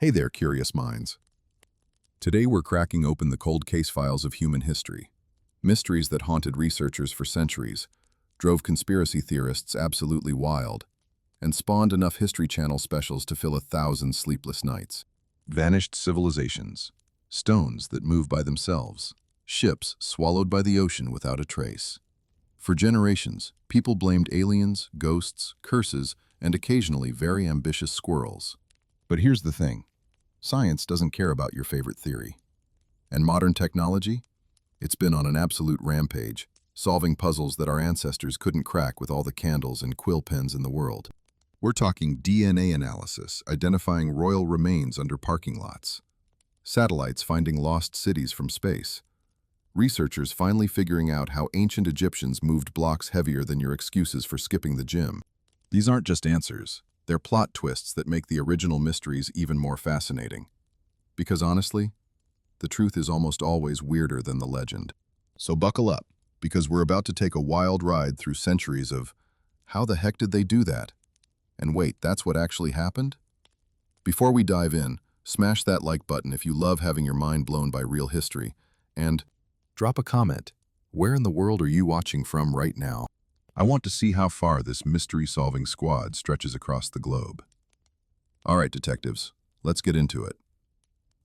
Hey there, curious minds. Today we're cracking open the cold case files of human history. Mysteries that haunted researchers for centuries, drove conspiracy theorists absolutely wild, and spawned enough History Channel specials to fill 1,000 sleepless nights. Vanished civilizations, stones that move by themselves, ships swallowed by the ocean without a trace. For generations, people blamed aliens, ghosts, curses, and occasionally very ambitious squirrels. But here's the thing. Science doesn't care about your favorite theory. And modern technology? It's been on an absolute rampage, solving puzzles that our ancestors couldn't crack with all the candles and quill pens in the world. We're talking DNA analysis, identifying royal remains under parking lots. Satellites finding lost cities from space. Researchers finally figuring out how ancient Egyptians moved blocks heavier than your excuses for skipping the gym. These aren't just answers. They're plot twists that make the original mysteries even more fascinating. Because honestly, the truth is almost always weirder than the legend. So buckle up, because we're about to take a wild ride through centuries of how the heck did they do that? And wait, that's what actually happened? Before we dive in, smash that like button if you love having your mind blown by real history, and drop a comment. Where in the world are you watching from right now? I want to see how far this mystery-solving squad stretches across the globe. All right, detectives, let's get into it.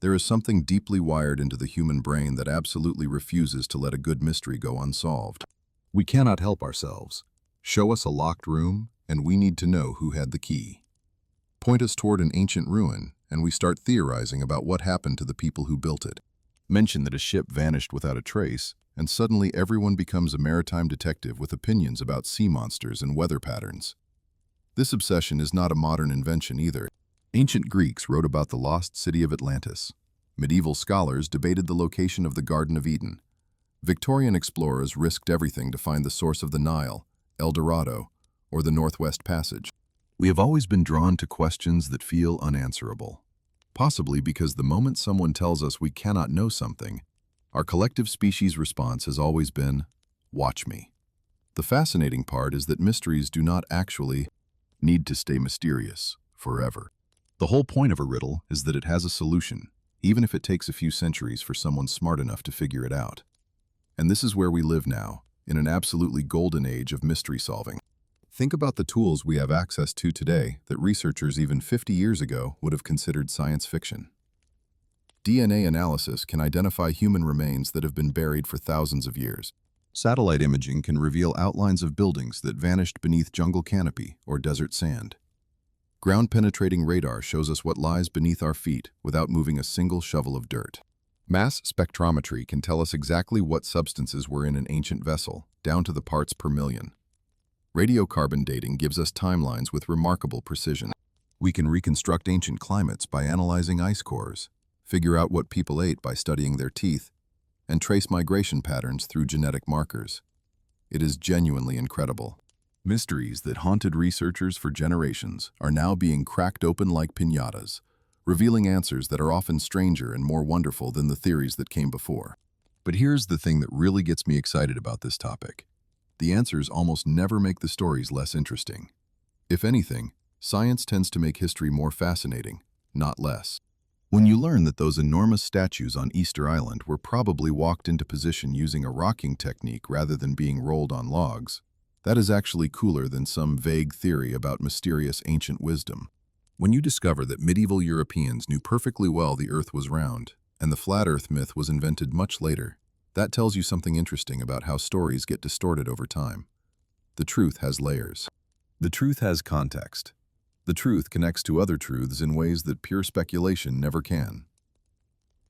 There is something deeply wired into the human brain that absolutely refuses to let a good mystery go unsolved. We cannot help ourselves. Show us a locked room, and we need to know who had the key. Point us toward an ancient ruin, and we start theorizing about what happened to the people who built it. Mention that a ship vanished without a trace, and suddenly everyone becomes a maritime detective with opinions about sea monsters and weather patterns. This obsession is not a modern invention either. Ancient Greeks wrote about the lost city of Atlantis. Medieval scholars debated the location of the Garden of Eden. Victorian explorers risked everything to find the source of the Nile, El Dorado, or the Northwest Passage. We have always been drawn to questions that feel unanswerable. Possibly because the moment someone tells us we cannot know something, our collective species response has always been, watch me. The fascinating part is that mysteries do not actually need to stay mysterious forever. The whole point of a riddle is that it has a solution, even if it takes a few centuries for someone smart enough to figure it out. And this is where we live now, in an absolutely golden age of mystery solving. Think about the tools we have access to today that researchers even 50 years ago would have considered science fiction. DNA analysis can identify human remains that have been buried for thousands of years. Satellite imaging can reveal outlines of buildings that vanished beneath jungle canopy or desert sand. Ground-penetrating radar shows us what lies beneath our feet without moving a single shovel of dirt. Mass spectrometry can tell us exactly what substances were in an ancient vessel, down to the parts per million. Radiocarbon dating gives us timelines with remarkable precision. We can reconstruct ancient climates by analyzing ice cores, figure out what people ate by studying their teeth, and trace migration patterns through genetic markers. It is genuinely incredible. Mysteries that haunted researchers for generations are now being cracked open like piñatas, revealing answers that are often stranger and more wonderful than the theories that came before. But here's the thing that really gets me excited about this topic. The answers almost never make the stories less interesting. If anything, science tends to make history more fascinating, not less. When you learn that those enormous statues on Easter Island were probably walked into position using a rocking technique rather than being rolled on logs, that is actually cooler than some vague theory about mysterious ancient wisdom. When you discover that medieval Europeans knew perfectly well the Earth was round, and the flat Earth myth was invented much later, that tells you something interesting about how stories get distorted over time. The truth has layers. The truth has context. The truth connects to other truths in ways that pure speculation never can.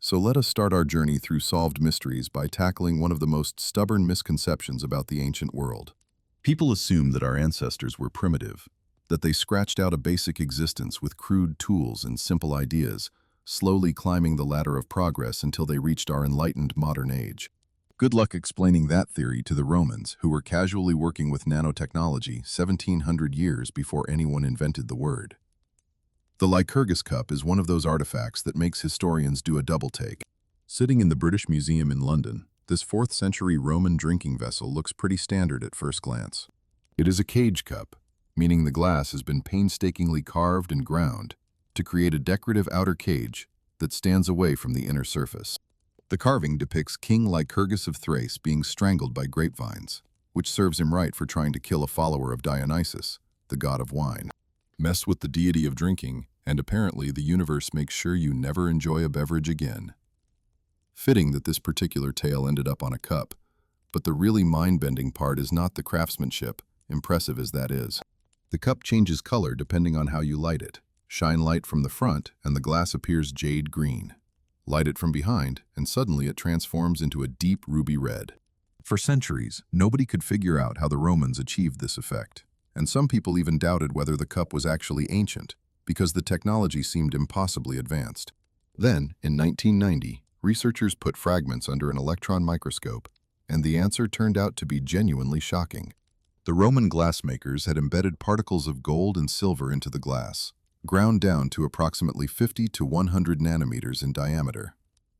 So let us start our journey through solved mysteries by tackling one of the most stubborn misconceptions about the ancient world. People assume that our ancestors were primitive, that they scratched out a basic existence with crude tools and simple ideas, slowly climbing the ladder of progress until they reached our enlightened modern age. Good luck explaining that theory to the Romans, who were casually working with nanotechnology 1,700 years before anyone invented the word. The Lycurgus cup is one of those artifacts that makes historians do a double take. Sitting in the British Museum in London, this 4th century Roman drinking vessel looks pretty standard at first glance. It is a cage cup, meaning the glass has been painstakingly carved and ground, to create a decorative outer cage that stands away from the inner surface. The carving depicts King Lycurgus of Thrace being strangled by grapevines, which serves him right for trying to kill a follower of Dionysus, the god of wine. Mess with the deity of drinking, and apparently the universe makes sure you never enjoy a beverage again. Fitting that this particular tale ended up on a cup, but the really mind-bending part is not the craftsmanship, impressive as that is. The cup changes color depending on how you light it. Shine light from the front and the glass appears jade green. Light it from behind and suddenly it transforms into a deep ruby red. For centuries, nobody could figure out how the Romans achieved this effect, and some people even doubted whether the cup was actually ancient, because the technology seemed impossibly advanced. Then, in 1990, researchers put fragments under an electron microscope, and the answer turned out to be genuinely shocking. The Roman glassmakers had embedded particles of gold and silver into the glass, ground down to approximately 50 to 100 nanometers in diameter.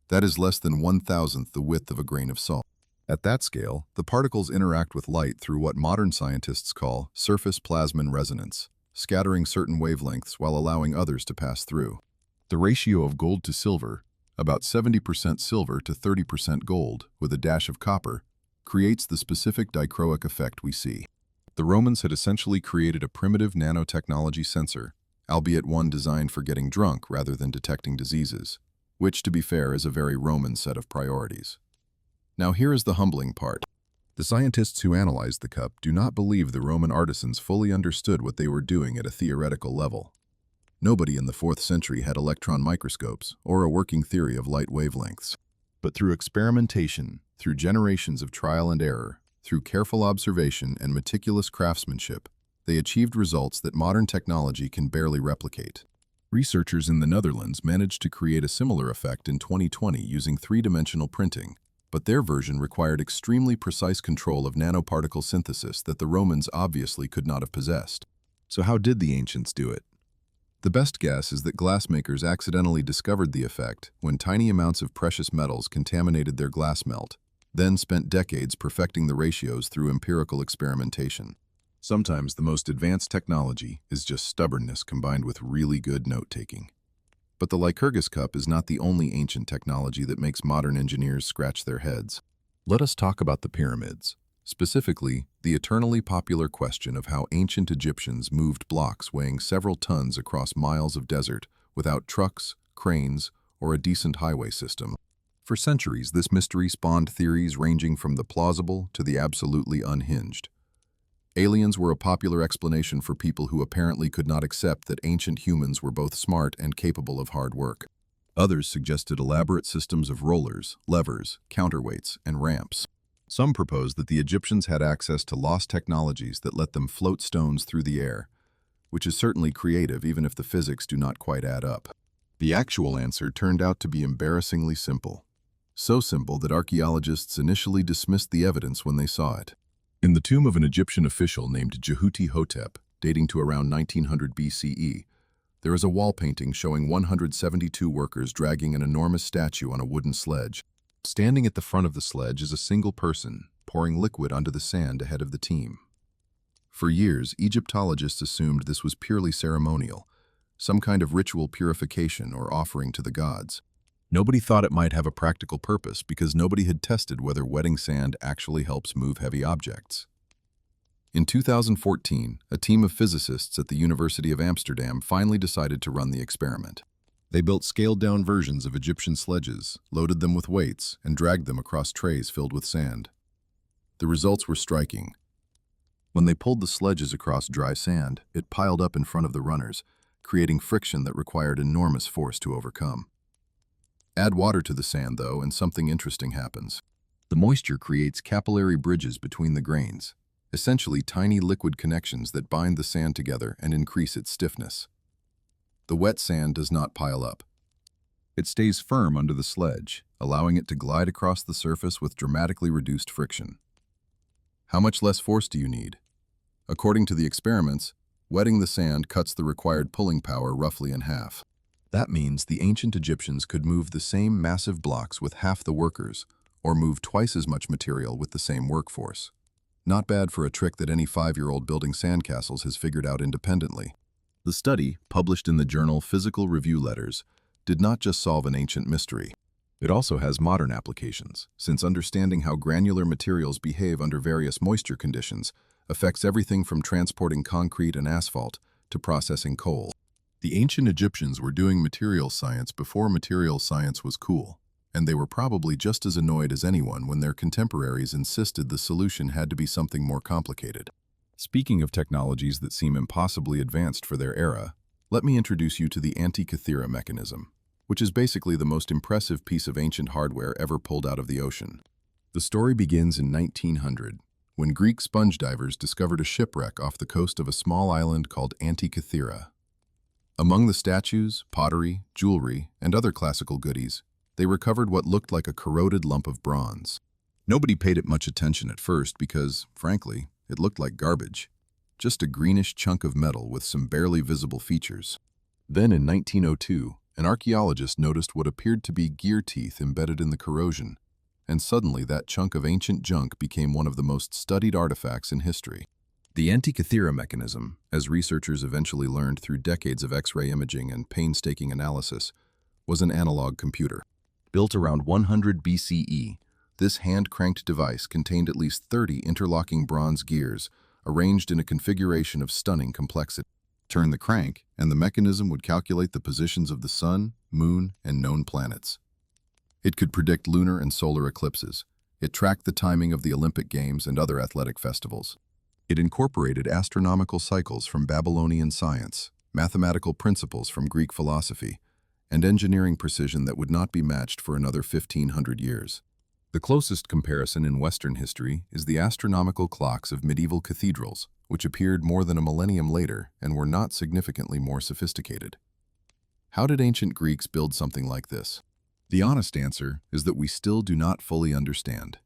That is less than 1,000th the width of a grain of salt. At that scale, the particles interact with light through what modern scientists call surface plasmon resonance, scattering certain wavelengths while allowing others to pass through. The ratio of gold to silver, about 70% silver to 30% gold with a dash of copper, creates the specific dichroic effect we see. The Romans had essentially created a primitive nanotechnology sensor, albeit one designed for getting drunk rather than detecting diseases, which, to be fair, is a very Roman set of priorities. Now here is the humbling part. The scientists who analyzed the cup do not believe the Roman artisans fully understood what they were doing at a theoretical level. Nobody in the 4th century had electron microscopes or a working theory of light wavelengths. But through experimentation, through generations of trial and error, through careful observation and meticulous craftsmanship, they achieved results that modern technology can barely replicate. Researchers in the Netherlands managed to create a similar effect in 2020 using three-dimensional printing, but their version required extremely precise control of nanoparticle synthesis that the Romans obviously could not have possessed. So how did the ancients do it? The best guess is that glassmakers accidentally discovered the effect when tiny amounts of precious metals contaminated their glass melt, then spent decades perfecting the ratios through empirical experimentation. Sometimes the most advanced technology is just stubbornness combined with really good note-taking. But the Lycurgus cup is not the only ancient technology that makes modern engineers scratch their heads. Let us talk about the pyramids, specifically the eternally popular question of how ancient Egyptians moved blocks weighing several tons across miles of desert without trucks, cranes, or a decent highway system. For centuries, this mystery spawned theories ranging from the plausible to the absolutely unhinged. Aliens were a popular explanation for people who apparently could not accept that ancient humans were both smart and capable of hard work. Others suggested elaborate systems of rollers, levers, counterweights, and ramps. Some proposed that the Egyptians had access to lost technologies that let them float stones through the air, which is certainly creative even if the physics do not quite add up. The actual answer turned out to be embarrassingly simple. So simple that archaeologists initially dismissed the evidence when they saw it. In the tomb of an Egyptian official named Jehuti-Hotep, dating to around 1900 BCE, there is a wall painting showing 172 workers dragging an enormous statue on a wooden sledge. Standing at the front of the sledge is a single person, pouring liquid onto the sand ahead of the team. For years, Egyptologists assumed this was purely ceremonial, some kind of ritual purification or offering to the gods. Nobody thought it might have a practical purpose because nobody had tested whether wetting sand actually helps move heavy objects. In 2014, a team of physicists at the University of Amsterdam finally decided to run the experiment. They built scaled-down versions of Egyptian sledges, loaded them with weights, and dragged them across trays filled with sand. The results were striking. When they pulled the sledges across dry sand, it piled up in front of the runners, creating friction that required enormous force to overcome. Add water to the sand, though, and something interesting happens. The moisture creates capillary bridges between the grains, essentially tiny liquid connections that bind the sand together and increase its stiffness. The wet sand does not pile up. It stays firm under the sledge, allowing it to glide across the surface with dramatically reduced friction. How much less force do you need? According to the experiments, wetting the sand cuts the required pulling power roughly in half. That means the ancient Egyptians could move the same massive blocks with half the workers, or move twice as much material with the same workforce. Not bad for a trick that any 5-year-old building sandcastles has figured out independently. The study, published in the journal Physical Review Letters, did not just solve an ancient mystery. It also has modern applications, since understanding how granular materials behave under various moisture conditions affects everything from transporting concrete and asphalt to processing coal. The ancient Egyptians were doing material science before material science was cool, and they were probably just as annoyed as anyone when their contemporaries insisted the solution had to be something more complicated. Speaking of technologies that seem impossibly advanced for their era, let me introduce you to the Antikythera mechanism, which is basically the most impressive piece of ancient hardware ever pulled out of the ocean. The story begins in 1900, when Greek sponge divers discovered a shipwreck off the coast of a small island called Antikythera. Among the statues, pottery, jewelry, and other classical goodies, they recovered what looked like a corroded lump of bronze. Nobody paid it much attention at first because, frankly, it looked like garbage. Just a greenish chunk of metal with some barely visible features. Then in 1902, an archaeologist noticed what appeared to be gear teeth embedded in the corrosion, and suddenly that chunk of ancient junk became one of the most studied artifacts in history. The Antikythera mechanism, as researchers eventually learned through decades of X-ray imaging and painstaking analysis, was an analog computer. Built around 100 BCE, this hand-cranked device contained at least 30 interlocking bronze gears arranged in a configuration of stunning complexity. Turn the crank, and the mechanism would calculate the positions of the sun, moon, and known planets. It could predict lunar and solar eclipses. It tracked the timing of the Olympic Games and other athletic festivals. It incorporated astronomical cycles from Babylonian science, mathematical principles from Greek philosophy, and engineering precision that would not be matched for another 1,500 years. The closest comparison in Western history is the astronomical clocks of medieval cathedrals, which appeared more than a millennium later and were not significantly more sophisticated. How did ancient Greeks build something like this? The honest answer is that we still do not fully understand.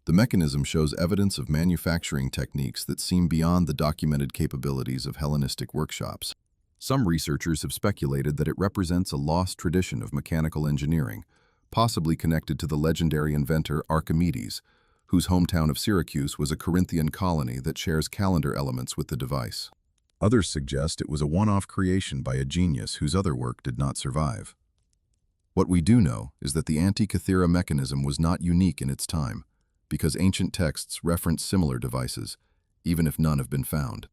The mechanism shows evidence of manufacturing techniques that seem beyond the documented capabilities of Hellenistic workshops. Some researchers have speculated that it represents a lost tradition of mechanical engineering, possibly connected to the legendary inventor Archimedes, whose hometown of Syracuse was a Corinthian colony that shares calendar elements with the device. Others suggest it was a one-off creation by a genius whose other work did not survive. What we do know is that the Antikythera mechanism was not unique in its time, because ancient texts reference similar devices, even if none have been found.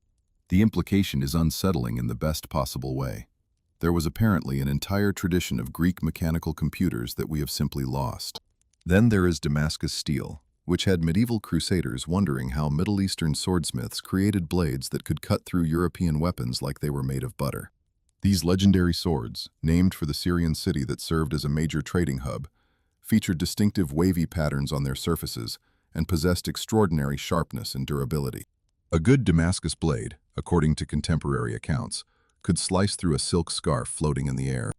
The implication is unsettling in the best possible way. There was apparently an entire tradition of Greek mechanical computers that we have simply lost. Then there is Damascus steel, which had medieval crusaders wondering how Middle Eastern swordsmiths created blades that could cut through European weapons like they were made of butter. These legendary swords, named for the Syrian city that served as a major trading hub, featured distinctive wavy patterns on their surfaces and possessed extraordinary sharpness and durability. A good Damascus blade, according to contemporary accounts, could slice through a silk scarf floating in the air.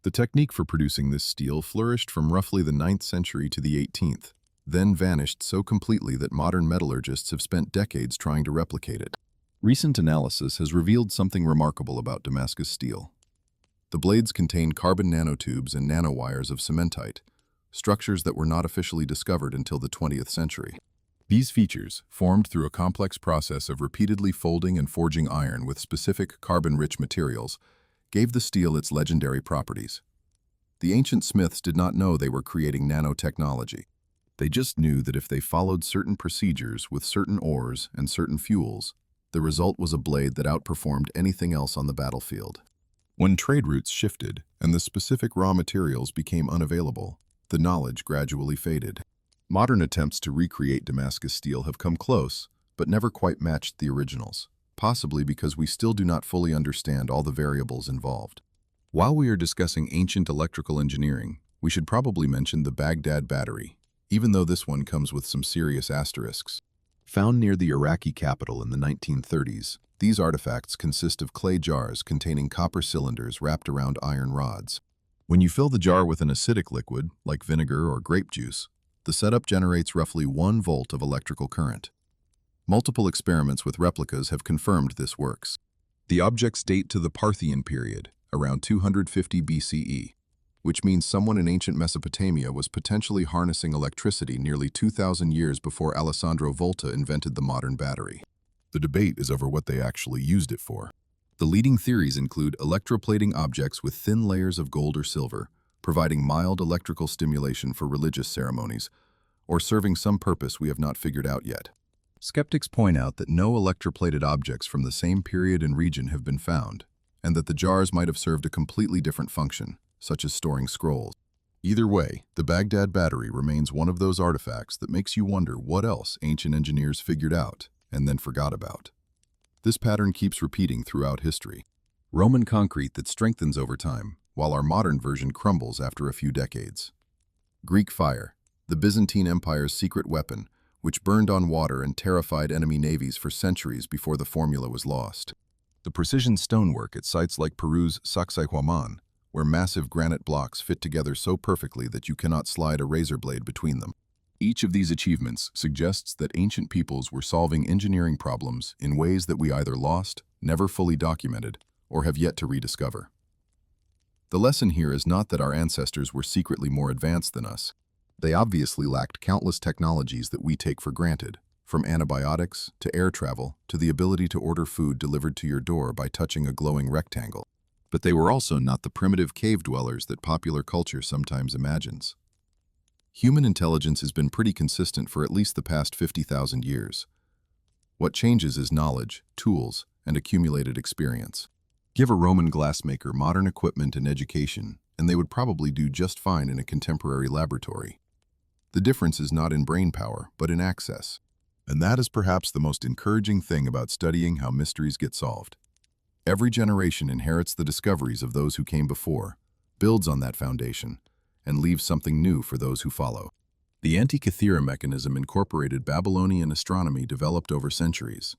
The technique for producing this steel flourished from roughly the 9th century to the 18th, then vanished so completely that modern metallurgists have spent decades trying to replicate it. Recent analysis has revealed something remarkable about Damascus steel. The blades contain carbon nanotubes and nanowires of cementite, structures that were not officially discovered until the 20th century. These features, formed through a complex process of repeatedly folding and forging iron with specific carbon-rich materials, gave the steel its legendary properties. The ancient smiths did not know they were creating nanotechnology. They just knew that if they followed certain procedures with certain ores and certain fuels, the result was a blade that outperformed anything else on the battlefield. When trade routes shifted and the specific raw materials became unavailable, the knowledge gradually faded. Modern attempts to recreate Damascus steel have come close, but never quite matched the originals, possibly because we still do not fully understand all the variables involved. While we are discussing ancient electrical engineering, we should probably mention the Baghdad battery, even though this one comes with some serious asterisks. Found near the Iraqi capital in the 1930s, these artifacts consist of clay jars containing copper cylinders wrapped around iron rods. When you fill the jar with an acidic liquid, like vinegar or grape juice, the setup generates roughly 1 volt of electrical current. Multiple experiments with replicas have confirmed this works. The objects date to the Parthian period, around 250 BCE, which means someone in ancient Mesopotamia was potentially harnessing electricity nearly 2,000 years before Alessandro Volta invented the modern battery. The debate is over what they actually used it for. The leading theories include electroplating objects with thin layers of gold or silver, providing mild electrical stimulation for religious ceremonies, or serving some purpose we have not figured out yet. Skeptics point out that no electroplated objects from the same period and region have been found, and that the jars might have served a completely different function, such as storing scrolls. Either way, the Baghdad battery remains one of those artifacts that makes you wonder what else ancient engineers figured out and then forgot about. This pattern keeps repeating throughout history. Roman concrete that strengthens over time, while our modern version crumbles after a few decades. Greek fire, the Byzantine Empire's secret weapon, which burned on water and terrified enemy navies for centuries before the formula was lost. The precision stonework at sites like Peru's Sacsayhuaman, where massive granite blocks fit together so perfectly that you cannot slide a razor blade between them. Each of these achievements suggests that ancient peoples were solving engineering problems in ways that we either lost, never fully documented, or have yet to rediscover. The lesson here is not that our ancestors were secretly more advanced than us. They obviously lacked countless technologies that we take for granted, from antibiotics to air travel to the ability to order food delivered to your door by touching a glowing rectangle. But they were also not the primitive cave dwellers that popular culture sometimes imagines. Human intelligence has been pretty consistent for at least the past 50,000 years. What changes is knowledge, tools, and accumulated experience. Give a Roman glassmaker modern equipment and education, and they would probably do just fine in a contemporary laboratory. The difference is not in brain power, but in access. And that is perhaps the most encouraging thing about studying how mysteries get solved. Every generation inherits the discoveries of those who came before, builds on that foundation, and leaves something new for those who follow. The Antikythera mechanism incorporated Babylonian astronomy developed over centuries.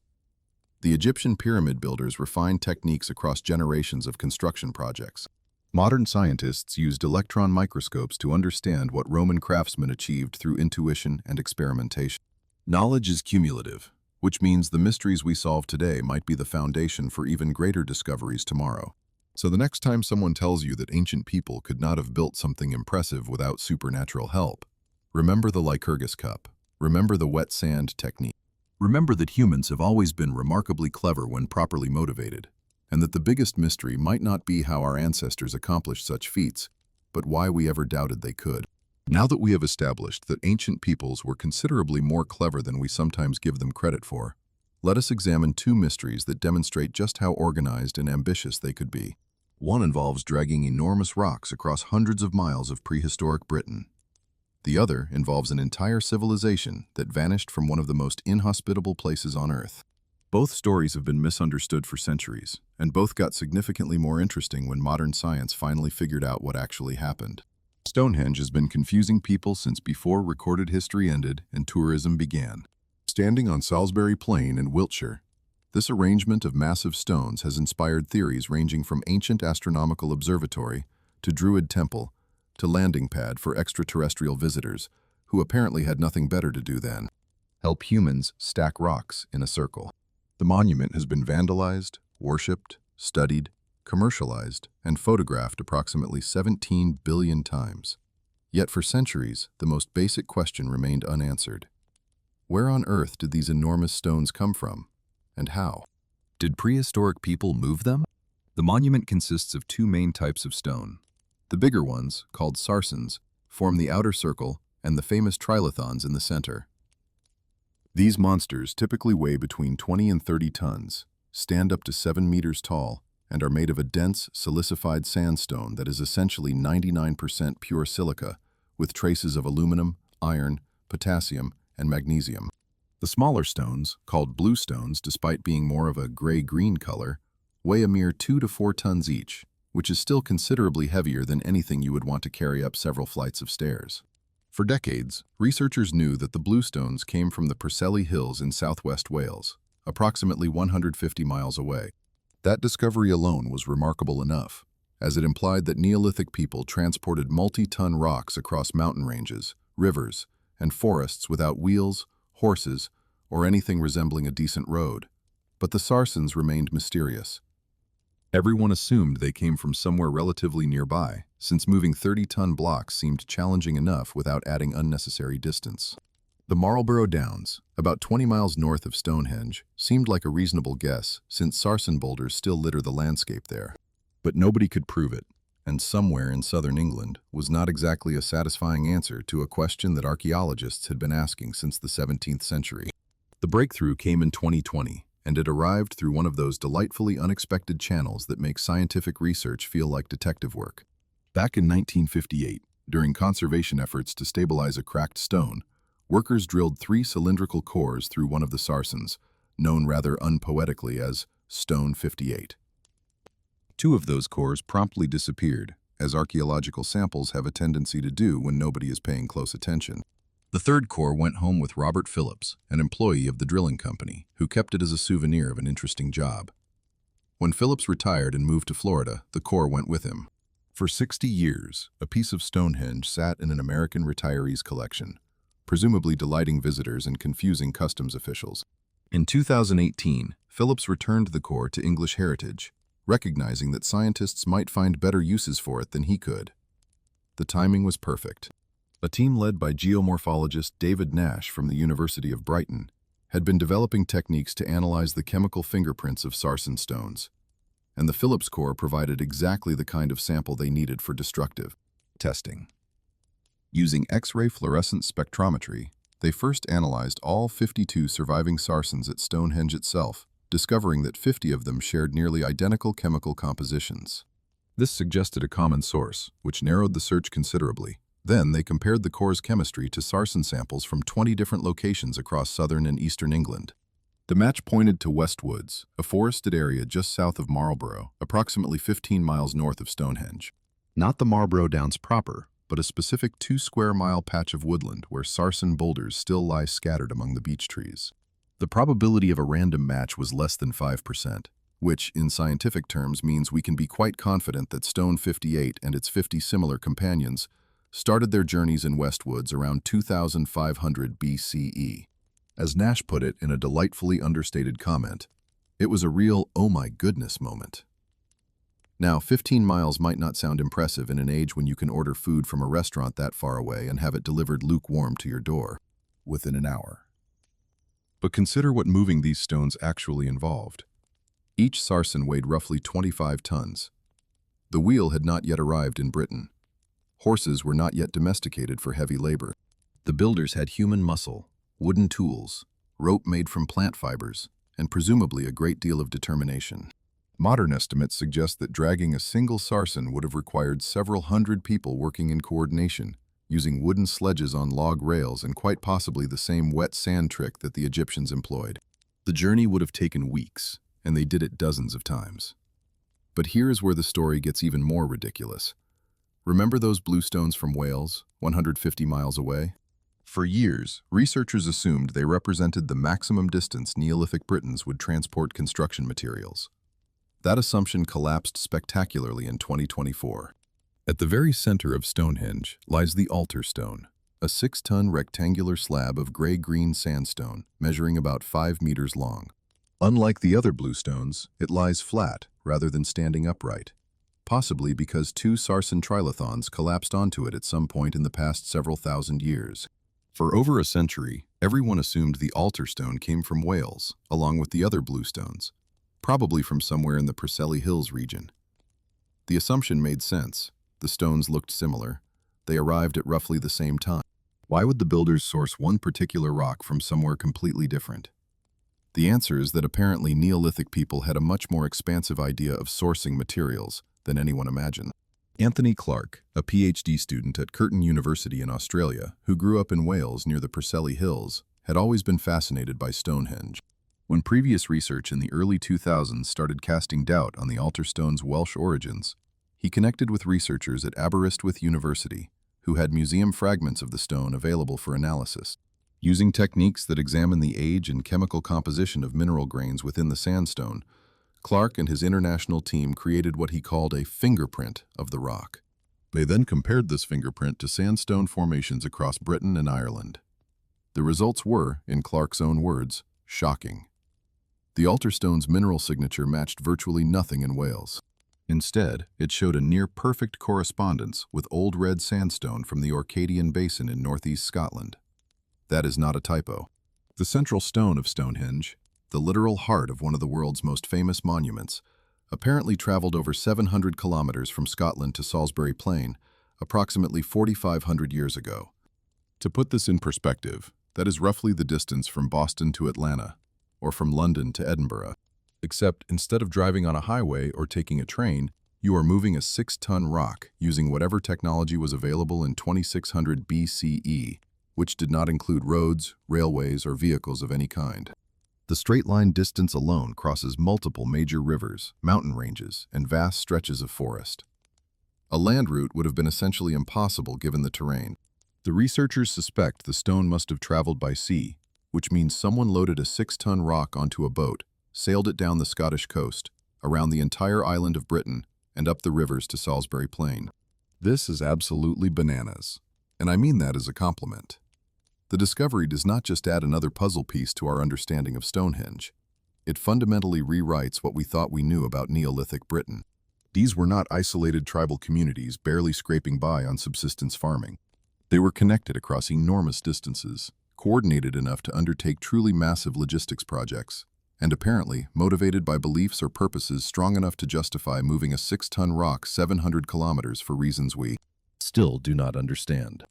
The Egyptian pyramid builders refined techniques across generations of construction projects. Modern scientists used electron microscopes to understand what Roman craftsmen achieved through intuition and experimentation. Knowledge is cumulative, which means the mysteries we solve today might be the foundation for even greater discoveries tomorrow. So the next time someone tells you that ancient people could not have built something impressive without supernatural help, remember the Lycurgus cup. Remember the wet sand technique. Remember that humans have always been remarkably clever when properly motivated, and that the biggest mystery might not be how our ancestors accomplished such feats, but why we ever doubted they could. Now that we have established that ancient peoples were considerably more clever than we sometimes give them credit for, let us examine two mysteries that demonstrate just how organized and ambitious they could be. One involves dragging enormous rocks across hundreds of miles of prehistoric Britain. The other involves an entire civilization that vanished from one of the most inhospitable places on Earth. Both stories have been misunderstood for centuries, and both got significantly more interesting when modern science finally figured out what actually happened. Stonehenge has been confusing people since before recorded history ended and tourism began. Standing on Salisbury Plain in Wiltshire, this arrangement of massive stones has inspired theories ranging from ancient astronomical observatory to Druid temple to landing pad for extraterrestrial visitors who apparently had nothing better to do than help humans stack rocks in a circle. The monument has been vandalized, worshipped, studied, commercialized, and photographed approximately 17 billion times. Yet for centuries, the most basic question remained unanswered. Where on earth did these enormous stones come from? And how? Did prehistoric people move them? The monument consists of two main types of stone. The bigger ones, called sarsens, form the outer circle and the famous trilithons in the center. These monsters typically weigh between 20 and 30 tons, stand up to 7 meters tall, and are made of a dense, silicified sandstone that is essentially 99% pure silica, with traces of aluminum, iron, potassium, and magnesium. The smaller stones, called blue stones despite being more of a gray-green color, weigh a mere 2 to 4 tons each, which is still considerably heavier than anything you would want to carry up several flights of stairs. For decades, researchers knew that the blue stones came from the Preseli Hills in southwest Wales, approximately 150 miles away. That discovery alone was remarkable enough, as it implied that Neolithic people transported multi-ton rocks across mountain ranges, rivers, and forests without wheels, horses, or anything resembling a decent road. But the sarsens remained mysterious. Everyone assumed they came from somewhere relatively nearby, since moving 30-ton blocks seemed challenging enough without adding unnecessary distance. The Marlborough Downs, about 20 miles north of Stonehenge, seemed like a reasonable guess since sarsen boulders still litter the landscape there. But nobody could prove it, and somewhere in southern England was not exactly a satisfying answer to a question that archaeologists had been asking since the 17th century. The breakthrough came in 2020, and it arrived through one of those delightfully unexpected channels that make scientific research feel like detective work. Back in 1958, during conservation efforts to stabilize a cracked stone, workers drilled 3 cylindrical cores through one of the sarsens, known rather unpoetically as Stone 58. 2 of those cores promptly disappeared, as archaeological samples have a tendency to do when nobody is paying close attention. The 3rd core went home with Robert Phillips, an employee of the drilling company, who kept it as a souvenir of an interesting job. When Phillips retired and moved to Florida, the core went with him. For 60 years, a piece of Stonehenge sat in an American retiree's collection, presumably delighting visitors and confusing customs officials. In 2018, Phillips returned the core to English heritage, recognizing that scientists might find better uses for it than he could. The timing was perfect. A team led by geomorphologist David Nash from the University of Brighton had been developing techniques to analyze the chemical fingerprints of sarsen stones, and the Phillips core provided exactly the kind of sample they needed for destructive testing. Using X-ray fluorescence spectrometry, they first analyzed all 52 surviving sarsens at Stonehenge itself, discovering that 50 of them shared nearly identical chemical compositions. This suggested a common source, which narrowed the search considerably. Then they compared the core's chemistry to sarsen samples from 20 different locations across southern and eastern England. The match pointed to West Woods, a forested area just south of Marlborough, approximately 15 miles north of Stonehenge. Not the Marlborough Downs proper, but a specific 2-square-mile patch of woodland where sarsen boulders still lie scattered among the beech trees. The probability of a random match was less than 5%, which, in scientific terms, means we can be quite confident that Stone 58 and its 50 similar companions started their journeys in West Woods around 2500 BCE. As Nash put it in a delightfully understated comment, it was a real "oh my goodness" moment. Now, 15 miles might not sound impressive in an age when you can order food from a restaurant that far away and have it delivered lukewarm to your door within an hour. But consider what moving these stones actually involved. Each sarsen weighed roughly 25 tons. The wheel had not yet arrived in Britain. Horses were not yet domesticated for heavy labor. The builders had human muscle, wooden tools, rope made from plant fibers, and presumably a great deal of determination. Modern estimates suggest that dragging a single sarsen would have required several hundred people working in coordination, using wooden sledges on log rails and quite possibly the same wet sand trick that the Egyptians employed. The journey would have taken weeks, and they did it dozens of times. But here is where the story gets even more ridiculous. Remember those bluestones from Wales, 150 miles away? For years, researchers assumed they represented the maximum distance Neolithic Britons would transport construction materials. That assumption collapsed spectacularly in 2024. At the very center of Stonehenge lies the altar stone, a 6-ton rectangular slab of gray-green sandstone measuring about 5 meters long. Unlike the other bluestones, it lies flat rather than standing upright, possibly because 2 sarsen trilithons collapsed onto it at some point in the past several thousand years. For over a century, everyone assumed the altar stone came from Wales, along with the other bluestones, probably from somewhere in the Preseli Hills region. The assumption made sense. The stones looked similar. They arrived at roughly the same time. Why would the builders source one particular rock from somewhere completely different? The answer is that apparently Neolithic people had a much more expansive idea of sourcing materials than anyone imagined. Anthony Clark, a PhD student at Curtin University in Australia, who grew up in Wales near the Preseli Hills, had always been fascinated by Stonehenge. When previous research in the early 2000s started casting doubt on the altar stone's Welsh origins, he connected with researchers at Aberystwyth University, who had museum fragments of the stone available for analysis. Using techniques that examine the age and chemical composition of mineral grains within the sandstone, Clark and his international team created what he called a fingerprint of the rock. They then compared this fingerprint to sandstone formations across Britain and Ireland. The results were, in Clark's own words, shocking. The altar stone's mineral signature matched virtually nothing in Wales. Instead, it showed a near-perfect correspondence with old red sandstone from the Orcadian Basin in northeast Scotland. That is not a typo. The central stone of Stonehenge, the literal heart of one of the world's most famous monuments, apparently traveled over 700 kilometers from Scotland to Salisbury Plain, approximately 4,500 years ago. To put this in perspective, that is roughly the distance from Boston to Atlanta, or from London to Edinburgh. Except instead of driving on a highway or taking a train, you are moving a 6-ton rock using whatever technology was available in 2600 BCE, which did not include roads, railways, or vehicles of any kind. The straight-line distance alone crosses multiple major rivers, mountain ranges, and vast stretches of forest. A land route would have been essentially impossible given the terrain. The researchers suspect the stone must have traveled by sea, which means someone loaded a 6-ton rock onto a boat, sailed it down the Scottish coast, around the entire island of Britain, and up the rivers to Salisbury Plain. This is absolutely bananas, and I mean that as a compliment. The discovery does not just add another puzzle piece to our understanding of Stonehenge. It fundamentally rewrites what we thought we knew about Neolithic Britain. These were not isolated tribal communities barely scraping by on subsistence farming. They were connected across enormous distances, coordinated enough to undertake truly massive logistics projects, and apparently motivated by beliefs or purposes strong enough to justify moving a 6-ton rock 700 kilometers for reasons we still do not understand.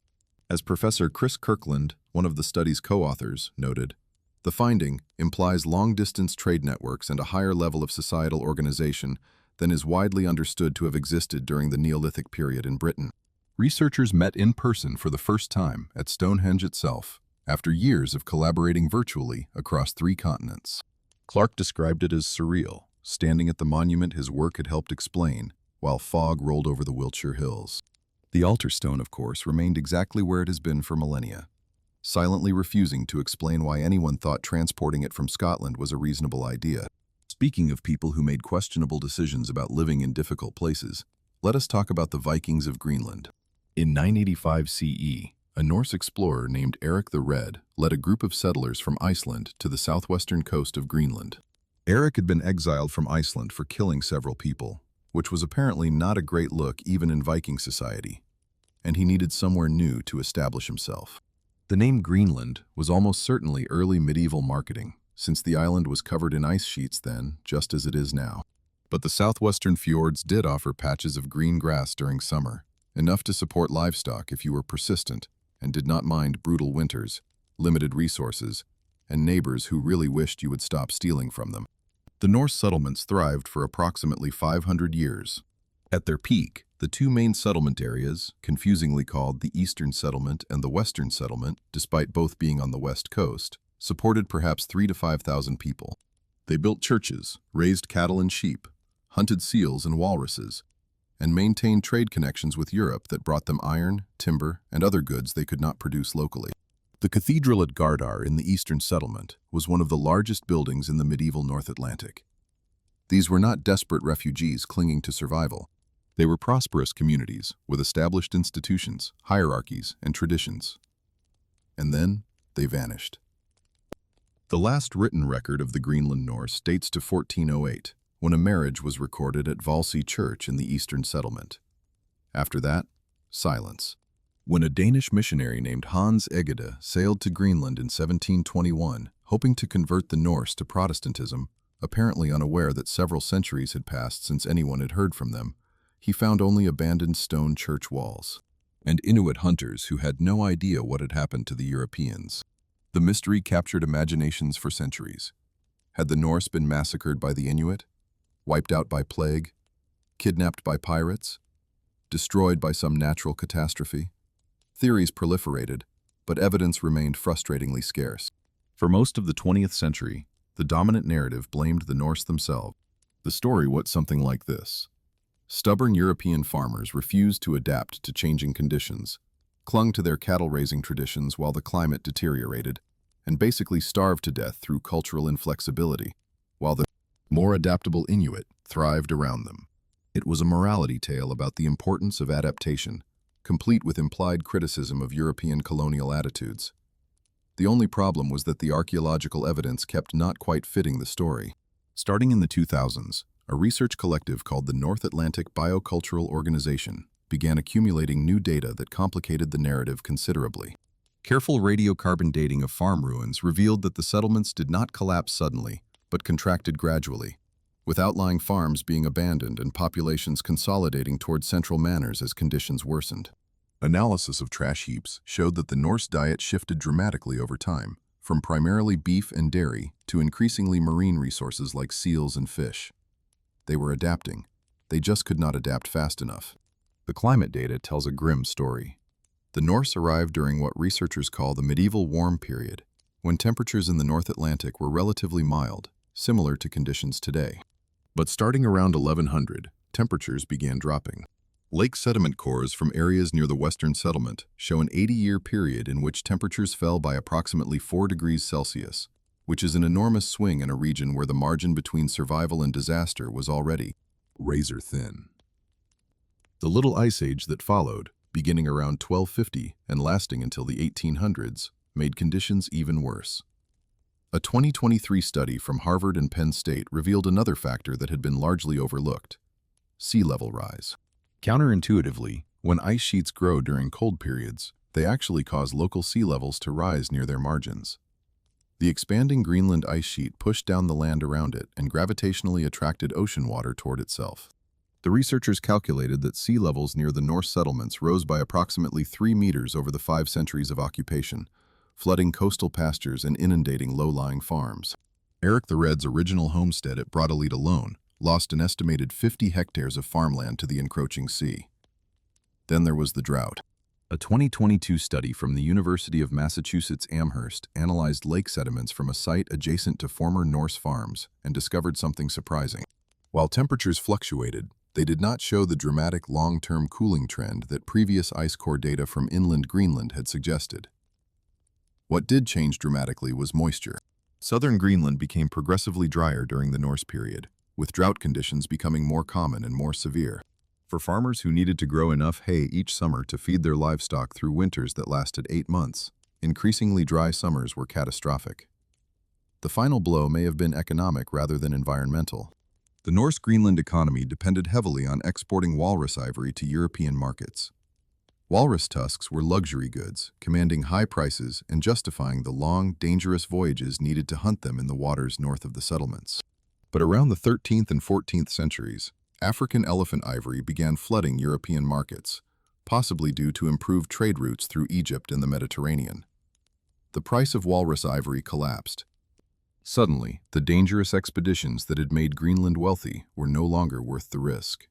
As Professor Chris Kirkland, one of the study's co-authors, noted, the finding implies long-distance trade networks and a higher level of societal organization than is widely understood to have existed during the Neolithic period in Britain. Researchers met in person for the first time at Stonehenge itself, after years of collaborating virtually across 3 continents. Clark described it as surreal, standing at the monument his work had helped explain, while fog rolled over the Wiltshire Hills. The altar stone, of course, remained exactly where it has been for millennia, silently refusing to explain why anyone thought transporting it from Scotland was a reasonable idea. Speaking of people who made questionable decisions about living in difficult places, let us talk about the Vikings of Greenland. In 985 CE, a Norse explorer named Eric the Red led a group of settlers from Iceland to the southwestern coast of Greenland. Eric had been exiled from Iceland for killing several people, which was apparently not a great look even in Viking society, and he needed somewhere new to establish himself. The name Greenland was almost certainly early medieval marketing, since the island was covered in ice sheets then, just as it is now. But the southwestern fjords did offer patches of green grass during summer, enough to support livestock if you were persistent and did not mind brutal winters, limited resources, and neighbors who really wished you would stop stealing from them. The Norse settlements thrived for approximately 500 years. At their peak, the 2 main settlement areas, confusingly called the Eastern Settlement and the Western Settlement, despite both being on the west coast, supported perhaps 3,000 to 5,000 people. They built churches, raised cattle and sheep, hunted seals and walruses, and maintained trade connections with Europe that brought them iron, timber, and other goods they could not produce locally. The cathedral at Gardar in the Eastern Settlement was one of the largest buildings in the medieval North Atlantic. These were not desperate refugees clinging to survival. They were prosperous communities with established institutions, hierarchies, and traditions. And then they vanished. The last written record of the Greenland Norse dates to 1408, when a marriage was recorded at Valsey Church in the Eastern Settlement. After that, silence. When a Danish missionary named Hans Egede sailed to Greenland in 1721, hoping to convert the Norse to Protestantism, apparently unaware that several centuries had passed since anyone had heard from them, he found only abandoned stone church walls and Inuit hunters who had no idea what had happened to the Europeans. The mystery captured imaginations for centuries. Had the Norse been massacred by the Inuit? Wiped out by plague? Kidnapped by pirates? Destroyed by some natural catastrophe? Theories proliferated, but evidence remained frustratingly scarce. For most of the 20th century, the dominant narrative blamed the Norse themselves. The story went something like this. Stubborn European farmers refused to adapt to changing conditions, clung to their cattle-raising traditions while the climate deteriorated, and basically starved to death through cultural inflexibility, while the more adaptable Inuit thrived around them. It was a morality tale about the importance of adaptation, complete with implied criticism of European colonial attitudes. The only problem was that the archaeological evidence kept not quite fitting the story. Starting in the 2000s, a research collective called the North Atlantic Biocultural Organization began accumulating new data that complicated the narrative considerably. Careful radiocarbon dating of farm ruins revealed that the settlements did not collapse suddenly, but contracted gradually, with outlying farms being abandoned and populations consolidating toward central manors as conditions worsened. Analysis of trash heaps showed that the Norse diet shifted dramatically over time, from primarily beef and dairy to increasingly marine resources like seals and fish. They were adapting. They just could not adapt fast enough. The climate data tells a grim story. The Norse arrived during what researchers call the medieval warm period, when temperatures in the North Atlantic were relatively mild, similar to conditions today. But starting around 1100, temperatures began dropping. Lake sediment cores from areas near the western settlement show an 80-year period in which temperatures fell by approximately 4 degrees Celsius, which is an enormous swing in a region where the margin between survival and disaster was already razor thin. The Little Ice Age that followed, beginning around 1250 and lasting until the 1800s, made conditions even worse. A 2023 study from Harvard and Penn State revealed another factor that had been largely overlooked: sea level rise. Counterintuitively, when ice sheets grow during cold periods, they actually cause local sea levels to rise near their margins. The expanding Greenland ice sheet pushed down the land around it and gravitationally attracted ocean water toward itself. The researchers calculated that sea levels near the Norse settlements rose by approximately 3 meters over the 5 centuries of occupation, flooding coastal pastures and inundating low-lying farms. Eric the Red's original homestead at Brattahlid alone lost an estimated 50 hectares of farmland to the encroaching sea. Then there was the drought. A 2022 study from the University of Massachusetts Amherst analyzed lake sediments from a site adjacent to former Norse farms and discovered something surprising. While temperatures fluctuated, they did not show the dramatic long-term cooling trend that previous ice core data from inland Greenland had suggested. What did change dramatically was moisture. Southern Greenland became progressively drier during the Norse period, with drought conditions becoming more common and more severe. For farmers who needed to grow enough hay each summer to feed their livestock through winters that lasted 8 months, increasingly dry summers were catastrophic. The final blow may have been economic rather than environmental. The Norse Greenland economy depended heavily on exporting walrus ivory to European markets. Walrus tusks were luxury goods, commanding high prices and justifying the long, dangerous voyages needed to hunt them in the waters north of the settlements. But around the 13th and 14th centuries, African elephant ivory began flooding European markets, possibly due to improved trade routes through Egypt and the Mediterranean. The price of walrus ivory collapsed. Suddenly, the dangerous expeditions that had made Greenland wealthy were no longer worth the risk.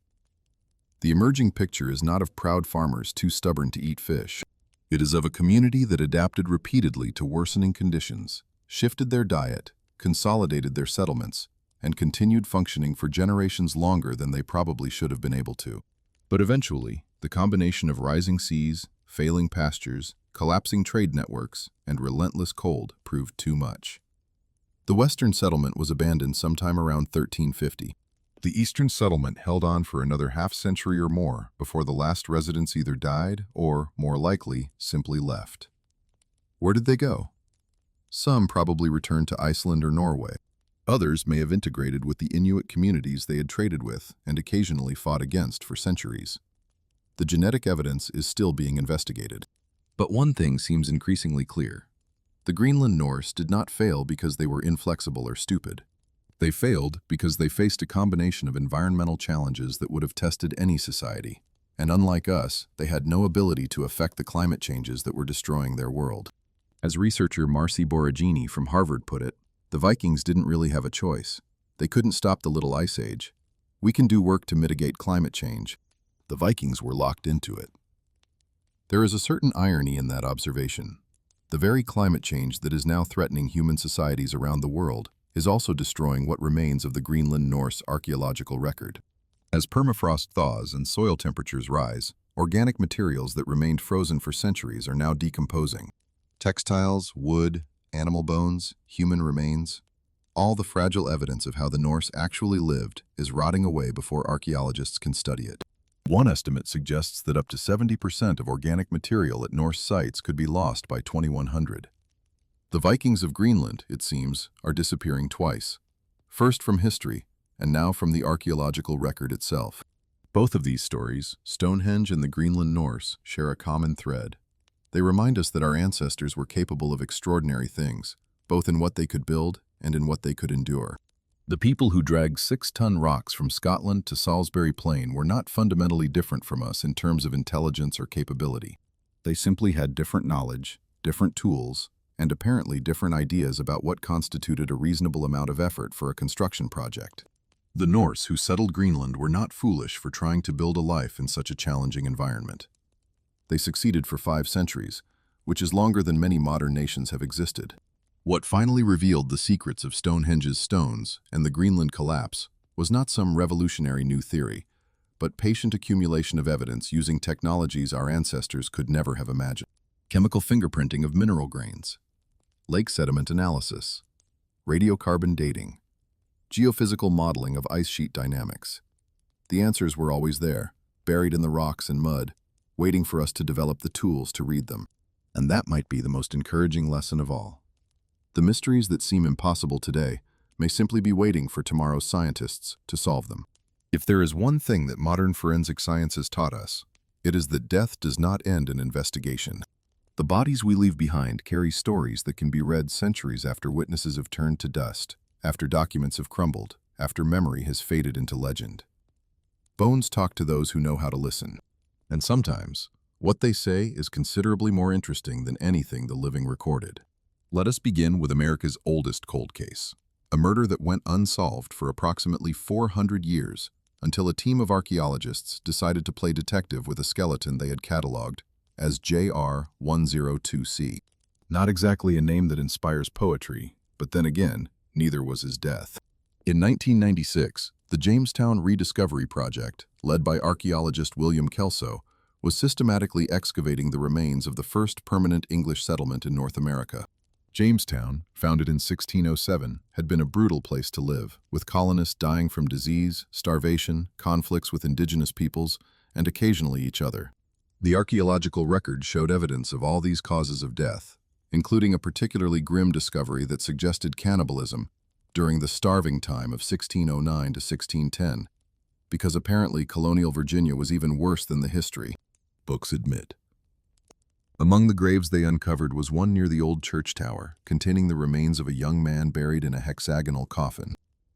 The emerging picture is not of proud farmers too stubborn to eat fish. It is of a community that adapted repeatedly to worsening conditions, shifted their diet, consolidated their settlements, and continued functioning for generations longer than they probably should have been able to. But eventually, the combination of rising seas, failing pastures, collapsing trade networks, and relentless cold proved too much. The western settlement was abandoned sometime around 1350. The eastern settlement held on for another half-century or more before the last residents either died or, more likely, simply left. Where did they go? Some probably returned to Iceland or Norway. Others may have integrated with the Inuit communities they had traded with and occasionally fought against for centuries. The genetic evidence is still being investigated. But one thing seems increasingly clear. The Greenland Norse did not fail because they were inflexible or stupid. They failed because they faced a combination of environmental challenges that would have tested any society. And unlike us, they had no ability to affect the climate changes that were destroying their world. As researcher Marcy Boragini from Harvard put it, the Vikings didn't really have a choice. They couldn't stop the Little Ice Age. We can do work to mitigate climate change. The Vikings were locked into it. There is a certain irony in that observation. The very climate change that is now threatening human societies around the world is also destroying what remains of the Greenland Norse archaeological record. As permafrost thaws and soil temperatures rise, organic materials that remained frozen for centuries are now decomposing. Textiles, wood, animal bones, human remains, all the fragile evidence of how the Norse actually lived is rotting away before archaeologists can study it. One estimate suggests that up to 70% of organic material at Norse sites could be lost by 2100. The Vikings of Greenland, it seems, are disappearing twice. First from history, and now from the archaeological record itself. Both of these stories, Stonehenge and the Greenland Norse, share a common thread. They remind us that our ancestors were capable of extraordinary things, both in what they could build and in what they could endure. The people who dragged 6-ton rocks from Scotland to Salisbury Plain were not fundamentally different from us in terms of intelligence or capability. They simply had different knowledge, different tools, and apparently different ideas about what constituted a reasonable amount of effort for a construction project. The Norse who settled Greenland were not foolish for trying to build a life in such a challenging environment. They succeeded for 5 centuries, which is longer than many modern nations have existed. What finally revealed the secrets of Stonehenge's stones and the Greenland collapse was not some revolutionary new theory, but patient accumulation of evidence using technologies our ancestors could never have imagined. Chemical fingerprinting of mineral grains, lake sediment analysis, radiocarbon dating, geophysical modeling of ice sheet dynamics. The answers were always there, buried in the rocks and mud, waiting for us to develop the tools to read them. And that might be the most encouraging lesson of all. The mysteries that seem impossible today may simply be waiting for tomorrow's scientists to solve them. If there is one thing that modern forensic science has taught us, it is that death does not end an investigation. The bodies we leave behind carry stories that can be read centuries after witnesses have turned to dust, after documents have crumbled, after memory has faded into legend. Bones talk to those who know how to listen. And sometimes, what they say is considerably more interesting than anything the living recorded. Let us begin with America's oldest cold case, a murder that went unsolved for approximately 400 years until a team of archaeologists decided to play detective with a skeleton they had cataloged as JR-102C. Not exactly a name that inspires poetry, but then again, neither was his death. In 1996, the Jamestown Rediscovery Project, led by archaeologist William Kelso, was systematically excavating the remains of the first permanent English settlement in North America. Jamestown, founded in 1607, had been a brutal place to live, with colonists dying from disease, starvation, conflicts with indigenous peoples, and occasionally each other. The archaeological record showed evidence of all these causes of death, including a particularly grim discovery that suggested cannibalism during the starving time of 1609 to 1610, because apparently colonial Virginia was even worse than the history books admit. Among the graves they uncovered was one near the old church tower, containing the remains of a young man buried in a hexagonal coffin.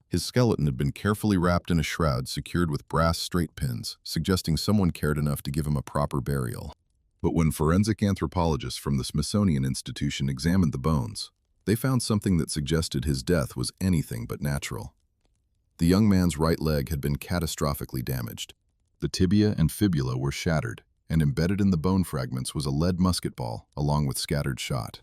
His skeleton had been carefully wrapped in a shroud secured with brass straight pins, suggesting someone cared enough to give him a proper burial. But when forensic anthropologists from the Smithsonian Institution examined the bones, they found something that suggested his death was anything but natural. The young man's right leg had been catastrophically damaged. The tibia and fibula were shattered, and embedded in the bone fragments was a lead musket ball, along with scattered shot.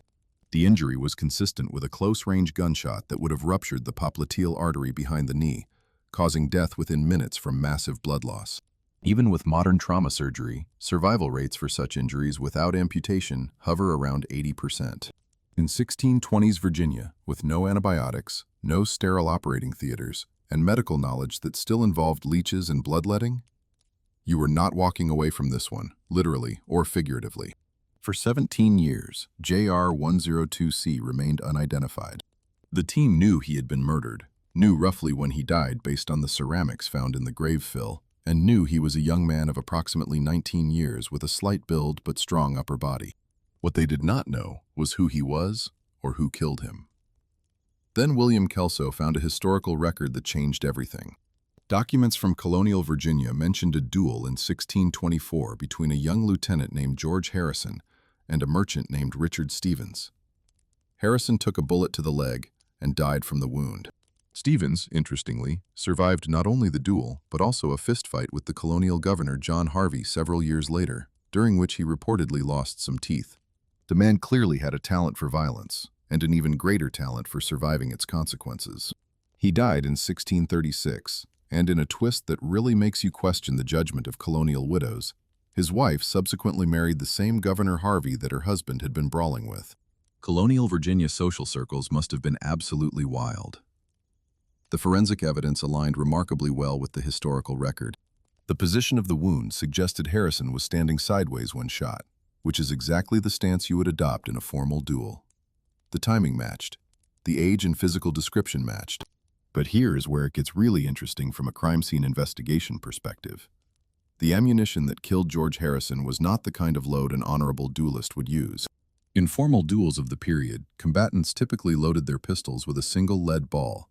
The injury was consistent with a close-range gunshot that would have ruptured the popliteal artery behind the knee, causing death within minutes from massive blood loss. Even with modern trauma surgery, survival rates for such injuries without amputation hover around 80%. In 1620s Virginia, with no antibiotics, no sterile operating theaters, and medical knowledge that still involved leeches and bloodletting, you were not walking away from this one, literally or figuratively. For 17 years, JR-102C remained unidentified. The team knew he had been murdered, knew roughly when he died based on the ceramics found in the grave fill, and knew he was a young man of approximately 19 years with a slight build but strong upper body. What they did not know was who he was or who killed him. Then William Kelso found a historical record that changed everything. Documents from colonial Virginia mentioned a duel in 1624 between a young lieutenant named George Harrison and a merchant named Richard Stevens. Harrison took a bullet to the leg and died from the wound. Stevens, interestingly, survived not only the duel, but also a fistfight with the colonial governor John Harvey several years later, during which he reportedly lost some teeth. The man clearly had a talent for violence, and an even greater talent for surviving its consequences. He died in 1636, and in a twist that really makes you question the judgment of colonial widows, his wife subsequently married the same Governor Harvey that her husband had been brawling with. Colonial Virginia social circles must have been absolutely wild. The forensic evidence aligned remarkably well with the historical record. The position of the wound suggested Harrison was standing sideways when shot, which is exactly the stance you would adopt in a formal duel. The timing matched. The age and physical description matched. But here is where it gets really interesting from a crime scene investigation perspective. The ammunition that killed George Harrison was not the kind of load an honorable duelist would use. In formal duels of the period, combatants typically loaded their pistols with a single lead ball.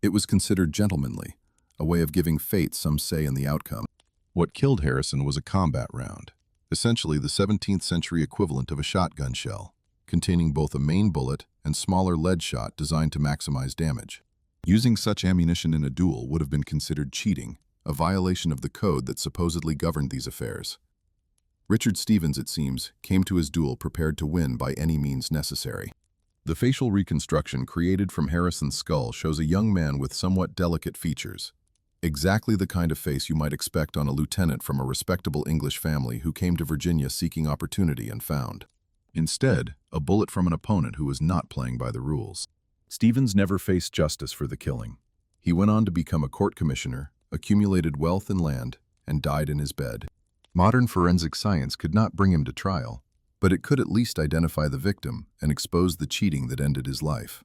It was considered gentlemanly, a way of giving fate some say in the outcome. What killed Harrison was a combat round, essentially the 17th century equivalent of a shotgun shell, containing both a main bullet and smaller lead shot designed to maximize damage. Using such ammunition in a duel would have been considered cheating, a violation of the code that supposedly governed these affairs. Richard Stevens, it seems, came to his duel prepared to win by any means necessary. The facial reconstruction created from Harrison's skull shows a young man with somewhat delicate features. Exactly the kind of face you might expect on a lieutenant from a respectable English family who came to Virginia seeking opportunity and found. Instead, a bullet from an opponent who was not playing by the rules. Stevens never faced justice for the killing. He went on to become a court commissioner, accumulated wealth and land, and died in his bed. Modern forensic science could not bring him to trial, but it could at least identify the victim and expose the cheating that ended his life.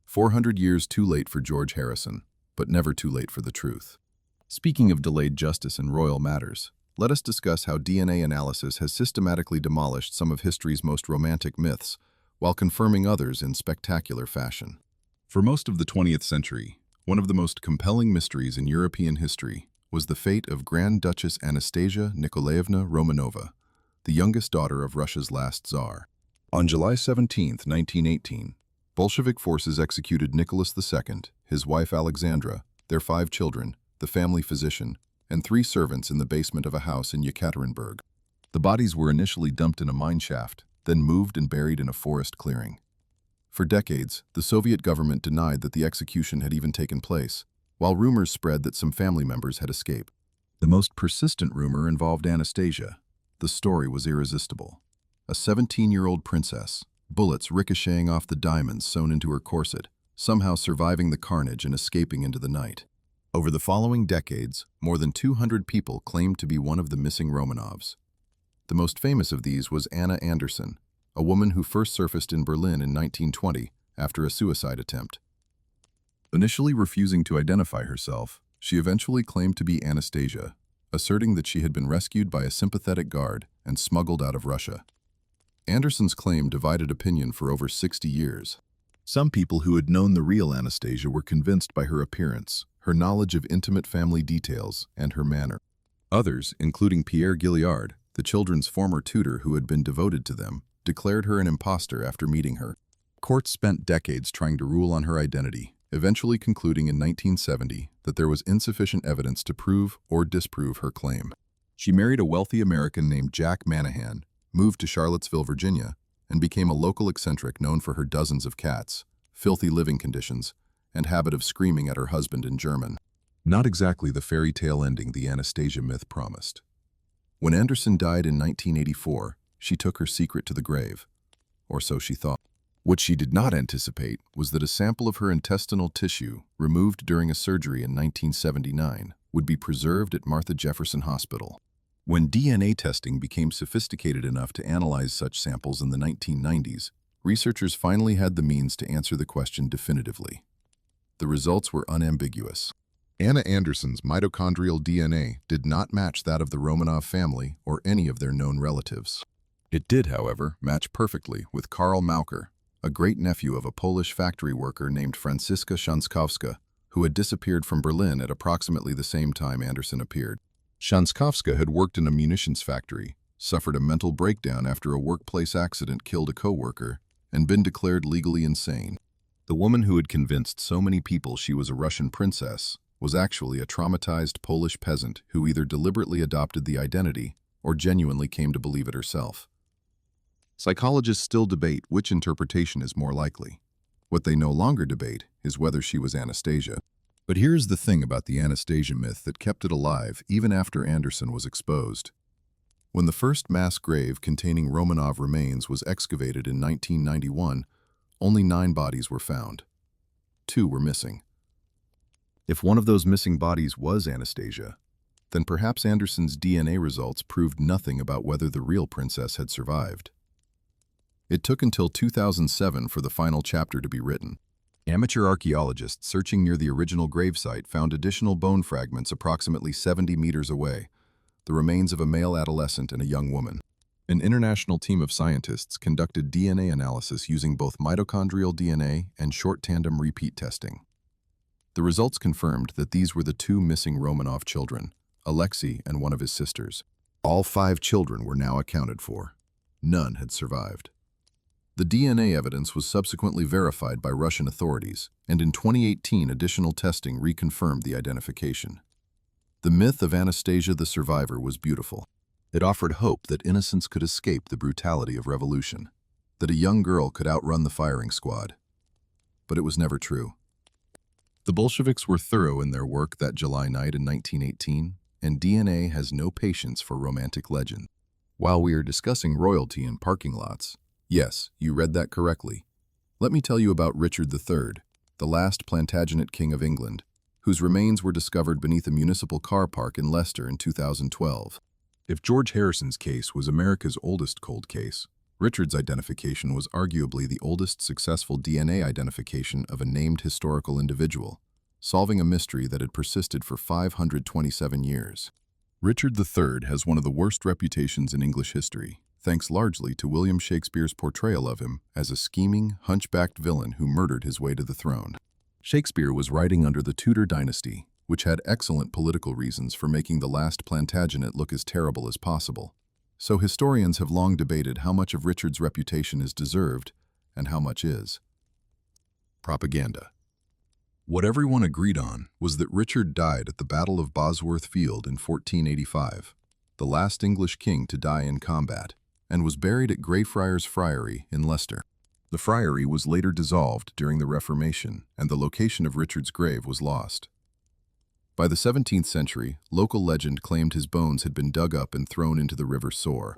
400 years too late for George Harrison, but never too late for the truth. Speaking of delayed justice in royal matters, let us discuss how DNA analysis has systematically demolished some of history's most romantic myths, while confirming others in spectacular fashion. For most of the 20th century, one of the most compelling mysteries in European history was the fate of Grand Duchess Anastasia Nikolaevna Romanova, the youngest daughter of Russia's last Tsar. On July 17, 1918, Bolshevik forces executed Nicholas II, his wife Alexandra, their 5 children, the family physician, and 3 servants in the basement of a house in Yekaterinburg. The bodies were initially dumped in a mine shaft, then moved and buried in a forest clearing. For decades, the Soviet government denied that the execution had even taken place, while rumors spread that some family members had escaped. The most persistent rumor involved Anastasia. The story was irresistible. A 17-year-old princess, bullets ricocheting off the diamonds sewn into her corset, somehow surviving the carnage and escaping into the night. Over the following decades, more than 200 people claimed to be one of the missing Romanovs. The most famous of these was Anna Anderson, a woman who first surfaced in Berlin in 1920 after a suicide attempt. Initially refusing to identify herself, she eventually claimed to be Anastasia, asserting that she had been rescued by a sympathetic guard and smuggled out of Russia. Anderson's claim divided opinion for over 60 years. Some people who had known the real Anastasia were convinced by her appearance, her knowledge of intimate family details, and her manner. Others, including Pierre Gilliard, the children's former tutor who had been devoted to them, declared her an imposter after meeting her. Courts spent decades trying to rule on her identity, eventually concluding in 1970 that there was insufficient evidence to prove or disprove her claim. She married a wealthy American named Jack Manahan, moved to Charlottesville, Virginia, and became a local eccentric known for her dozens of cats, filthy living conditions, and habit of screaming at her husband in German. Not exactly the fairy tale ending the Anastasia myth promised. When Anderson died in 1984, she took her secret to the grave, or so she thought. What she did not anticipate was that a sample of her intestinal tissue, removed during a surgery in 1979, would be preserved at Martha Jefferson Hospital. When DNA testing became sophisticated enough to analyze such samples in the 1990s, researchers finally had the means to answer the question definitively. The results were unambiguous. Anna Anderson's mitochondrial DNA did not match that of the Romanov family or any of their known relatives. It did, however, match perfectly with Karl Maucher, a great-nephew of a Polish factory worker named Franziska Shanskowska, who had disappeared from Berlin at approximately the same time Anderson appeared. Shanskowska had worked in a munitions factory, suffered a mental breakdown after a workplace accident killed a co-worker, and been declared legally insane. The woman who had convinced so many people she was a Russian princess was actually a traumatized Polish peasant who either deliberately adopted the identity or genuinely came to believe it herself. Psychologists still debate which interpretation is more likely. What they no longer debate is whether she was Anastasia. But here's the thing about the Anastasia myth that kept it alive even after Anderson was exposed. When the first mass grave containing Romanov remains was excavated in 1991, only 9 bodies were found. 2 were missing. If one of those missing bodies was Anastasia, then perhaps Anderson's DNA results proved nothing about whether the real princess had survived. It took until 2007 for the final chapter to be written. Amateur archaeologists searching near the original gravesite found additional bone fragments approximately 70 meters away, the remains of a male adolescent and a young woman. An international team of scientists conducted DNA analysis using both mitochondrial DNA and short tandem repeat testing. The results confirmed that these were the two missing Romanov children, Alexei and one of his sisters. All 5 children were now accounted for. None had survived. The DNA evidence was subsequently verified by Russian authorities, and in 2018 additional testing reconfirmed the identification. The myth of Anastasia the survivor was beautiful. It offered hope that innocence could escape the brutality of revolution, that a young girl could outrun the firing squad. But it was never true. The Bolsheviks were thorough in their work that July night in 1918, and DNA has no patience for romantic legend. While we are discussing royalty in parking lots, yes, you read that correctly. Let me tell you about Richard III, the last Plantagenet King of England, whose remains were discovered beneath a municipal car park in Leicester in 2012. If George Harrison's case was America's oldest cold case, Richard's identification was arguably the oldest successful DNA identification of a named historical individual, solving a mystery that had persisted for 527 years. Richard III has one of the worst reputations in English history, thanks largely to William Shakespeare's portrayal of him as a scheming, hunchbacked villain who murdered his way to the throne. Shakespeare was writing under the Tudor dynasty, which had excellent political reasons for making the last Plantagenet look as terrible as possible. So historians have long debated how much of Richard's reputation is deserved and how much is propaganda. What everyone agreed on was that Richard died at the Battle of Bosworth Field in 1485, the last English king to die in combat, and was buried at Greyfriars Friary in Leicester. The friary was later dissolved during the Reformation, and the location of Richard's grave was lost. By the 17th century, local legend claimed his bones had been dug up and thrown into the River Soar.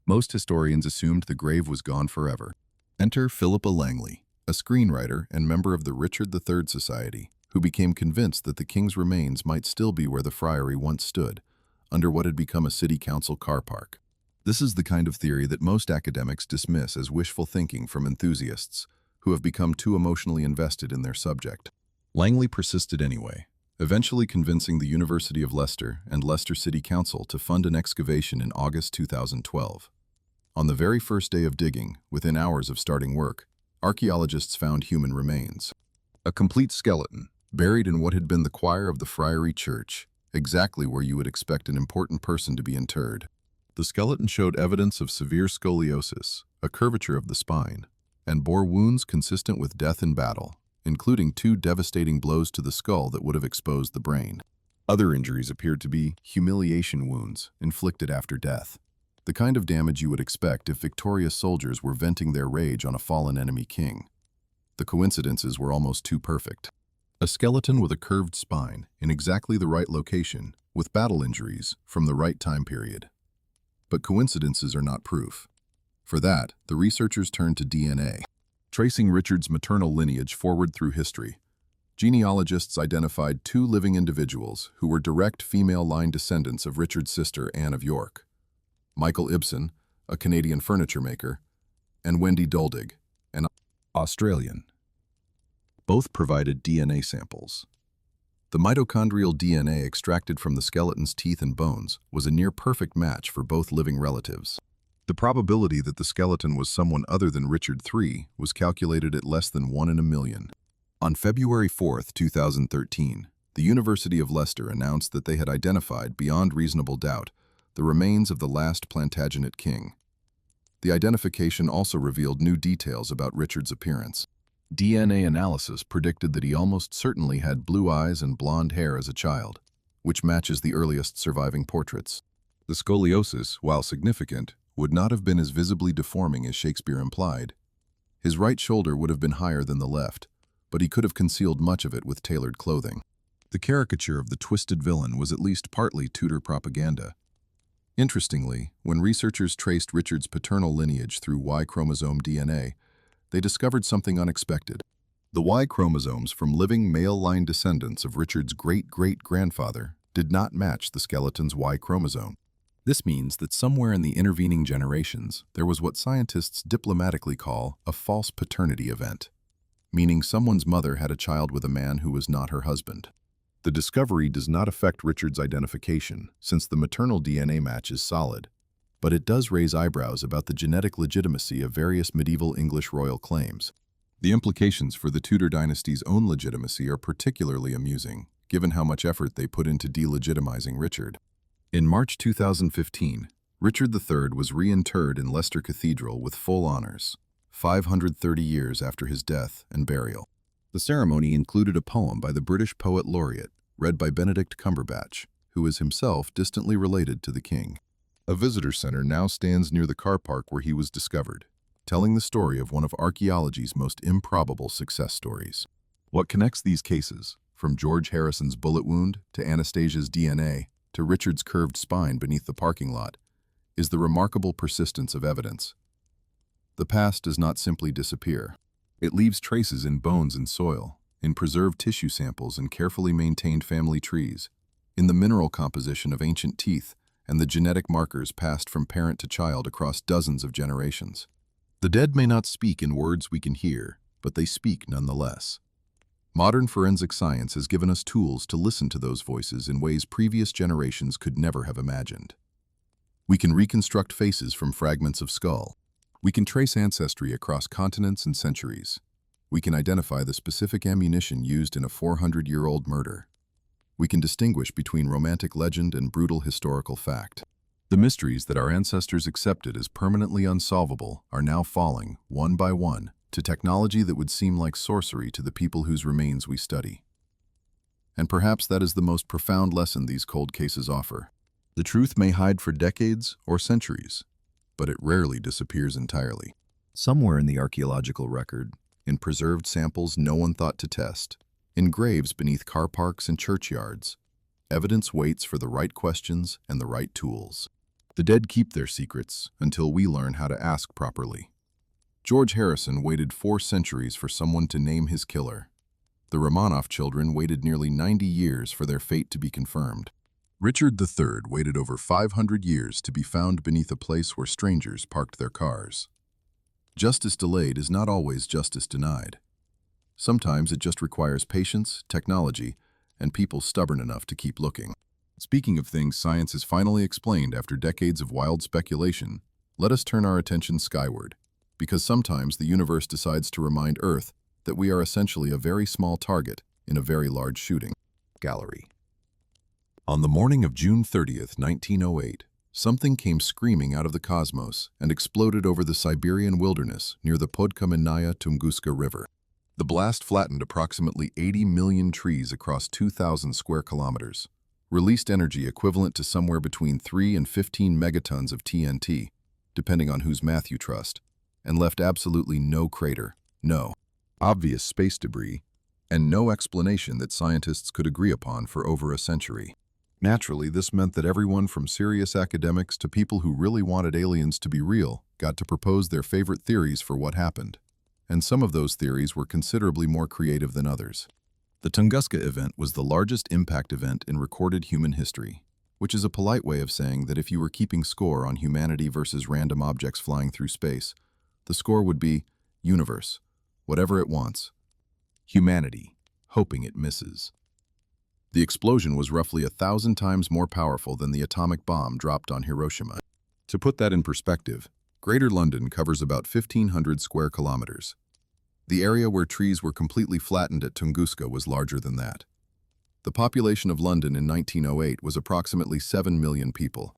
Most historians assumed the grave was gone forever. Enter Philippa Langley, a screenwriter and member of the Richard III Society, who became convinced that the king's remains might still be where the friary once stood, under what had become a city council car park. This is the kind of theory that most academics dismiss as wishful thinking from enthusiasts who have become too emotionally invested in their subject. Langley persisted anyway, eventually convincing the University of Leicester and Leicester City Council to fund an excavation in August 2012. On the very first day of digging, within hours of starting work, archaeologists found human remains. A complete skeleton, buried in what had been the choir of the Friary Church, exactly where you would expect an important person to be interred. The skeleton showed evidence of severe scoliosis, a curvature of the spine, and bore wounds consistent with death in battle, including 2 devastating blows to the skull that would have exposed the brain. Other injuries appeared to be humiliation wounds inflicted after death, the kind of damage you would expect if victorious soldiers were venting their rage on a fallen enemy king. The coincidences were almost too perfect. A skeleton with a curved spine in exactly the right location, with battle injuries from the right time period. But coincidences are not proof. For that, the researchers turned to DNA. Tracing Richard's maternal lineage forward through history, genealogists identified 2 living individuals who were direct female line descendants of Richard's sister Anne of York: Michael Ibsen, a Canadian furniture maker, and Wendy Doldig, an Australian. Both provided DNA samples. The mitochondrial DNA extracted from the skeleton's teeth and bones was a near-perfect match for both living relatives. The probability that the skeleton was someone other than Richard III was calculated at less than 1 in a million. On February 4, 2013, the University of Leicester announced that they had identified, beyond reasonable doubt, the remains of the last Plantagenet king. The identification also revealed new details about Richard's appearance. DNA analysis predicted that he almost certainly had blue eyes and blonde hair as a child, which matches the earliest surviving portraits. The scoliosis, while significant, would not have been as visibly deforming as Shakespeare implied. His right shoulder would have been higher than the left, but he could have concealed much of it with tailored clothing. The caricature of the twisted villain was at least partly Tudor propaganda. Interestingly, when researchers traced Richard's paternal lineage through Y chromosome DNA, they discovered something unexpected. The Y chromosomes from living male-line descendants of Richard's great-great-grandfather did not match the skeleton's Y chromosome. This means that somewhere in the intervening generations, there was what scientists diplomatically call a false paternity event, meaning someone's mother had a child with a man who was not her husband. The discovery does not affect Richard's identification, since the maternal DNA match is solid, but it does raise eyebrows about the genetic legitimacy of various medieval English royal claims. The implications for the Tudor dynasty's own legitimacy are particularly amusing, given how much effort they put into delegitimizing Richard. In March 2015, Richard III was reinterred in Leicester Cathedral with full honors, 530 years after his death and burial. The ceremony included a poem by the British poet laureate, read by Benedict Cumberbatch, who is himself distantly related to the king. A visitor center now stands near the car park where he was discovered, telling the story of one of archaeology's most improbable success stories. What connects these cases, from George Harrison's bullet wound to Anastasia's DNA to Richard's curved spine beneath the parking lot, is the remarkable persistence of evidence. The past does not simply disappear. It leaves traces in bones and soil, in preserved tissue samples and carefully maintained family trees, in the mineral composition of ancient teeth and the genetic markers passed from parent to child across dozens of generations. The dead may not speak in words we can hear, but they speak nonetheless. Modern forensic science has given us tools to listen to those voices in ways previous generations could never have imagined. We can reconstruct faces from fragments of skull. We can trace ancestry across continents and centuries. We can identify the specific ammunition used in a 400-year-old murder. We can distinguish between romantic legend and brutal historical fact. The mysteries that our ancestors accepted as permanently unsolvable are now falling, one by one, to technology that would seem like sorcery to the people whose remains we study. And perhaps that is the most profound lesson these cold cases offer. The truth may hide for decades or centuries, but it rarely disappears entirely. Somewhere in the archaeological record, in preserved samples no one thought to test, in graves beneath car parks and churchyards, evidence waits for the right questions and the right tools. The dead keep their secrets until we learn how to ask properly. George Harrison waited 4 centuries for someone to name his killer. The Romanov children waited nearly 90 years for their fate to be confirmed. Richard III waited over 500 years to be found beneath a place where strangers parked their cars. Justice delayed is not always justice denied. Sometimes it just requires patience, technology, and people stubborn enough to keep looking. Speaking of things science has finally explained after decades of wild speculation, let us turn our attention skyward, because sometimes the universe decides to remind Earth that we are essentially a very small target in a very large shooting gallery. On the morning of June 30th, 1908, something came screaming out of the cosmos and exploded over the Siberian wilderness near the Podkamennaya Tunguska River. The blast flattened approximately 80 million trees across 2,000 square kilometers, released energy equivalent to somewhere between 3 and 15 megatons of TNT, depending on whose math you trust, and left absolutely no crater, no obvious space debris, and no explanation that scientists could agree upon for over a century. Naturally, this meant that everyone from serious academics to people who really wanted aliens to be real got to propose their favorite theories for what happened. And some of those theories were considerably more creative than others. The Tunguska event was the largest impact event in recorded human history, which is a polite way of saying that if you were keeping score on humanity versus random objects flying through space, the score would be universe, whatever it wants. Humanity, hoping it misses. The explosion was roughly 1,000 times more powerful than the atomic bomb dropped on Hiroshima. To put that in perspective, Greater London covers about 1,500 square kilometers. The area where trees were completely flattened at Tunguska was larger than that. The population of London in 1908 was approximately 7 million people.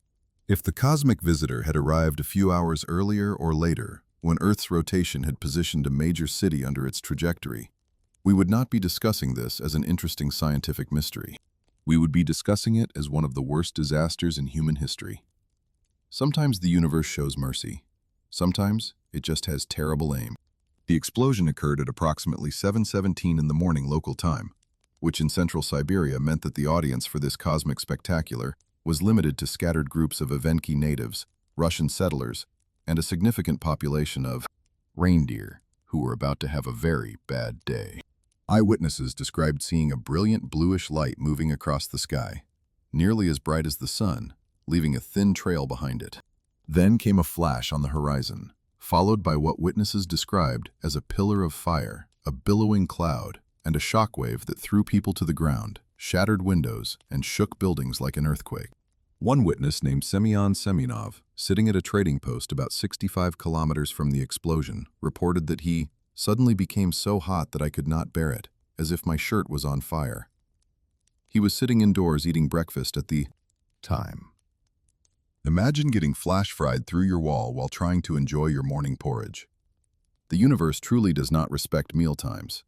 If the cosmic visitor had arrived a few hours earlier or later, when Earth's rotation had positioned a major city under its trajectory, we would not be discussing this as an interesting scientific mystery. We would be discussing it as one of the worst disasters in human history. Sometimes the universe shows mercy. Sometimes it just has terrible aim. The explosion occurred at approximately 7:17 in the morning local time, which in central Siberia meant that the audience for this cosmic spectacular was limited to scattered groups of Evenki natives, Russian settlers, and a significant population of reindeer who were about to have a very bad day. Eyewitnesses described seeing a brilliant bluish light moving across the sky, nearly as bright as the sun, leaving a thin trail behind it. Then came a flash on the horizon, followed by what witnesses described as a pillar of fire, a billowing cloud, and a shockwave that threw people to the ground, shattered windows, and shook buildings like an earthquake. One witness named Semyon Semyonov, sitting at a trading post about 65 kilometers from the explosion, reported that he suddenly became so hot that I could not bear it, as if my shirt was on fire. He was sitting indoors eating breakfast at the time. Imagine getting flash-fried through your wall while trying to enjoy your morning porridge. The universe truly does not respect mealtimes.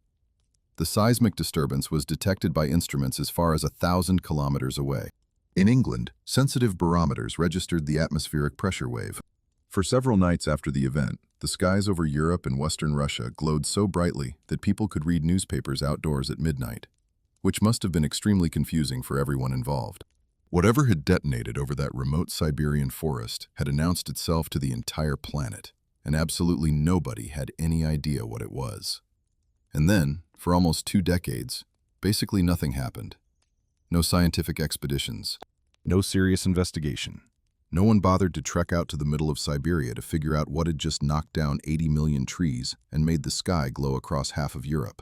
The seismic disturbance was detected by instruments as far as 1,000 kilometers away. In England, sensitive barometers registered the atmospheric pressure wave. For several nights after the event, the skies over Europe and western Russia glowed so brightly that people could read newspapers outdoors at midnight, which must have been extremely confusing for everyone involved. Whatever had detonated over that remote Siberian forest had announced itself to the entire planet, and absolutely nobody had any idea what it was. And then, for almost 2 decades, basically nothing happened. No scientific expeditions, no serious investigation. No one bothered to trek out to the middle of Siberia to figure out what had just knocked down 80 million trees and made the sky glow across half of Europe.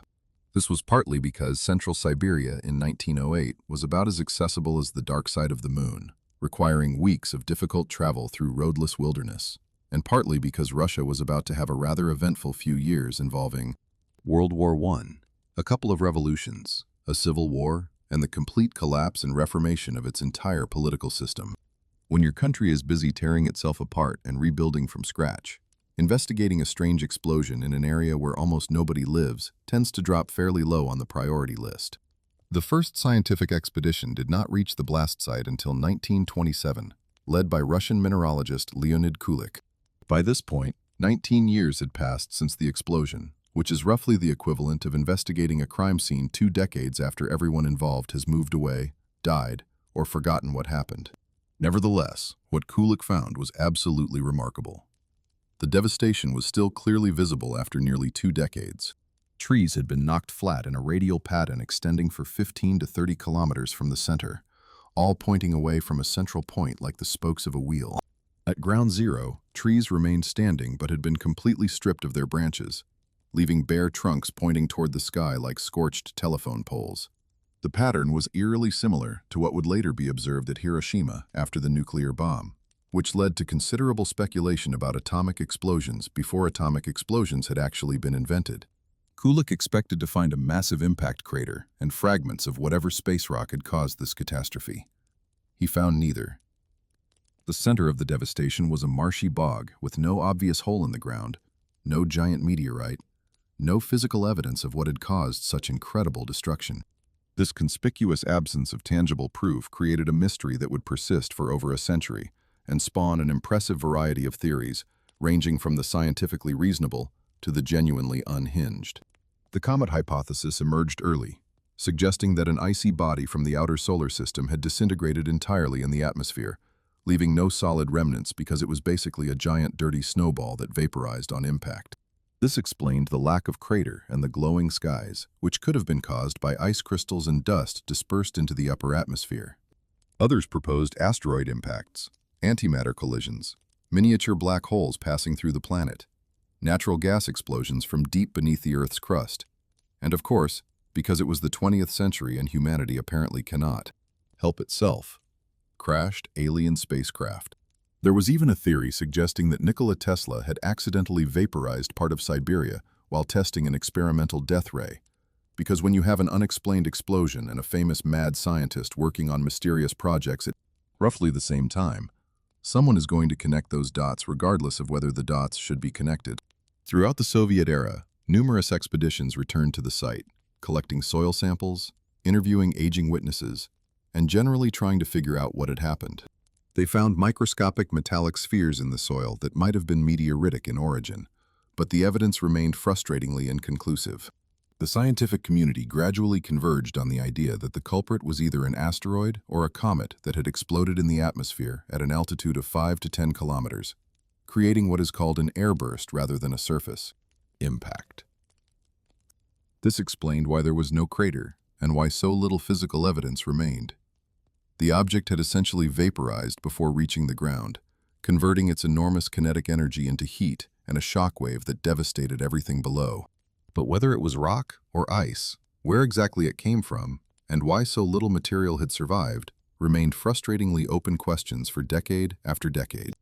This was partly because central Siberia in 1908 was about as accessible as the dark side of the moon, requiring weeks of difficult travel through roadless wilderness, and partly because Russia was about to have a rather eventful few years involving World War I, a couple of revolutions, a civil war, and the complete collapse and reformation of its entire political system. When your country is busy tearing itself apart and rebuilding from scratch, investigating a strange explosion in an area where almost nobody lives tends to drop fairly low on the priority list. The first scientific expedition did not reach the blast site until 1927, led by Russian mineralogist Leonid Kulik. By this point, 19 years had passed since the explosion, which is roughly the equivalent of investigating a crime scene 2 decades after everyone involved has moved away, died, or forgotten what happened. Nevertheless, what Kulik found was absolutely remarkable. The devastation was still clearly visible after nearly 2 decades. Trees had been knocked flat in a radial pattern extending for 15 to 30 kilometers from the center, all pointing away from a central point like the spokes of a wheel. At ground zero, trees remained standing but had been completely stripped of their branches, leaving bare trunks pointing toward the sky like scorched telephone poles. The pattern was eerily similar to what would later be observed at Hiroshima after the nuclear bomb, which led to considerable speculation about atomic explosions before atomic explosions had actually been invented. Kulik expected to find a massive impact crater and fragments of whatever space rock had caused this catastrophe. He found neither. The center of the devastation was a marshy bog with no obvious hole in the ground, no giant meteorite, no physical evidence of what had caused such incredible destruction. This conspicuous absence of tangible proof created a mystery that would persist for over a century and spawn an impressive variety of theories, ranging from the scientifically reasonable to the genuinely unhinged. The comet hypothesis emerged early, suggesting that an icy body from the outer solar system had disintegrated entirely in the atmosphere, leaving no solid remnants because it was basically a giant dirty snowball that vaporized on impact. This explained the lack of crater and the glowing skies, which could have been caused by ice crystals and dust dispersed into the upper atmosphere. Others proposed asteroid impacts, antimatter collisions, miniature black holes passing through the planet, natural gas explosions from deep beneath the Earth's crust, and of course, because it was the 20th century and humanity apparently cannot help itself, crashed alien spacecraft. There was even a theory suggesting that Nikola Tesla had accidentally vaporized part of Siberia while testing an experimental death ray, because when you have an unexplained explosion and a famous mad scientist working on mysterious projects at roughly the same time, someone is going to connect those dots regardless of whether the dots should be connected. Throughout the Soviet era, numerous expeditions returned to the site, collecting soil samples, interviewing aging witnesses, and generally trying to figure out what had happened. They found microscopic metallic spheres in the soil that might have been meteoritic in origin, but the evidence remained frustratingly inconclusive. The scientific community gradually converged on the idea that the culprit was either an asteroid or a comet that had exploded in the atmosphere at an altitude of 5 to 10 kilometers, creating what is called an airburst rather than a surface impact. This explained why there was no crater and why so little physical evidence remained. The object had essentially vaporized before reaching the ground, converting its enormous kinetic energy into heat and a shockwave that devastated everything below. But whether it was rock or ice, where exactly it came from, and why so little material had survived remained frustratingly open questions for decade after decade.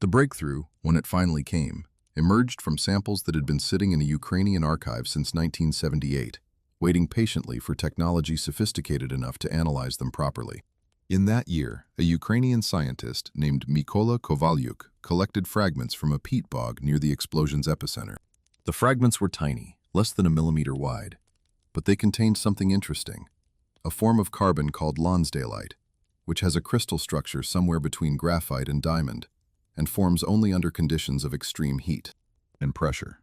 The breakthrough, when it finally came, emerged from samples that had been sitting in a Ukrainian archive since 1978, waiting patiently for technology sophisticated enough to analyze them properly. In that year, a Ukrainian scientist named Mykola Kovalyuk collected fragments from a peat bog near the explosion's epicenter. The fragments were tiny, less than a millimeter wide, but they contained something interesting, a form of carbon called Lonsdaleite, which has a crystal structure somewhere between graphite and diamond, and forms only under conditions of extreme heat and pressure.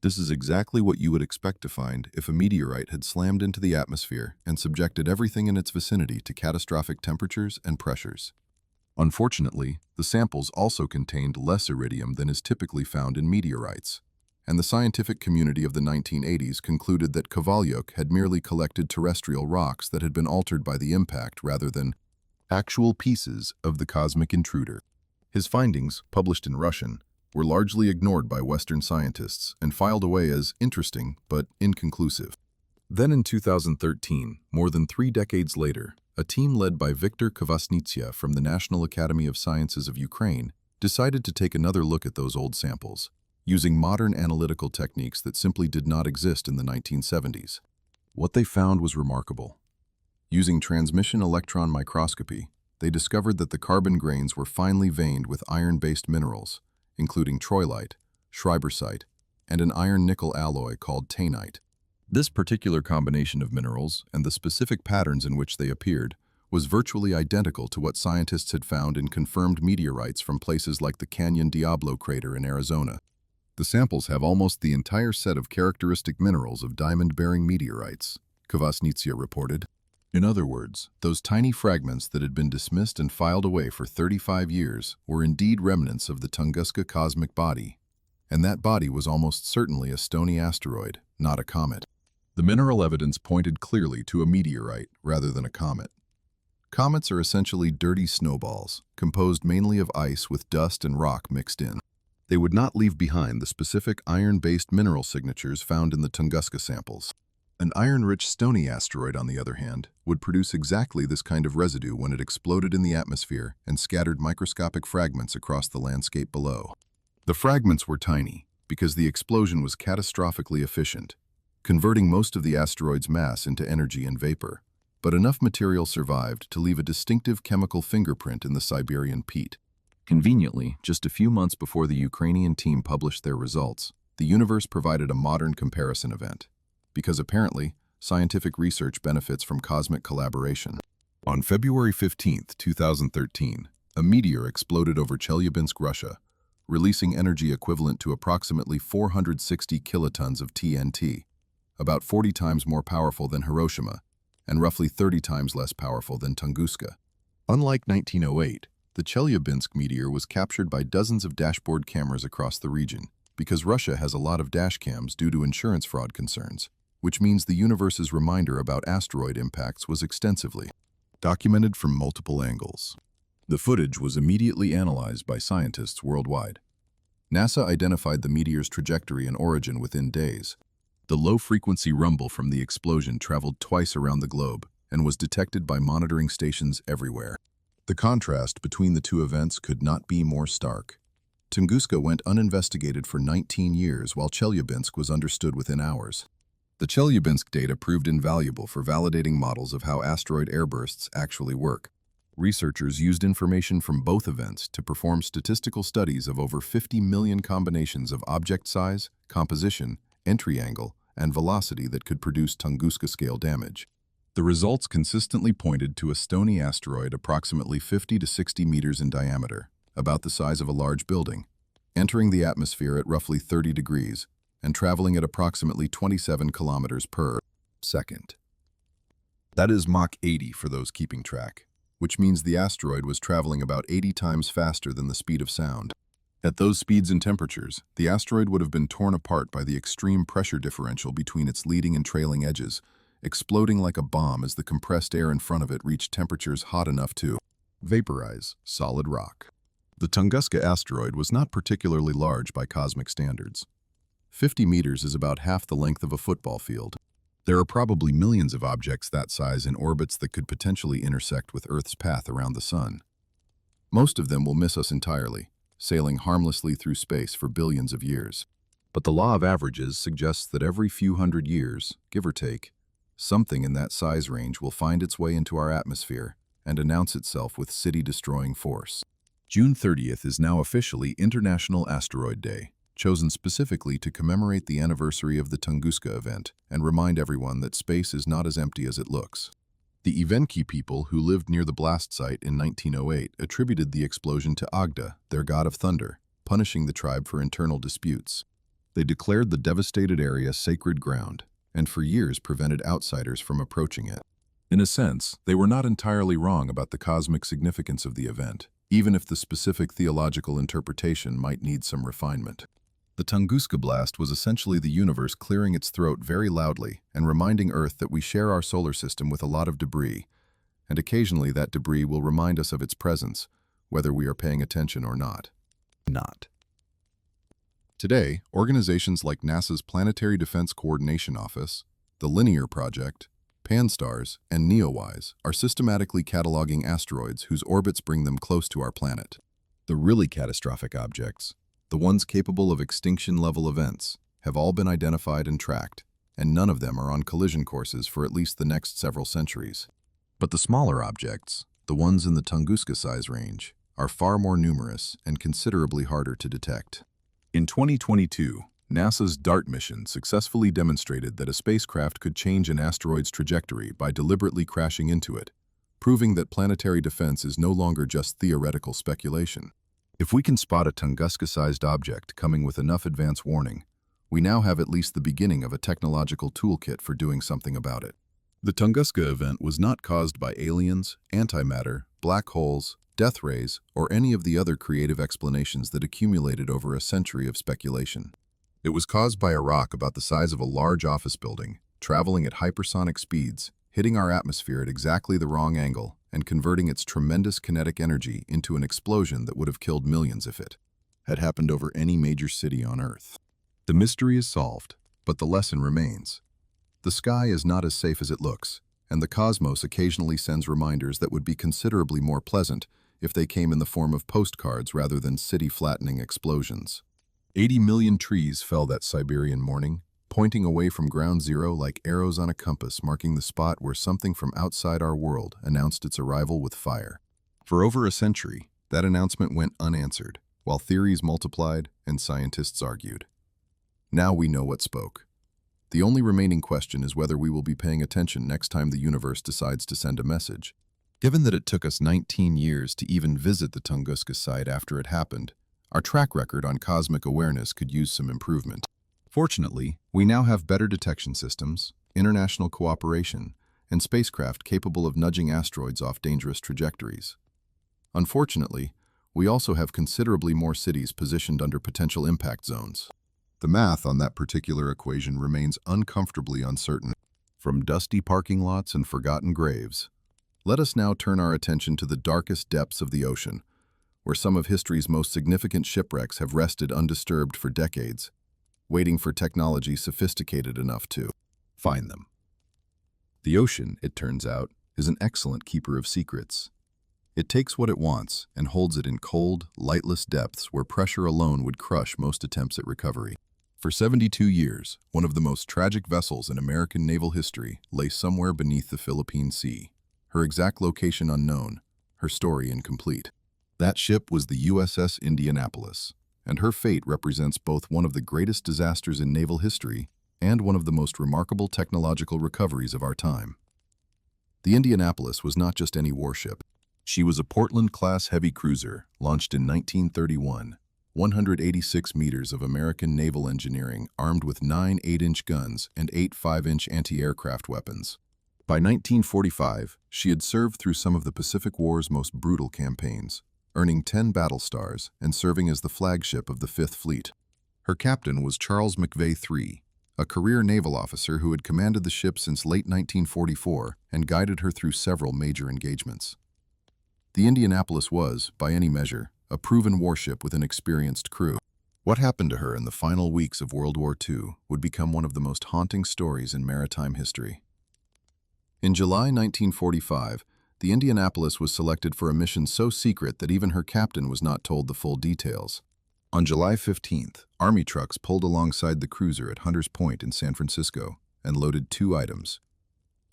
This is exactly what you would expect to find if a meteorite had slammed into the atmosphere and subjected everything in its vicinity to catastrophic temperatures and pressures. Unfortunately, the samples also contained less iridium than is typically found in meteorites, and the scientific community of the 1980s concluded that Kovalyuk had merely collected terrestrial rocks that had been altered by the impact rather than actual pieces of the cosmic intruder. His findings, published in Russian, were largely ignored by Western scientists and filed away as interesting but inconclusive. Then in 2013, more than 3 decades later, a team led by Viktor Kvasnitsia from the National Academy of Sciences of Ukraine decided to take another look at those old samples, using modern analytical techniques that simply did not exist in the 1970s. What they found was remarkable. Using transmission electron microscopy, they discovered that the carbon grains were finely veined with iron-based minerals, including troilite, schreibersite, and an iron-nickel alloy called taenite. This particular combination of minerals and the specific patterns in which they appeared was virtually identical to what scientists had found in confirmed meteorites from places like the Canyon Diablo crater in Arizona. The samples have almost the entire set of characteristic minerals of diamond-bearing meteorites, Kvasnitsia reported. In other words, those tiny fragments that had been dismissed and filed away for 35 years were indeed remnants of the Tunguska cosmic body, and that body was almost certainly a stony asteroid, not a comet. The mineral evidence pointed clearly to a meteorite rather than a comet. Comets are essentially dirty snowballs, composed mainly of ice with dust and rock mixed in. They would not leave behind the specific iron-based mineral signatures found in the Tunguska samples. An iron-rich stony asteroid, on the other hand, would produce exactly this kind of residue when it exploded in the atmosphere and scattered microscopic fragments across the landscape below. The fragments were tiny because the explosion was catastrophically efficient, converting most of the asteroid's mass into energy and vapor, but enough material survived to leave a distinctive chemical fingerprint in the Siberian peat. Conveniently, just a few months before the Ukrainian team published their results, the universe provided a modern comparison event, because apparently, scientific research benefits from cosmic collaboration. On February 15, 2013, a meteor exploded over Chelyabinsk, Russia, releasing energy equivalent to approximately 460 kilotons of TNT, about 40 times more powerful than Hiroshima, and roughly 30 times less powerful than Tunguska. Unlike 1908, the Chelyabinsk meteor was captured by dozens of dashboard cameras across the region, because Russia has a lot of dash cams due to insurance fraud concerns, which means the universe's reminder about asteroid impacts was extensively documented from multiple angles. The footage was immediately analyzed by scientists worldwide. NASA identified the meteor's trajectory and origin within days. The low-frequency rumble from the explosion traveled twice around the globe and was detected by monitoring stations everywhere. The contrast between the two events could not be more stark. Tunguska went uninvestigated for 19 years while Chelyabinsk was understood within hours. The Chelyabinsk data proved invaluable for validating models of how asteroid airbursts actually work. Researchers used information from both events to perform statistical studies of over 50 million combinations of object size, composition, entry angle, and velocity that could produce Tunguska-scale damage. The results consistently pointed to a stony asteroid approximately 50 to 60 meters in diameter, about the size of a large building, entering the atmosphere at roughly 30 degrees and traveling at approximately 27 kilometers per second. That is Mach 80 for those keeping track, which means the asteroid was traveling about 80 times faster than the speed of sound. At those speeds and temperatures, the asteroid would have been torn apart by the extreme pressure differential between its leading and trailing edges, exploding like a bomb as the compressed air in front of it reached temperatures hot enough to vaporize solid rock. The Tunguska asteroid was not particularly large by cosmic standards. 50 meters is about half the length of a football field. There are probably millions of objects that size in orbits that could potentially intersect with Earth's path around the Sun. Most of them will miss us entirely, sailing harmlessly through space for billions of years. But the law of averages suggests that every few hundred years, give or take, something in that size range will find its way into our atmosphere and announce itself with city-destroying force. June 30th is now officially International Asteroid Day, chosen specifically to commemorate the anniversary of the Tunguska event and remind everyone that space is not as empty as it looks. The Evenki people who lived near the blast site in 1908 attributed the explosion to Agda, their god of thunder, punishing the tribe for internal disputes. They declared the devastated area sacred ground, and for years prevented outsiders from approaching it. In a sense, they were not entirely wrong about the cosmic significance of the event, even if the specific theological interpretation might need some refinement. The Tunguska blast was essentially the universe clearing its throat very loudly and reminding Earth that we share our solar system with a lot of debris, and occasionally that debris will remind us of its presence, whether we are paying attention or not. Today, organizations like NASA's Planetary Defense Coordination Office, the Linear Project, Pan-STARRS, and NEOWISE are systematically cataloging asteroids whose orbits bring them close to our planet. The really catastrophic objects, the ones capable of extinction-level events, have all been identified and tracked, and none of them are on collision courses for at least the next several centuries. But the smaller objects, the ones in the Tunguska size range, are far more numerous and considerably harder to detect. In 2022, NASA's DART mission successfully demonstrated that a spacecraft could change an asteroid's trajectory by deliberately crashing into it, proving that planetary defense is no longer just theoretical speculation. If we can spot a Tunguska-sized object coming with enough advance warning, we now have at least the beginning of a technological toolkit for doing something about it. The Tunguska event was not caused by aliens, antimatter, black holes, death rays, or any of the other creative explanations that accumulated over a century of speculation. It was caused by a rock about the size of a large office building, traveling at hypersonic speeds, hitting our atmosphere at exactly the wrong angle, and converting its tremendous kinetic energy into an explosion that would have killed millions if it had happened over any major city on Earth. The mystery is solved, but the lesson remains. The sky is not as safe as it looks, and the cosmos occasionally sends reminders that would be considerably more pleasant if they came in the form of postcards rather than city-flattening explosions. 80 million trees fell that Siberian morning, pointing away from ground zero like arrows on a compass, marking the spot where something from outside our world announced its arrival with fire. For over a century, that announcement went unanswered, while theories multiplied and scientists argued. Now we know what spoke. The only remaining question is whether we will be paying attention next time the universe decides to send a message. Given that it took us 19 years to even visit the Tunguska site after it happened, our track record on cosmic awareness could use some improvement. Fortunately, we now have better detection systems, international cooperation, and spacecraft capable of nudging asteroids off dangerous trajectories. Unfortunately, we also have considerably more cities positioned under potential impact zones. The math on that particular equation remains uncomfortably uncertain. From dusty parking lots and forgotten graves, let us now turn our attention to the darkest depths of the ocean, where some of history's most significant shipwrecks have rested undisturbed for decades, waiting for technology sophisticated enough to find them. The ocean, it turns out, is an excellent keeper of secrets. It takes what it wants and holds it in cold, lightless depths where pressure alone would crush most attempts at recovery. For 72 years, one of the most tragic vessels in American naval history lay somewhere beneath the Philippine Sea, her exact location unknown, her story incomplete. That ship was the USS Indianapolis, and her fate represents both one of the greatest disasters in naval history and one of the most remarkable technological recoveries of our time. The Indianapolis was not just any warship. She was a Portland-class heavy cruiser launched in 1931, 186 meters of American naval engineering armed with 9 8-inch guns and 8 5-inch anti-aircraft weapons. By 1945, she had served through some of the Pacific War's most brutal campaigns, earning 10 battle stars and serving as the flagship of the Fifth Fleet. Her captain was Charles McVay III, a career naval officer who had commanded the ship since late 1944 and guided her through several major engagements. The Indianapolis was, by any measure, a proven warship with an experienced crew. What happened to her in the final weeks of World War II would become one of the most haunting stories in maritime history. In July 1945, the Indianapolis was selected for a mission so secret that even her captain was not told the full details. On July 15th, Army trucks pulled alongside the cruiser at Hunters Point in San Francisco and loaded 2 items: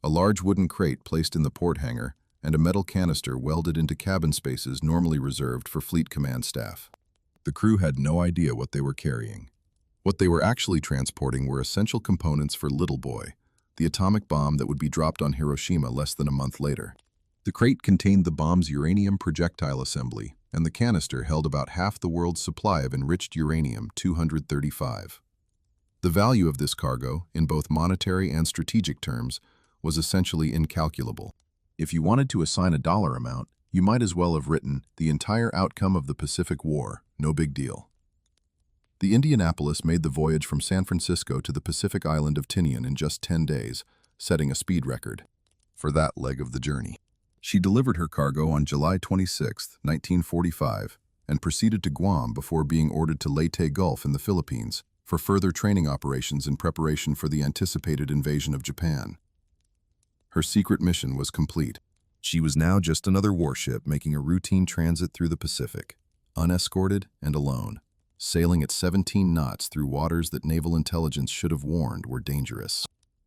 a large wooden crate placed in the port hangar and a metal canister welded into cabin spaces normally reserved for Fleet Command staff. The crew had no idea what they were carrying. What they were actually transporting were essential components for Little Boy, the atomic bomb that would be dropped on Hiroshima less than a month later. The crate contained the bomb's uranium projectile assembly, and the canister held about half the world's supply of enriched uranium-235. The value of this cargo, in both monetary and strategic terms, was essentially incalculable. If you wanted to assign a dollar amount, you might as well have written, "The entire outcome of the Pacific War, no big deal." The Indianapolis made the voyage from San Francisco to the Pacific island of Tinian in just 10 days, setting a speed record for that leg of the journey. She delivered her cargo on July 26, 1945, and proceeded to Guam before being ordered to Leyte Gulf in the Philippines for further training operations in preparation for the anticipated invasion of Japan. Her secret mission was complete. She was now just another warship making a routine transit through the Pacific, unescorted and alone, sailing at 17 knots through waters that naval intelligence should have warned were dangerous.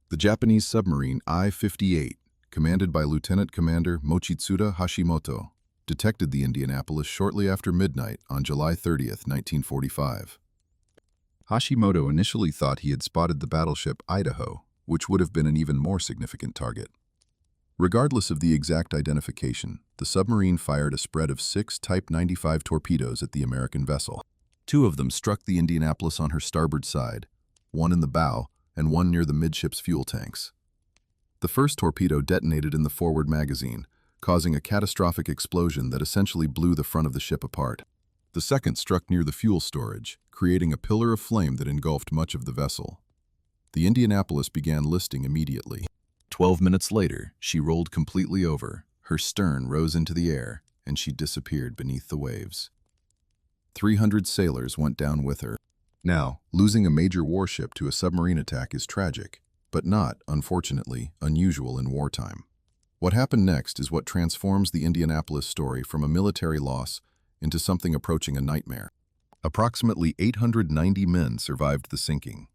The Japanese submarine I-58, commanded by Lieutenant Commander Mochitsuda Hashimoto, detected the Indianapolis shortly after midnight on July 30, 1945. Hashimoto initially thought he had spotted the battleship Idaho, which would have been an even more significant target. Regardless of the exact identification, the submarine fired a spread of 6 Type 95 torpedoes at the American vessel. 2 of them struck the Indianapolis on her starboard side, 1 in the bow and 1 near the midships fuel tanks. The first torpedo detonated in the forward magazine, causing a catastrophic explosion that essentially blew the front of the ship apart. The second struck near the fuel storage, creating a pillar of flame that engulfed much of the vessel. The Indianapolis began listing immediately. 12 minutes later, she rolled completely over, her stern rose into the air, and she disappeared beneath the waves. 300 sailors went down with her. Now, losing a major warship to a submarine attack is tragic, but not, unfortunately, unusual in wartime. What happened next is what transforms the Indianapolis story from a military loss into something approaching a nightmare. Approximately 890 men survived the sinking.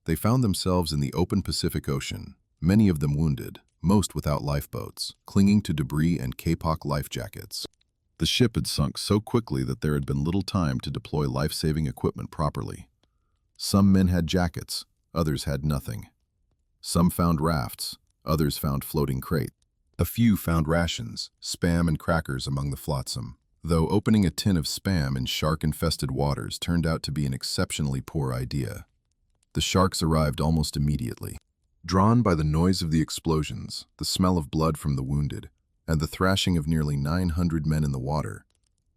They found themselves in the open Pacific Ocean, many of them wounded, most without lifeboats, clinging to debris and Kapok life jackets. The ship had sunk so quickly that there had been little time to deploy life-saving equipment properly. Some men had jackets, others had nothing. Some found rafts, others found floating crates. A few found rations, Spam and crackers among the flotsam, though opening a tin of Spam in shark-infested waters turned out to be an exceptionally poor idea. The sharks arrived almost immediately. Drawn by the noise of the explosions, the smell of blood from the wounded, and the thrashing of nearly 900 men in the water,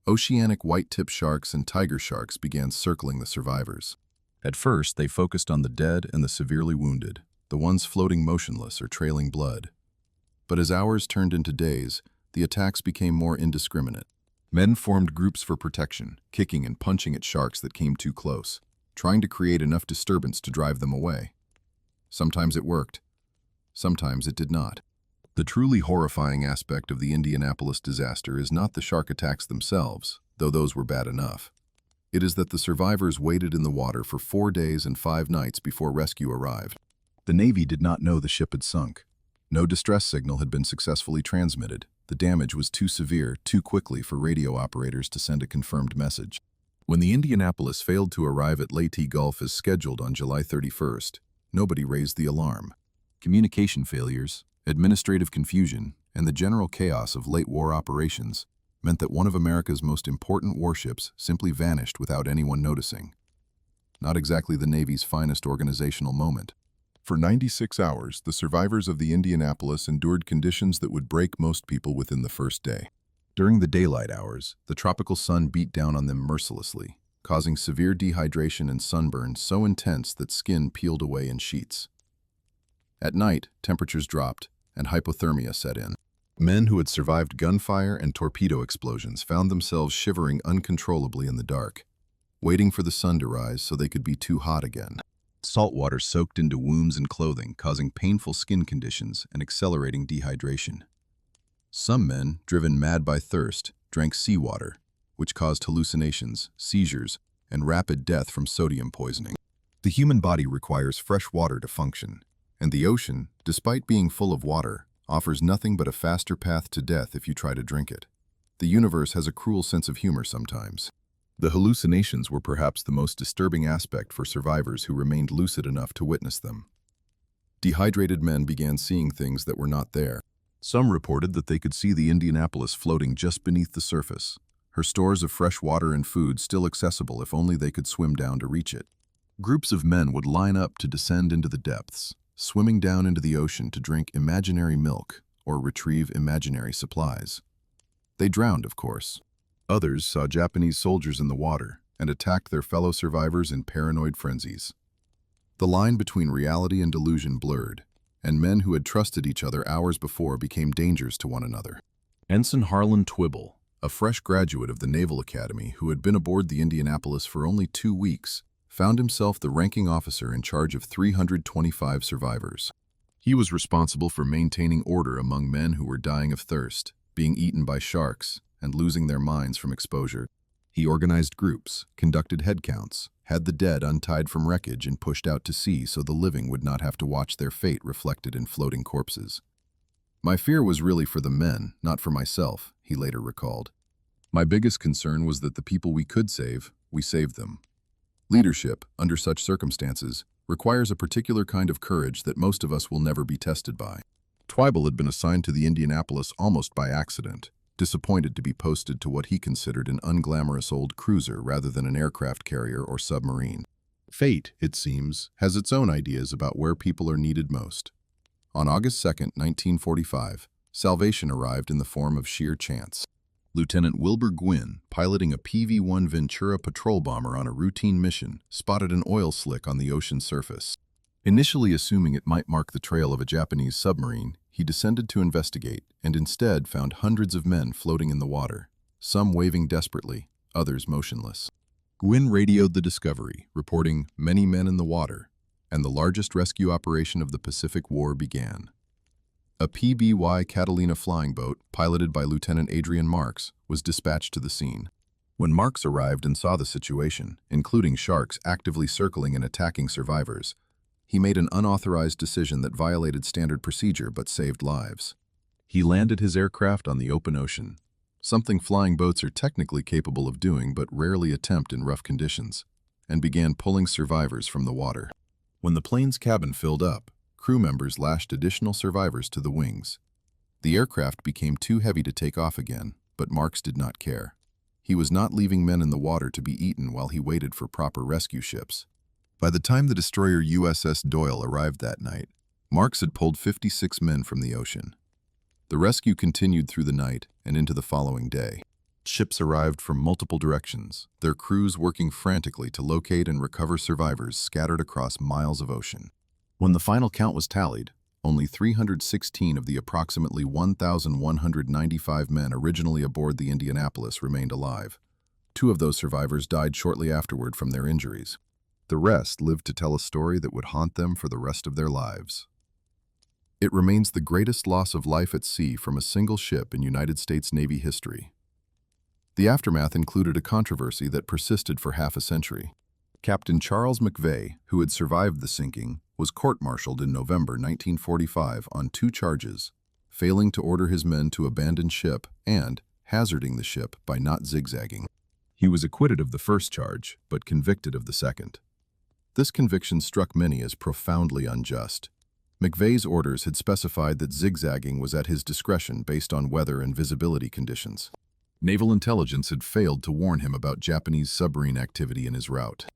oceanic white-tip sharks and tiger sharks began circling the survivors. At first, they focused on the dead and the severely wounded, the ones floating motionless or trailing blood. But as hours turned into days, the attacks became more indiscriminate. Men formed groups for protection, kicking and punching at sharks that came too close, trying to create enough disturbance to drive them away. Sometimes it worked. Sometimes it did not. The truly horrifying aspect of the Indianapolis disaster is not the shark attacks themselves, though those were bad enough. It is that the survivors waited in the water for 4 days and 5 nights before rescue arrived. The Navy did not know the ship had sunk. No distress signal had been successfully transmitted. The damage was too severe, too quickly for radio operators to send a confirmed message. When the Indianapolis failed to arrive at Leyte Gulf as scheduled on July 31st, nobody raised the alarm. Communication failures, administrative confusion, and the general chaos of late war operations meant that one of America's most important warships simply vanished without anyone noticing. Not exactly the Navy's finest organizational moment. For 96 hours, the survivors of the Indianapolis endured conditions that would break most people within the first day. During the daylight hours, the tropical sun beat down on them mercilessly, causing severe dehydration and sunburn so intense that skin peeled away in sheets. At night, temperatures dropped, and hypothermia set in. Men who had survived gunfire and torpedo explosions found themselves shivering uncontrollably in the dark. waiting for the sun to rise so they could be too hot again. Salt water soaked into wounds and clothing, causing painful skin conditions and accelerating dehydration. Some men, driven mad by thirst, drank seawater, which caused hallucinations, seizures, and rapid death from sodium poisoning. The human body requires fresh water to function, and the ocean, despite being full of water, offers nothing but a faster path to death if you try to drink it. The universe has a cruel sense of humor sometimes. The hallucinations were perhaps the most disturbing aspect for survivors who remained lucid enough to witness them. Dehydrated men began seeing things that were not there. Some reported that they could see the Indianapolis floating just beneath the surface, her stores of fresh water and food still accessible if only they could swim down to reach it. Groups of men would line up to descend into the depths, swimming down into the ocean to drink imaginary milk or retrieve imaginary supplies. They drowned, of course. Others saw Japanese soldiers in the water and attacked their fellow survivors in paranoid frenzies. The line between reality and delusion blurred, and men who had trusted each other hours before became dangers to one another. Ensign Harlan Twibble, a fresh graduate of the Naval Academy who had been aboard the Indianapolis for only 2 weeks, found himself the ranking officer in charge of 325 survivors. He was responsible for maintaining order among men who were dying of thirst, being eaten by sharks, and losing their minds from exposure. He organized groups, conducted head counts, had the dead untied from wreckage and pushed out to sea so the living would not have to watch their fate reflected in floating corpses. My fear was really for the men, not for myself, he later recalled. My biggest concern was that the people we could save, we saved them. Leadership, under such circumstances, requires a particular kind of courage that most of us will never be tested by. Twibble had been assigned to the Indianapolis almost by accident, disappointed to be posted to what he considered an unglamorous old cruiser rather than an aircraft carrier or submarine. Fate, it seems, has its own ideas about where people are needed most. On August 2, 1945, salvation arrived in the form of sheer chance. Lieutenant Wilbur Gwynn, piloting a PV-1 Ventura patrol bomber on a routine mission, spotted an oil slick on the ocean surface. Initially assuming it might mark the trail of a Japanese submarine, he descended to investigate and instead found hundreds of men floating in the water, some waving desperately, others motionless. Gwynn radioed the discovery, reporting many men in the water, and the largest rescue operation of the Pacific War began. A PBY Catalina flying boat, piloted by Lieutenant Adrian Marks, was dispatched to the scene. When Marks arrived and saw the situation, including sharks actively circling and attacking survivors, he made an unauthorized decision that violated standard procedure but saved lives. He landed his aircraft on the open ocean, something flying boats are technically capable of doing but rarely attempt in rough conditions, and began pulling survivors from the water. When the plane's cabin filled up, crew members lashed additional survivors to the wings. The aircraft became too heavy to take off again, but Marks did not care. He was not leaving men in the water to be eaten while he waited for proper rescue ships. By the time the destroyer USS Doyle arrived that night, Marks had pulled 56 men from the ocean. The rescue continued through the night and into the following day. Ships arrived from multiple directions, their crews working frantically to locate and recover survivors scattered across miles of ocean. When the final count was tallied, only 316 of the approximately 1,195 men originally aboard the Indianapolis remained alive. 2 of those survivors died shortly afterward from their injuries. The rest lived to tell a story that would haunt them for the rest of their lives. It remains the greatest loss of life at sea from a single ship in United States Navy history. The aftermath included a controversy that persisted for half a century. Captain Charles McVeigh, who had survived the sinking, was court-martialed in November 1945 on 2 charges, failing to order his men to abandon ship and hazarding the ship by not zigzagging. He was acquitted of the first charge, but convicted of the second. This conviction struck many as profoundly unjust. McVeigh's orders had specified that zigzagging was at his discretion based on weather and visibility conditions. Naval intelligence had failed to warn him about Japanese submarine activity in his route.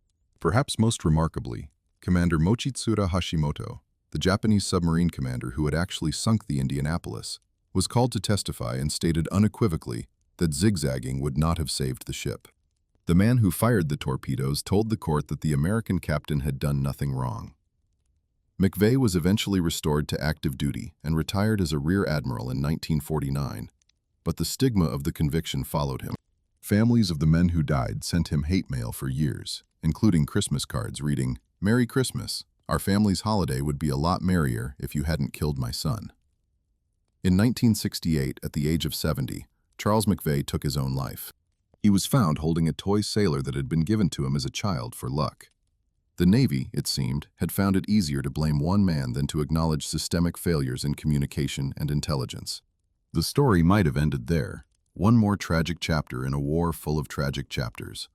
Perhaps most remarkably, Commander Mochitsura Hashimoto, the Japanese submarine commander who had actually sunk the Indianapolis, was called to testify and stated unequivocally that zigzagging would not have saved the ship. The man who fired the torpedoes told the court that the American captain had done nothing wrong. McVeigh was eventually restored to active duty and retired as a rear admiral in 1949, but the stigma of the conviction followed him. Families of the men who died sent him hate mail for years, including Christmas cards reading, "Merry Christmas. Our family's holiday would be a lot merrier if you hadn't killed my son." In 1968, at the age of 70, Charles McVeigh took his own life. He was found holding a toy sailor that had been given to him as a child for luck. The Navy, it seemed, had found it easier to blame one man than to acknowledge systemic failures in communication and intelligence. The story might have ended there, one more tragic chapter in a war full of tragic chapters.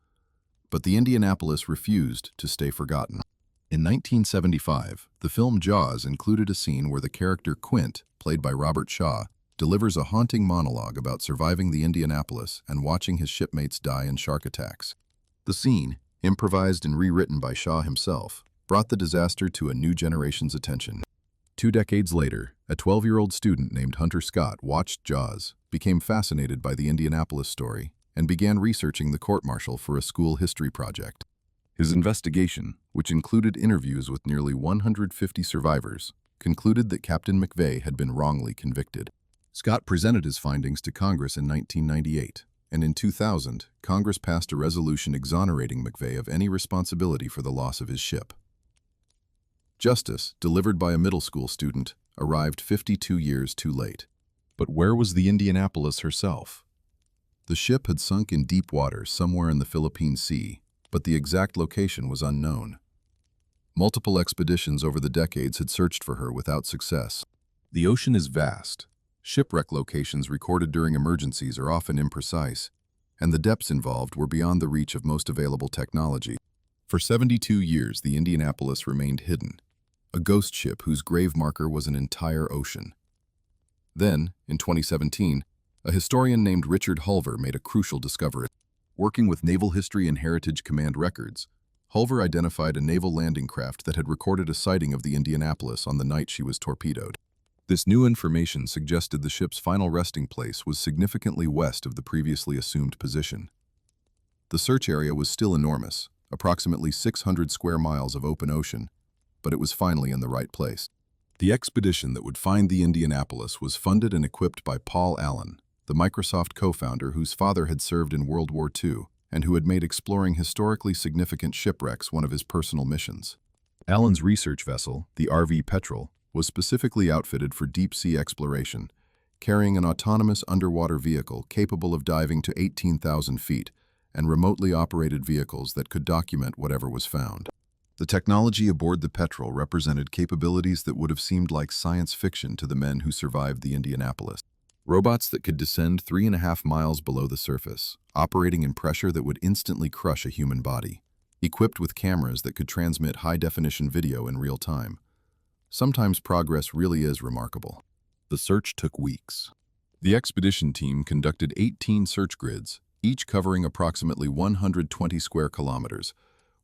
But the Indianapolis refused to stay forgotten. In 1975, the film Jaws included a scene where the character Quint, played by Robert Shaw, delivers a haunting monologue about surviving the Indianapolis and watching his shipmates die in shark attacks. The scene, improvised and rewritten by Shaw himself, brought the disaster to a new generation's attention. 2 decades later, a 12-year-old student named Hunter Scott watched Jaws, became fascinated by the Indianapolis story, and began researching the court-martial for a school history project. His investigation, which included interviews with nearly 150 survivors, concluded that Captain McVeigh had been wrongly convicted. Scott presented his findings to Congress in 1998, and in 2000, Congress passed a resolution exonerating McVeigh of any responsibility for the loss of his ship. Justice, delivered by a middle school student, arrived 52 years too late. But where was the Indianapolis herself? The ship had sunk in deep water somewhere in the Philippine Sea, but the exact location was unknown. Multiple expeditions over the decades had searched for her without success. The ocean is vast. Shipwreck locations recorded during emergencies are often imprecise, and the depths involved were beyond the reach of most available technology. For 72 years, the Indianapolis remained hidden, a ghost ship whose grave marker was an entire ocean. Then, in 2017, a historian named Richard Hulver made a crucial discovery. Working with Naval History and Heritage Command records, Hulver identified a naval landing craft that had recorded a sighting of the Indianapolis on the night she was torpedoed. This new information suggested the ship's final resting place was significantly west of the previously assumed position. The search area was still enormous, approximately 600 square miles of open ocean, but it was finally in the right place. The expedition that would find the Indianapolis was funded and equipped by Paul Allen, the Microsoft co-founder whose father had served in World War II and who had made exploring historically significant shipwrecks one of his personal missions. Allen's research vessel, the RV Petrel, was specifically outfitted for deep-sea exploration, carrying an autonomous underwater vehicle capable of diving to 18,000 feet and remotely operated vehicles that could document whatever was found. The technology aboard the Petrel represented capabilities that would have seemed like science fiction to the men who survived the Indianapolis. Robots that could descend 3.5 miles below the surface, operating in pressure that would instantly crush a human body, equipped with cameras that could transmit high-definition video in real time. Sometimes progress really is remarkable. The search took weeks. The expedition team conducted 18 search grids, each covering approximately 120 square kilometers,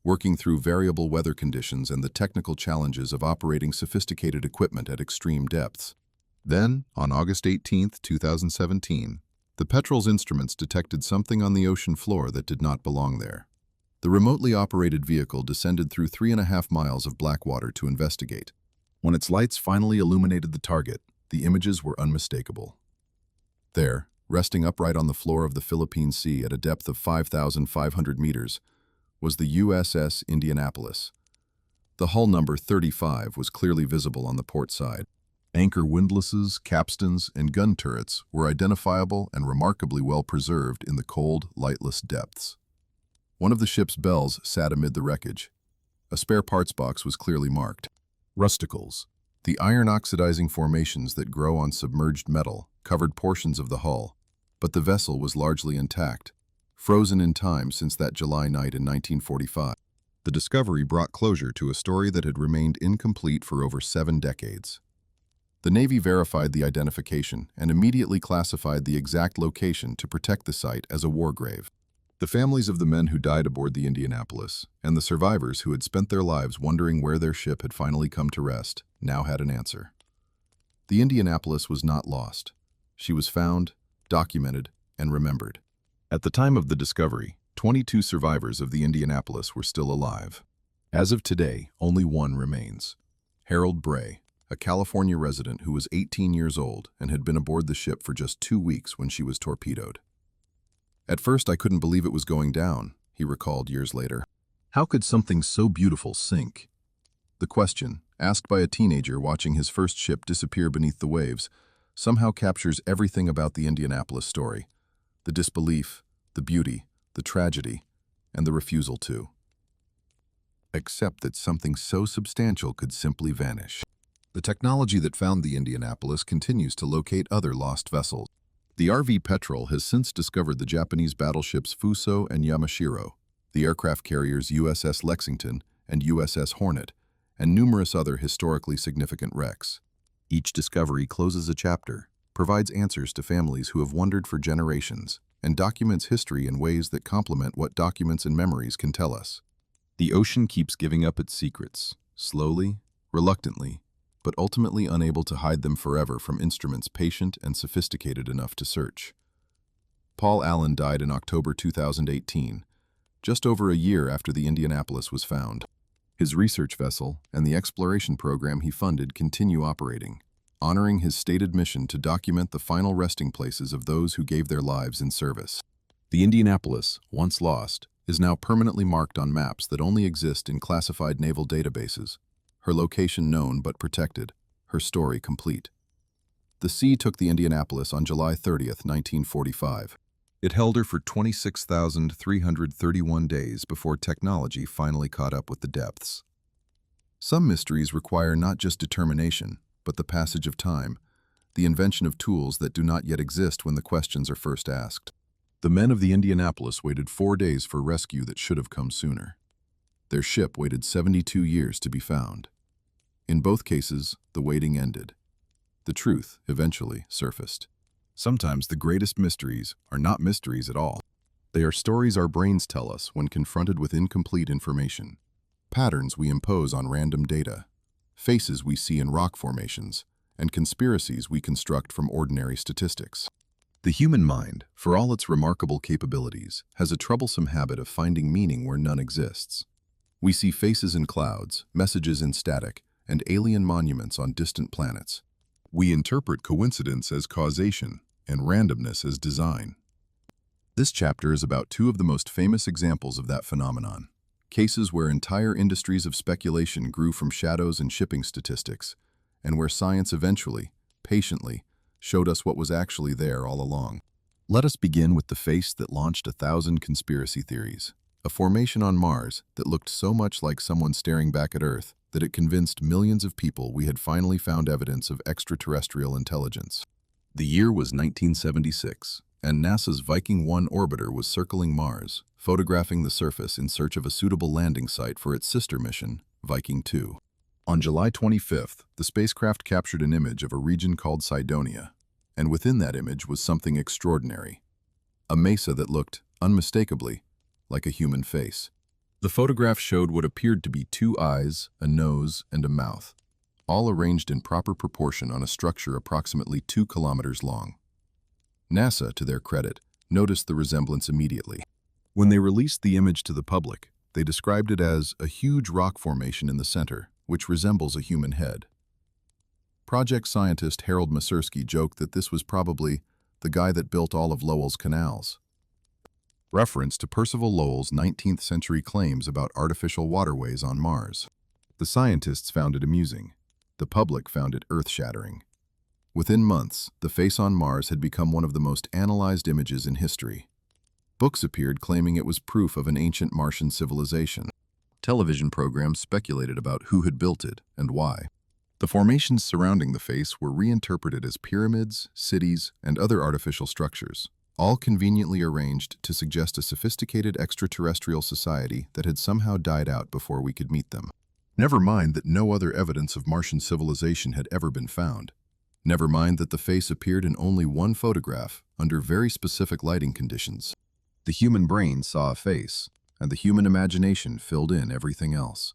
working through variable weather conditions and the technical challenges of operating sophisticated equipment at extreme depths. Then, on August 18, 2017, the Petrel's instruments detected something on the ocean floor that did not belong there. The remotely operated vehicle descended through 3.5 miles of black water to investigate. When its lights finally illuminated the target, the images were unmistakable. There, resting upright on the floor of the Philippine Sea at a depth of 5,500 meters, was the USS Indianapolis. The hull number 35 was clearly visible on the port side. Anchor windlasses, capstans, and gun turrets were identifiable and remarkably well preserved in the cold, lightless depths. One of the ship's bells sat amid the wreckage. A spare parts box was clearly marked. Rusticles, the iron-oxidizing formations that grow on submerged metal, covered portions of the hull, but the vessel was largely intact, frozen in time since that July night in 1945. The discovery brought closure to a story that had remained incomplete for over 7 decades. The Navy verified the identification and immediately classified the exact location to protect the site as a war grave. The families of the men who died aboard the Indianapolis, and the survivors who had spent their lives wondering where their ship had finally come to rest, now had an answer. The Indianapolis was not lost. She was found, documented, and remembered. At the time of the discovery, 22 survivors of the Indianapolis were still alive. As of today, only one remains. Harold Bray, a California resident who was 18 years old and had been aboard the ship for just 2 weeks when she was torpedoed. At first, I couldn't believe it was going down, he recalled years later. How could something so beautiful sink? The question, asked by a teenager watching his first ship disappear beneath the waves, somehow captures everything about the Indianapolis story. The disbelief, the beauty, the tragedy, and the refusal to accept that something so substantial could simply vanish. The technology that found the Indianapolis continues to locate other lost vessels. The RV Petrel has since discovered the Japanese battleships Fuso and Yamashiro, the aircraft carriers USS Lexington and USS Hornet, and numerous other historically significant wrecks. Each discovery closes a chapter, provides answers to families who have wondered for generations, and documents history in ways that complement what documents and memories can tell us. The ocean keeps giving up its secrets, slowly, reluctantly, but ultimately unable to hide them forever from instruments patient and sophisticated enough to search. Paul Allen died in October 2018, just over a year after the Indianapolis was found. His research vessel and the exploration program he funded continue operating, honoring his stated mission to document the final resting places of those who gave their lives in service. The Indianapolis, once lost, is now permanently marked on maps that only exist in classified naval databases, her location known but protected, her story complete. The sea took the Indianapolis on July 30th, 1945. It held her for 26,331 days before technology finally caught up with the depths. Some mysteries require not just determination, but the passage of time, the invention of tools that do not yet exist when the questions are first asked. The men of the Indianapolis waited 4 days for rescue that should have come sooner. Their ship waited 72 years to be found. In both cases, the waiting ended. The truth eventually surfaced. Sometimes the greatest mysteries are not mysteries at all. They are stories our brains tell us when confronted with incomplete information, patterns we impose on random data, faces we see in rock formations, and conspiracies we construct from ordinary statistics. The human mind, for all its remarkable capabilities, has a troublesome habit of finding meaning where none exists. We see faces in clouds, messages in static, and alien monuments on distant planets. We interpret coincidence as causation and randomness as design. This chapter is about two of the most famous examples of that phenomenon, cases where entire industries of speculation grew from shadows and shipping statistics, and where science eventually, patiently, showed us what was actually there all along. Let us begin with the face that launched 1,000 conspiracy theories, a formation on Mars that looked so much like someone staring back at Earth that it convinced millions of people we had finally found evidence of extraterrestrial intelligence. The year was 1976, and NASA's Viking 1 orbiter was circling Mars, photographing the surface in search of a suitable landing site for its sister mission, Viking 2. On July 25th, the spacecraft captured an image of a region called Cydonia, and within that image was something extraordinary. A mesa that looked, unmistakably, like a human face. The photograph showed what appeared to be 2 eyes, a nose, and a mouth, all arranged in proper proportion on a structure approximately 2 kilometers long. NASA, to their credit, noticed the resemblance immediately. When they released the image to the public, they described it as a huge rock formation in the center, which resembles a human head. Project scientist Harold Masursky joked that this was probably the guy that built all of Lowell's canals. Reference to Percival Lowell's 19th century claims about artificial waterways on Mars. The scientists found it amusing. The public found it earth-shattering. Within months, the face on Mars had become one of the most analyzed images in history. Books appeared claiming it was proof of an ancient Martian civilization. Television programs speculated about who had built it and why. The formations surrounding the face were reinterpreted as pyramids, cities, and other artificial structures, all conveniently arranged to suggest a sophisticated extraterrestrial society that had somehow died out before we could meet them. Never mind that no other evidence of Martian civilization had ever been found. Never mind that the face appeared in only one photograph under very specific lighting conditions. The human brain saw a face, and the human imagination filled in everything else.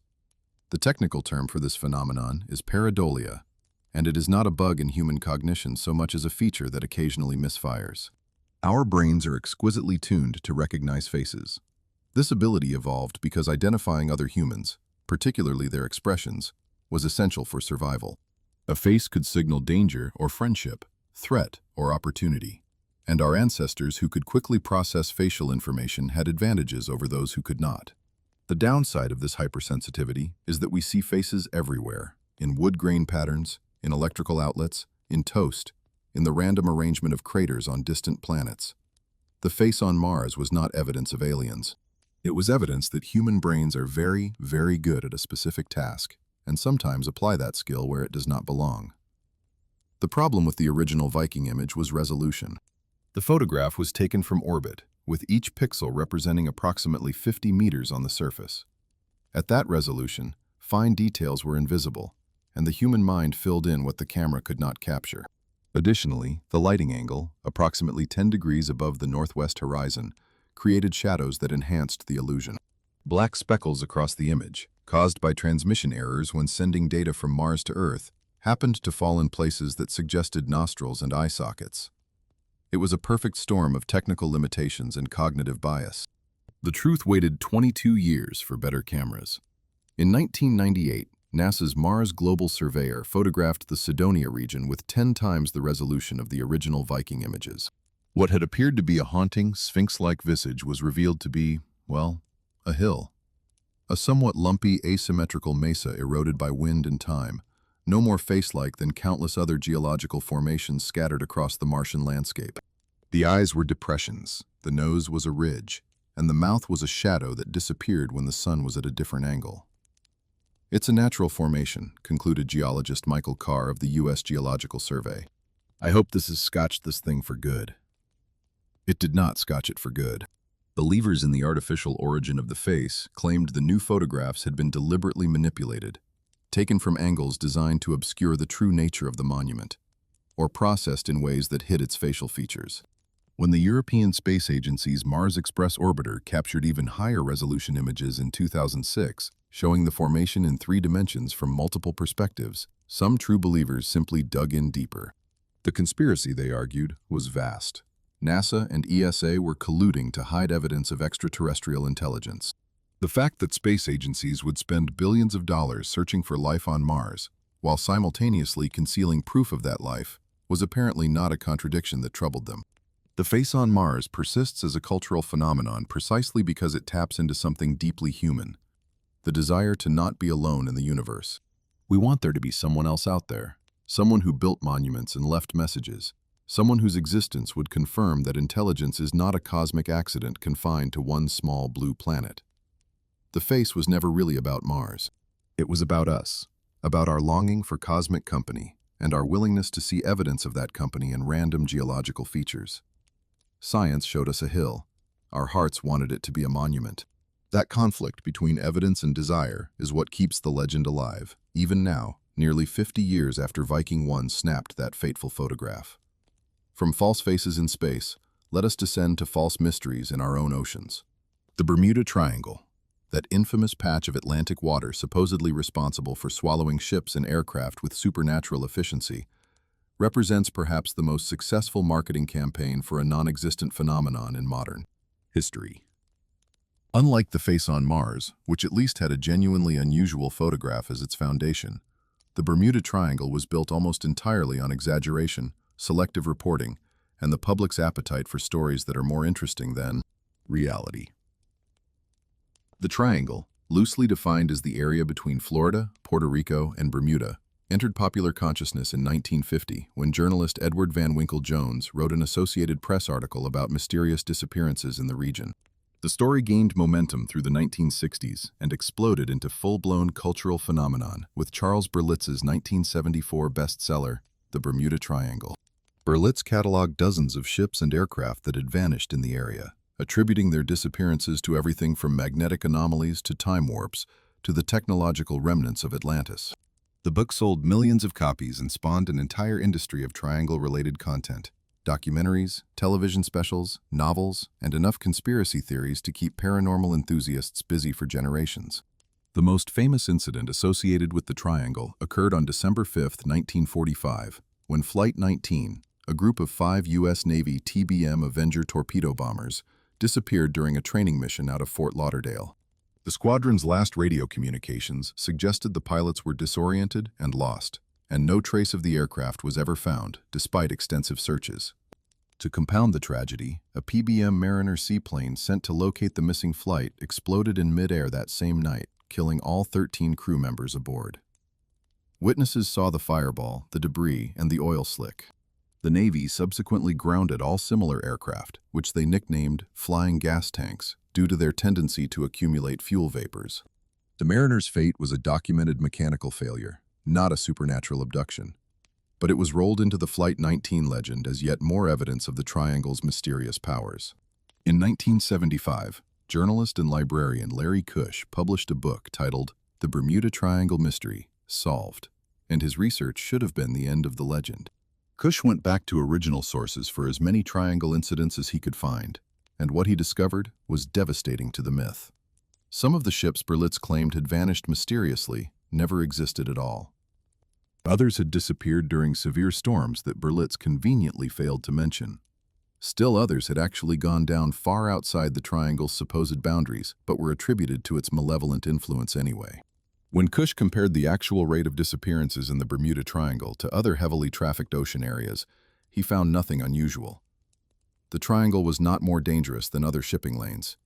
The technical term for this phenomenon is pareidolia, and it is not a bug in human cognition so much as a feature that occasionally misfires. Our brains are exquisitely tuned to recognize faces. This ability evolved because identifying other humans, particularly their expressions, was essential for survival. A face could signal danger or friendship, threat or opportunity, And our ancestors who could quickly process facial information had advantages over those who could not. The downside of this hypersensitivity is that we see faces everywhere, in wood grain patterns, in electrical outlets, in toast, in the random arrangement of craters on distant planets. The face on Mars was not evidence of aliens. It was evidence that human brains are very, very good at a specific task, and sometimes apply that skill where it does not belong. The problem with the original Viking image was resolution. The photograph was taken from orbit, with each pixel representing approximately 50 meters on the surface. At that resolution, fine details were invisible, and the human mind filled in what the camera could not capture. Additionally, the lighting angle, approximately 10 degrees above the northwest horizon, created shadows that enhanced the illusion. Black speckles across the image, caused by transmission errors when sending data from Mars to Earth, happened to fall in places that suggested nostrils and eye sockets. It was a perfect storm of technical limitations and cognitive bias. The truth waited 22 years for better cameras. In 1998, NASA's Mars Global Surveyor photographed the Cydonia region with 10 times the resolution of the original Viking images. What had appeared to be a haunting, sphinx-like visage was revealed to be, well, a hill. A somewhat lumpy, asymmetrical mesa eroded by wind and time, no more face-like than countless other geological formations scattered across the Martian landscape. The eyes were depressions, the nose was a ridge, and the mouth was a shadow that disappeared when the sun was at a different angle. It's a natural formation, concluded geologist Michael Carr of the U.S. Geological Survey. I hope this has scotched this thing for good. It did not scotch it for good. Believers in the artificial origin of the face claimed the new photographs had been deliberately manipulated, taken from angles designed to obscure the true nature of the monument, or processed in ways that hid its facial features. When the European Space Agency's Mars Express orbiter captured even higher resolution images in 2006, showing the formation in 3 dimensions from multiple perspectives, some true believers simply dug in deeper. The conspiracy, they argued, was vast. NASA and ESA were colluding to hide evidence of extraterrestrial intelligence. The fact that space agencies would spend billions of dollars searching for life on Mars, while simultaneously concealing proof of that life, was apparently not a contradiction that troubled them. The face on Mars persists as a cultural phenomenon precisely because it taps into something deeply human, the desire to not be alone in the universe. We want there to be someone else out there, someone who built monuments and left messages, someone whose existence would confirm that intelligence is not a cosmic accident confined to one small blue planet. The face was never really about Mars. It was about us, about our longing for cosmic company, and our willingness to see evidence of that company in random geological features. Science showed us a hill. Our hearts wanted it to be a monument. That conflict between evidence and desire is what keeps the legend alive, even now, nearly 50 years after Viking 1 snapped that fateful photograph. From false faces in space, let us descend to false mysteries in our own oceans. The Bermuda Triangle, that infamous patch of Atlantic water supposedly responsible for swallowing ships and aircraft with supernatural efficiency, represents perhaps the most successful marketing campaign for a non-existent phenomenon in modern history. Unlike the face on Mars, which at least had a genuinely unusual photograph as its foundation, the Bermuda Triangle was built almost entirely on exaggeration, selective reporting, and the public's appetite for stories that are more interesting than reality. The triangle, loosely defined as the area between Florida, Puerto Rico, and Bermuda, entered popular consciousness in 1950 when journalist Edward Van Winkle Jones wrote an Associated Press article about mysterious disappearances in the region. The story gained momentum through the 1960s and exploded into full-blown cultural phenomenon with Charles Berlitz's 1974 bestseller, The Bermuda Triangle. Berlitz cataloged dozens of ships and aircraft that had vanished in the area, attributing their disappearances to everything from magnetic anomalies to time warps to the technological remnants of Atlantis. The book sold millions of copies and spawned an entire industry of triangle-related content, documentaries, television specials, novels, and enough conspiracy theories to keep paranormal enthusiasts busy for generations. The most famous incident associated with the triangle occurred on December 5, 1945, when Flight 19, a group of 5 U.S. Navy TBM Avenger torpedo bombers, disappeared during a training mission out of Fort Lauderdale. The squadron's last radio communications suggested the pilots were disoriented and lost, and no trace of the aircraft was ever found, despite extensive searches. To compound the tragedy, a PBM Mariner seaplane sent to locate the missing flight exploded in midair that same night, killing all 13 crew members aboard. Witnesses saw the fireball, the debris, and the oil slick. The Navy subsequently grounded all similar aircraft, which they nicknamed flying gas tanks, due to their tendency to accumulate fuel vapors. The Mariner's fate was a documented mechanical failure, not a supernatural abduction. But it was rolled into the Flight 19 legend as yet more evidence of the Triangle's mysterious powers. In 1975, journalist and librarian Larry Cush published a book titled The Bermuda Triangle Mystery, Solved, and his research should have been the end of the legend. Cush went back to original sources for as many triangle incidents as he could find, and what he discovered was devastating to the myth. Some of the ships Berlitz claimed had vanished mysteriously, never existed at all. Others had disappeared during severe storms that Berlitz conveniently failed to mention. Still others had actually gone down far outside the triangle's supposed boundaries, but were attributed to its malevolent influence anyway. When Cush compared the actual rate of disappearances in the Bermuda Triangle to other heavily trafficked ocean areas, he found nothing unusual. The triangle was not more dangerous than other shipping lanes.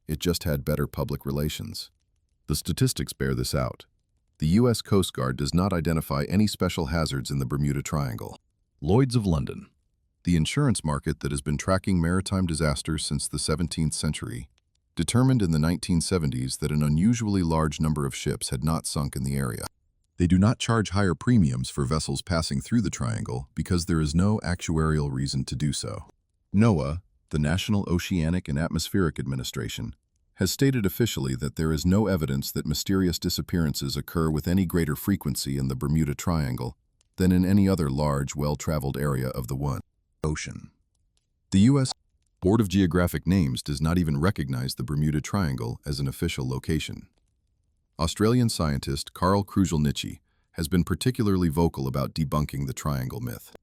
It just had better public relations. The statistics bear this out. The U.S. Coast Guard does not identify any special hazards in the Bermuda Triangle. Lloyd's of London, the insurance market that has been tracking maritime disasters since the 17th century, determined in the 1970s that an unusually large number of ships had not sunk in the area. They do not charge higher premiums for vessels passing through the triangle because there is no actuarial reason to do so. NOAA, the National Oceanic and Atmospheric Administration, has stated officially that there is no evidence that mysterious disappearances occur with any greater frequency in the Bermuda Triangle than in any other large, well-traveled area of the ocean. The U.S. Board of Geographic Names does not even recognize the Bermuda Triangle as an official location. Australian scientist Carl Kruszelnicki has been particularly vocal about debunking the triangle myth.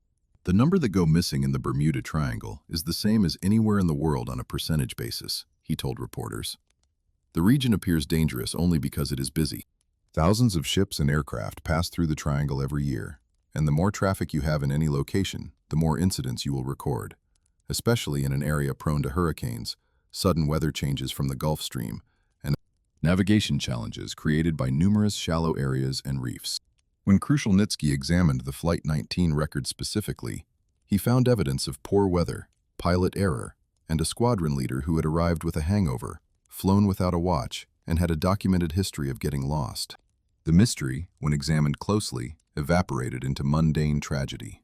The number that go missing in the Bermuda Triangle is the same as anywhere in the world on a percentage basis, he told reporters. The region appears dangerous only because it is busy. Thousands of ships and aircraft pass through the triangle every year, and the more traffic you have in any location, the more incidents you will record, especially in an area prone to hurricanes, sudden weather changes from the Gulf Stream, and navigation challenges created by numerous shallow areas and reefs. When Kruszelnicki examined the Flight 19 record specifically, he found evidence of poor weather, pilot error, and a squadron leader who had arrived with a hangover, flown without a watch, and had a documented history of getting lost. The mystery, when examined closely, evaporated into mundane tragedy.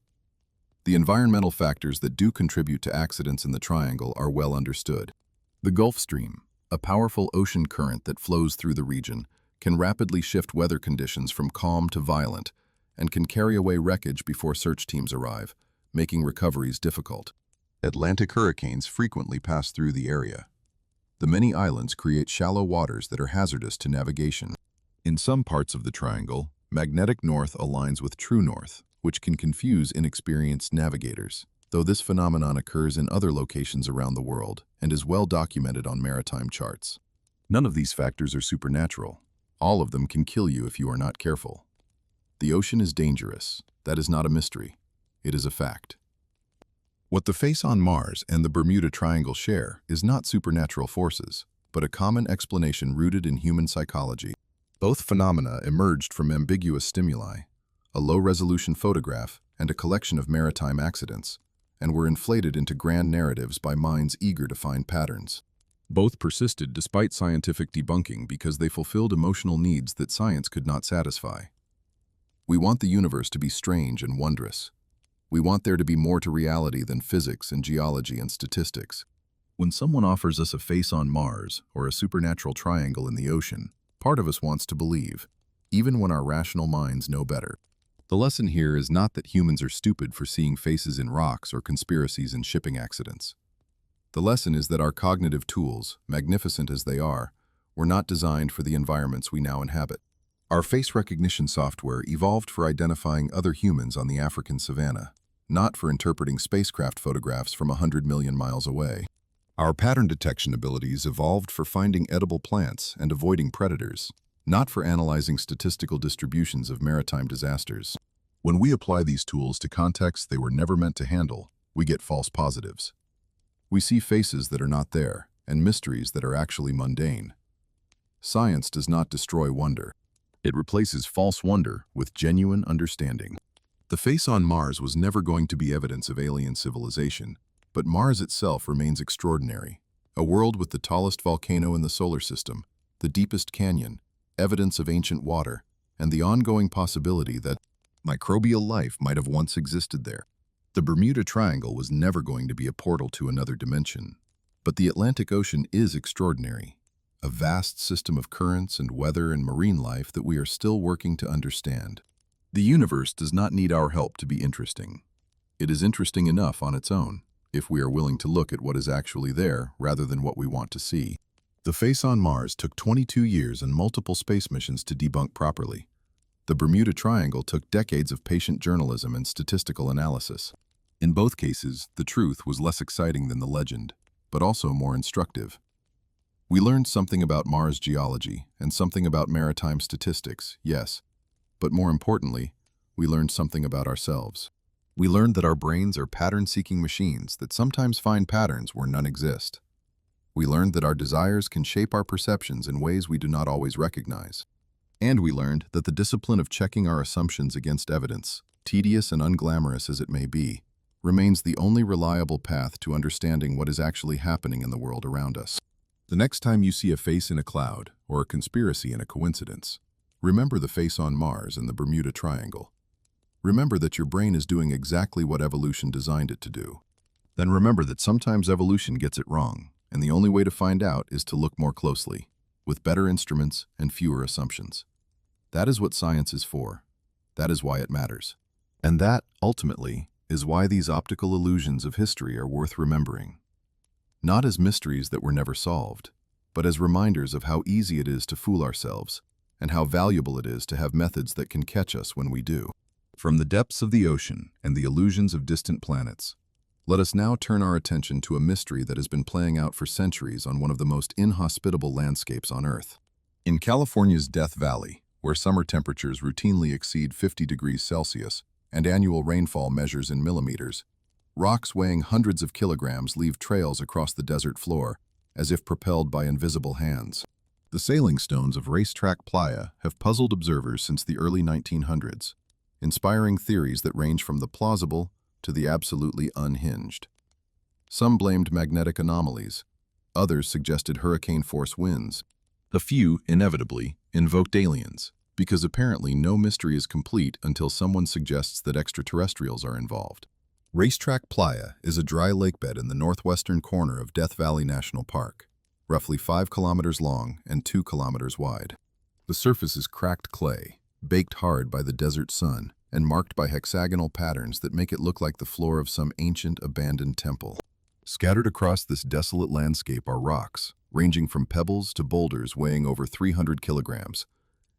The environmental factors that do contribute to accidents in the triangle are well understood. The Gulf Stream, a powerful ocean current that flows through the region, can rapidly shift weather conditions from calm to violent and can carry away wreckage before search teams arrive, making recoveries difficult. Atlantic hurricanes frequently pass through the area. The many islands create shallow waters that are hazardous to navigation. In some parts of the triangle, magnetic north aligns with true north, which can confuse inexperienced navigators, though this phenomenon occurs in other locations around the world and is well documented on maritime charts. None of these factors are supernatural. All of them can kill you if you are not careful. The ocean is dangerous. That is not a mystery. It is a fact. What the face on Mars and the Bermuda Triangle share is not supernatural forces, but a common explanation rooted in human psychology. Both phenomena emerged from ambiguous stimuli, a low-resolution photograph and a collection of maritime accidents, and were inflated into grand narratives by minds eager to find patterns. Both persisted despite scientific debunking because they fulfilled emotional needs that science could not satisfy. We want the universe to be strange and wondrous. We want there to be more to reality than physics and geology and statistics. When someone offers us a face on Mars or a supernatural triangle in the ocean, part of us wants to believe, even when our rational minds know better. The lesson here is not that humans are stupid for seeing faces in rocks or conspiracies in shipping accidents. The lesson is that our cognitive tools, magnificent as they are, were not designed for the environments we now inhabit. Our face recognition software evolved for identifying other humans on the African savanna, not for interpreting spacecraft photographs from 100 million miles away. Our pattern detection abilities evolved for finding edible plants and avoiding predators, not for analyzing statistical distributions of maritime disasters. When we apply these tools to contexts they were never meant to handle, we we get false positives. We see faces that are not there, and mysteries that are actually mundane. Science does not destroy wonder. It replaces false wonder with genuine understanding. The face on Mars was never going to be evidence of alien civilization, but Mars itself remains extraordinary. A world with the tallest volcano in the solar system, the deepest canyon, evidence of ancient water, and the ongoing possibility that microbial life might have once existed there. The Bermuda Triangle was never going to be a portal to another dimension. But the Atlantic Ocean is extraordinary, a vast system of currents and weather and marine life that we are still working to understand. The universe does not need our help to be interesting. It is interesting enough on its own, if we are willing to look at what is actually there rather than what we want to see. The face on Mars took 22 years and multiple space missions to debunk properly. The Bermuda Triangle took decades of patient journalism and statistical analysis. In both cases, the truth was less exciting than the legend, but also more instructive. We learned something about Mars geology and something about maritime statistics, yes, but more importantly, we learned something about ourselves. We learned that our brains are pattern-seeking machines that sometimes find patterns where none exist. We learned that our desires can shape our perceptions in ways we do not always recognize. And we learned that the discipline of checking our assumptions against evidence, tedious and unglamorous as it may be, remains the only reliable path to understanding what is actually happening in the world around us. The next time you see a face in a cloud or a conspiracy in a coincidence, remember the face on Mars and the Bermuda Triangle. Remember that your brain is doing exactly what evolution designed it to do. Then remember that sometimes evolution gets it wrong, and the only way to find out is to look more closely, with better instruments and fewer assumptions. That is what science is for. That is why it matters. And that, ultimately, is why these optical illusions of history are worth remembering. Not as mysteries that were never solved, but as reminders of how easy it is to fool ourselves, and how valuable it is to have methods that can catch us when we do. From the depths of the ocean and the illusions of distant planets, let us now turn our attention to a mystery that has been playing out for centuries on one of the most inhospitable landscapes on Earth. In California's Death Valley, where summer temperatures routinely exceed 50 degrees Celsius and annual rainfall measures in millimeters, rocks weighing hundreds of kilograms leave trails across the desert floor, as if propelled by invisible hands. The sailing stones of racetrack playa have puzzled observers since the early 1900s, inspiring theories that range from the plausible to the absolutely unhinged. Some blamed magnetic anomalies, others suggested hurricane-force winds. A few, inevitably, invoked aliens, because apparently no mystery is complete until someone suggests that extraterrestrials are involved. Racetrack Playa is a dry lakebed in the northwestern corner of Death Valley National Park, roughly 5 kilometers long and 2 kilometers wide. The surface is cracked clay, baked hard by the desert sun, and marked by hexagonal patterns that make it look like the floor of some ancient, abandoned temple. Scattered across this desolate landscape are rocks, ranging from pebbles to boulders weighing over 300 kilograms,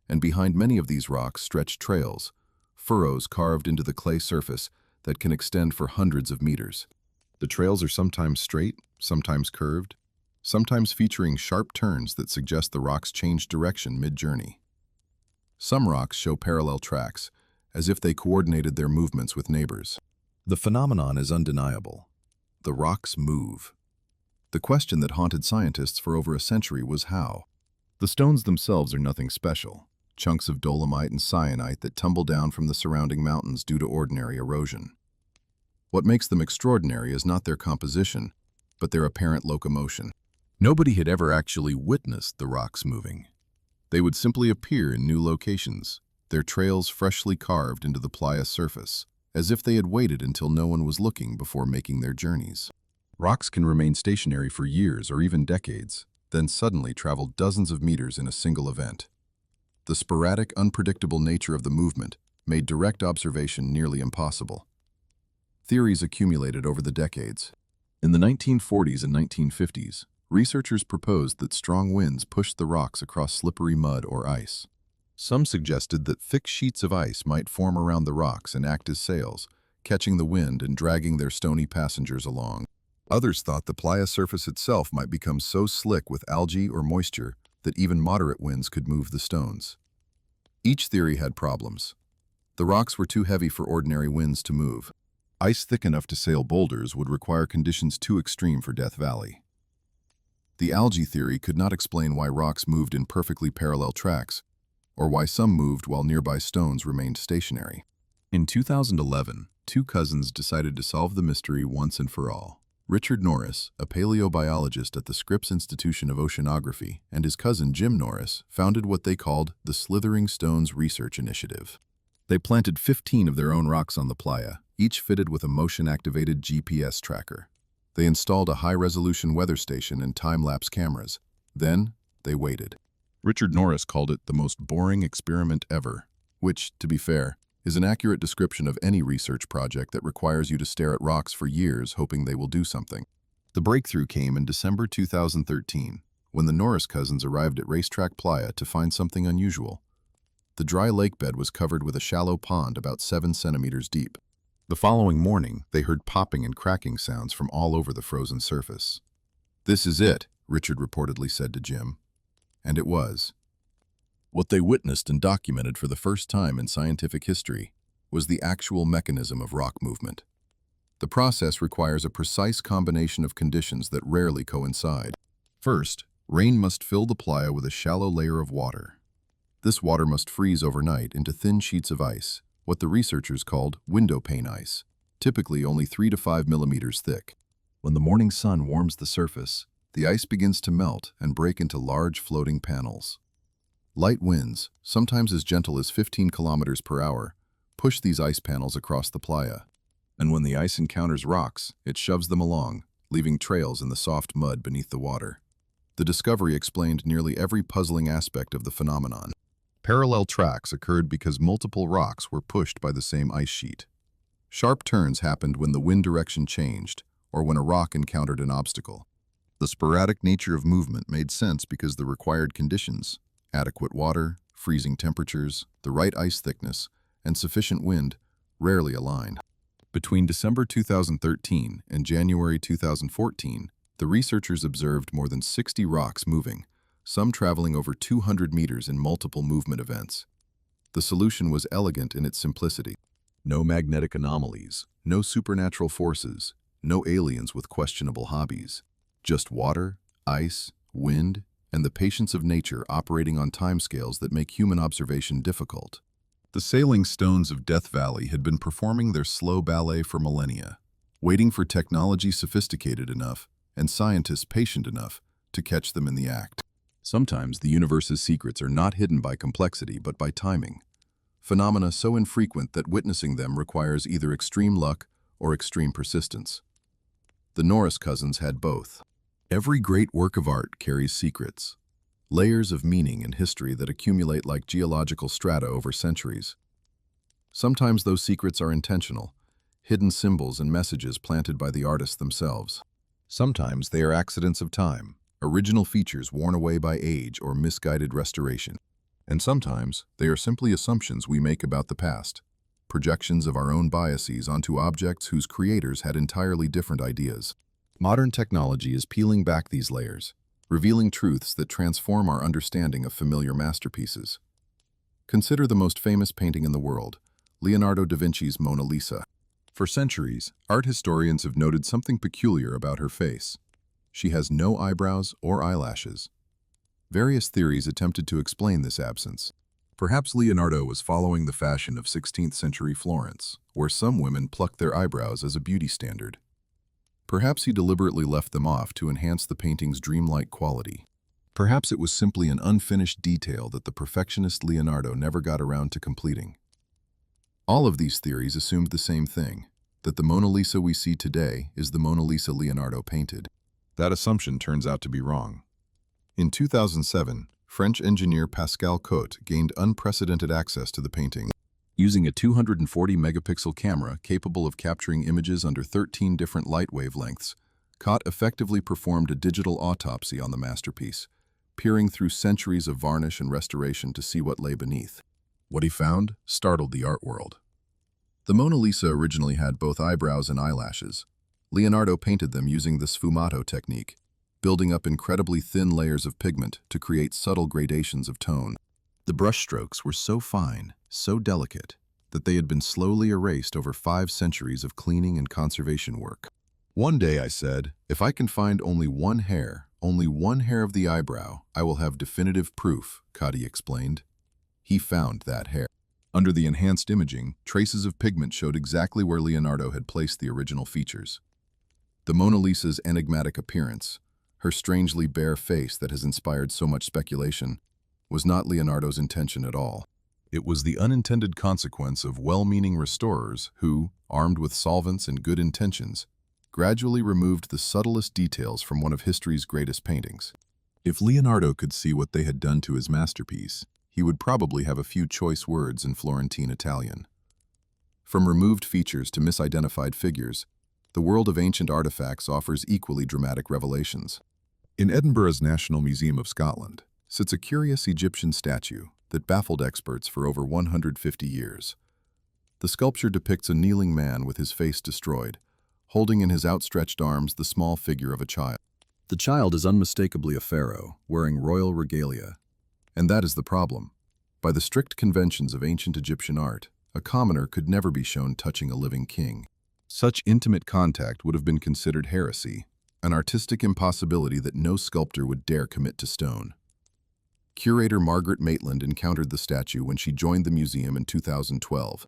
and behind many of these rocks stretch trails, furrows carved into the clay surface that can extend for hundreds of meters. The trails are sometimes straight, sometimes curved, sometimes featuring sharp turns that suggest the rocks change direction mid-journey. Some rocks show parallel tracks, as if they coordinated their movements with neighbors. The phenomenon is undeniable. The rocks move. The question that haunted scientists for over a century was how. The stones themselves are nothing special, chunks of dolomite and syenite that tumble down from the surrounding mountains due to ordinary erosion. What makes them extraordinary is not their composition, but their apparent locomotion. Nobody had ever actually witnessed the rocks moving. They would simply appear in new locations, their trails freshly carved into the playa surface, as if they had waited until no one was looking before making their journeys. Rocks can remain stationary for years or even decades, then suddenly travel dozens of meters in a single event. The sporadic, unpredictable nature of the movement made direct observation nearly impossible. Theories accumulated over the decades. In the 1940s and 1950s, researchers proposed that strong winds pushed the rocks across slippery mud or ice. Some suggested that thick sheets of ice might form around the rocks and act as sails, catching the wind and dragging their stony passengers along. Others thought the playa surface itself might become so slick with algae or moisture that even moderate winds could move the stones. Each theory had problems. The rocks were too heavy for ordinary winds to move. Ice thick enough to sail boulders would require conditions too extreme for Death Valley. The algae theory could not explain why rocks moved in perfectly parallel tracks, or why some moved while nearby stones remained stationary. In 2011, two cousins decided to solve the mystery once and for all. Richard Norris, a paleobiologist at the Scripps Institution of Oceanography, and his cousin Jim Norris founded what they called the Slithering Stones Research Initiative. They planted 15 of their own rocks on the playa, each fitted with a motion-activated GPS tracker. They installed a high-resolution weather station and time-lapse cameras. Then, they waited. Richard Norris called it the most boring experiment ever, which, to be fair, is an accurate description of any research project that requires you to stare at rocks for years hoping they will do something. The breakthrough came in December 2013, when the Norris cousins arrived at Racetrack Playa to find something unusual. The dry lake bed was covered with a shallow pond about 7 centimeters deep. The following morning, they heard popping and cracking sounds from all over the frozen surface. "This is it," Richard reportedly said to Jim. And it was. What they witnessed and documented for the first time in scientific history was the actual mechanism of rock movement. The process requires a precise combination of conditions that rarely coincide. First, rain must fill the playa with a shallow layer of water. This water must freeze overnight into thin sheets of ice, what the researchers called window pane ice, typically only 3 to 5 millimeters thick. When the morning sun warms the surface, the ice begins to melt and break into large floating panels. Light winds, sometimes as gentle as 15 kilometers per hour, push these ice panels across the playa. And when the ice encounters rocks, it shoves them along, leaving trails in the soft mud beneath the water. The discovery explained nearly every puzzling aspect of the phenomenon. Parallel tracks occurred because multiple rocks were pushed by the same ice sheet. Sharp turns happened when the wind direction changed, or when a rock encountered an obstacle. The sporadic nature of movement made sense because the required conditions, adequate water, freezing temperatures, the right ice thickness, and sufficient wind, rarely aligned. Between December 2013 and January 2014, the researchers observed more than 60 rocks moving, some traveling over 200 meters in multiple movement events. The solution was elegant in its simplicity. No magnetic anomalies, no supernatural forces, no aliens with questionable hobbies. Just water, ice, wind, and the patience of nature operating on timescales that make human observation difficult. The sailing stones of Death Valley had been performing their slow ballet for millennia, waiting for technology sophisticated enough and scientists patient enough to catch them in the act. Sometimes the universe's secrets are not hidden by complexity but by timing, phenomena so infrequent that witnessing them requires either extreme luck or extreme persistence. The Norris cousins had both. Every great work of art carries secrets, layers of meaning and history that accumulate like geological strata over centuries. Sometimes those secrets are intentional, hidden symbols and messages planted by the artists themselves. Sometimes they are accidents of time, original features worn away by age or misguided restoration. And sometimes they are simply assumptions we make about the past, projections of our own biases onto objects whose creators had entirely different ideas. Modern technology is peeling back these layers, revealing truths that transform our understanding of familiar masterpieces. Consider the most famous painting in the world, Leonardo da Vinci's Mona Lisa. For centuries, art historians have noted something peculiar about her face. She has no eyebrows or eyelashes. Various theories attempted to explain this absence. Perhaps Leonardo was following the fashion of 16th century Florence, where some women plucked their eyebrows as a beauty standard. Perhaps he deliberately left them off to enhance the painting's dreamlike quality. Perhaps it was simply an unfinished detail that the perfectionist Leonardo never got around to completing. All of these theories assumed the same thing, that the Mona Lisa we see today is the Mona Lisa Leonardo painted. That assumption turns out to be wrong. In 2007, French engineer Pascal Cotte gained unprecedented access to the painting. Using a 240-megapixel camera capable of capturing images under 13 different light wavelengths, Cotte effectively performed a digital autopsy on the masterpiece, peering through centuries of varnish and restoration to see what lay beneath. What he found startled the art world. The Mona Lisa originally had both eyebrows and eyelashes. Leonardo painted them using the sfumato technique, building up incredibly thin layers of pigment to create subtle gradations of tone. The brushstrokes were so fine, so delicate, that they had been slowly erased over 5 centuries of cleaning and conservation work. One day I said, if I can find only one hair of the eyebrow, I will have definitive proof, Cuddy explained. He found that hair. Under the enhanced imaging, traces of pigment showed exactly where Leonardo had placed the original features. The Mona Lisa's enigmatic appearance, her strangely bare face that has inspired so much speculation, was not Leonardo's intention at all. It was the unintended consequence of well-meaning restorers who, armed with solvents and good intentions, gradually removed the subtlest details from one of history's greatest paintings. If Leonardo could see what they had done to his masterpiece, he would probably have a few choice words in Florentine Italian. From removed features to misidentified figures, the world of ancient artifacts offers equally dramatic revelations. In Edinburgh's National Museum of Scotland sits a curious Egyptian statue that baffled experts for over 150 years. The sculpture depicts a kneeling man with his face destroyed, holding in his outstretched arms the small figure of a child. The child is unmistakably a pharaoh, wearing royal regalia. And that is the problem. By the strict conventions of ancient Egyptian art, a commoner could never be shown touching a living king. Such intimate contact would have been considered heresy, an artistic impossibility that no sculptor would dare commit to stone. Curator Margaret Maitland encountered the statue when she joined the museum in 2012.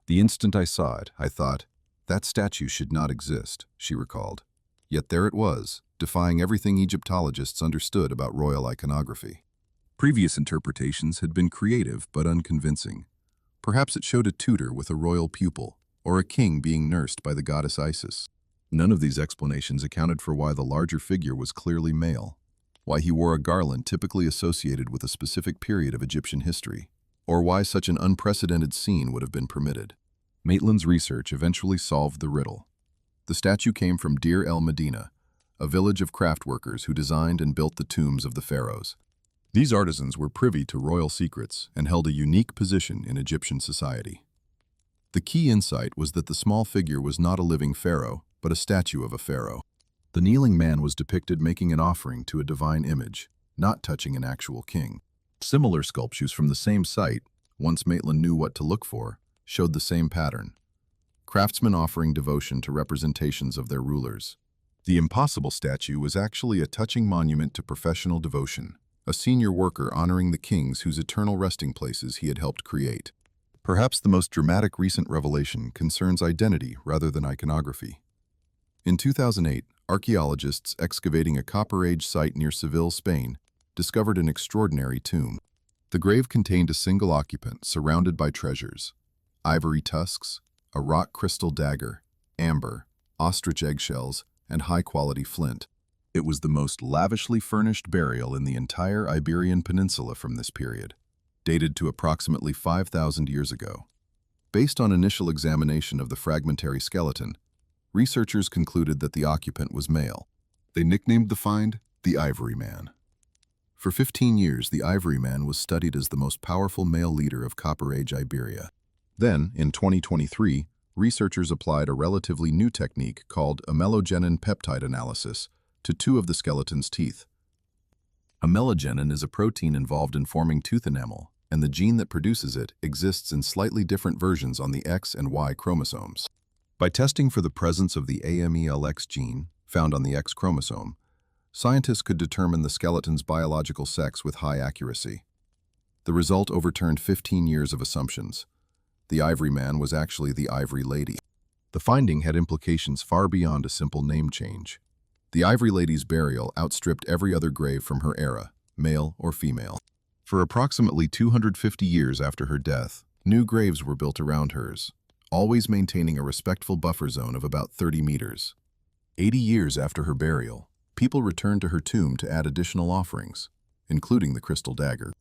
The instant I saw it, I thought, that statue should not exist, she recalled. Yet there it was, defying everything Egyptologists understood about royal iconography. Previous interpretations had been creative but unconvincing. Perhaps it showed a tutor with a royal pupil, or a king being nursed by the goddess Isis. None of these explanations accounted for why the larger figure was clearly male, why he wore a garland typically associated with a specific period of Egyptian history, or why such an unprecedented scene would have been permitted. Maitland's research eventually solved the riddle. The statue came from Deir el-Medina, a village of craft workers who designed and built the tombs of the pharaohs. These artisans were privy to royal secrets and held a unique position in Egyptian society. The key insight was that the small figure was not a living pharaoh, but a statue of a pharaoh. The kneeling man was depicted making an offering to a divine image, not touching an actual king. Similar sculptures from the same site, once Maitland knew what to look for, showed the same pattern. Craftsmen offering devotion to representations of their rulers. The impossible statue was actually a touching monument to professional devotion, a senior worker honoring the kings whose eternal resting places he had helped create. Perhaps the most dramatic recent revelation concerns identity rather than iconography. In 2008, archaeologists excavating a Copper Age site near Seville, Spain, discovered an extraordinary tomb. The grave contained a single occupant surrounded by treasures: ivory tusks, a rock crystal dagger, amber, ostrich eggshells, and high-quality flint. It was the most lavishly furnished burial in the entire Iberian Peninsula from this period, dated to approximately 5,000 years ago. Based on initial examination of the fragmentary skeleton, researchers concluded that the occupant was male. They nicknamed the find the Ivory Man. For 15 years, the Ivory Man was studied as the most powerful male leader of Copper Age Iberia. Then, in 2023, researchers applied a relatively new technique called amelogenin peptide analysis to 2 of the skeleton's teeth. Amelogenin is a protein involved in forming tooth enamel, and the gene that produces it exists in slightly different versions on the X and Y chromosomes. By testing for the presence of the AMELX gene, found on the X chromosome, scientists could determine the skeleton's biological sex with high accuracy. The result overturned 15 years of assumptions. The Ivory Man was actually the Ivory Lady. The finding had implications far beyond a simple name change. The Ivory Lady's burial outstripped every other grave from her era, male or female. For approximately 250 years after her death, new graves were built around hers, always maintaining a respectful buffer zone of about 30 meters. 80 years after her burial, people returned to her tomb to add additional offerings, including the crystal dagger.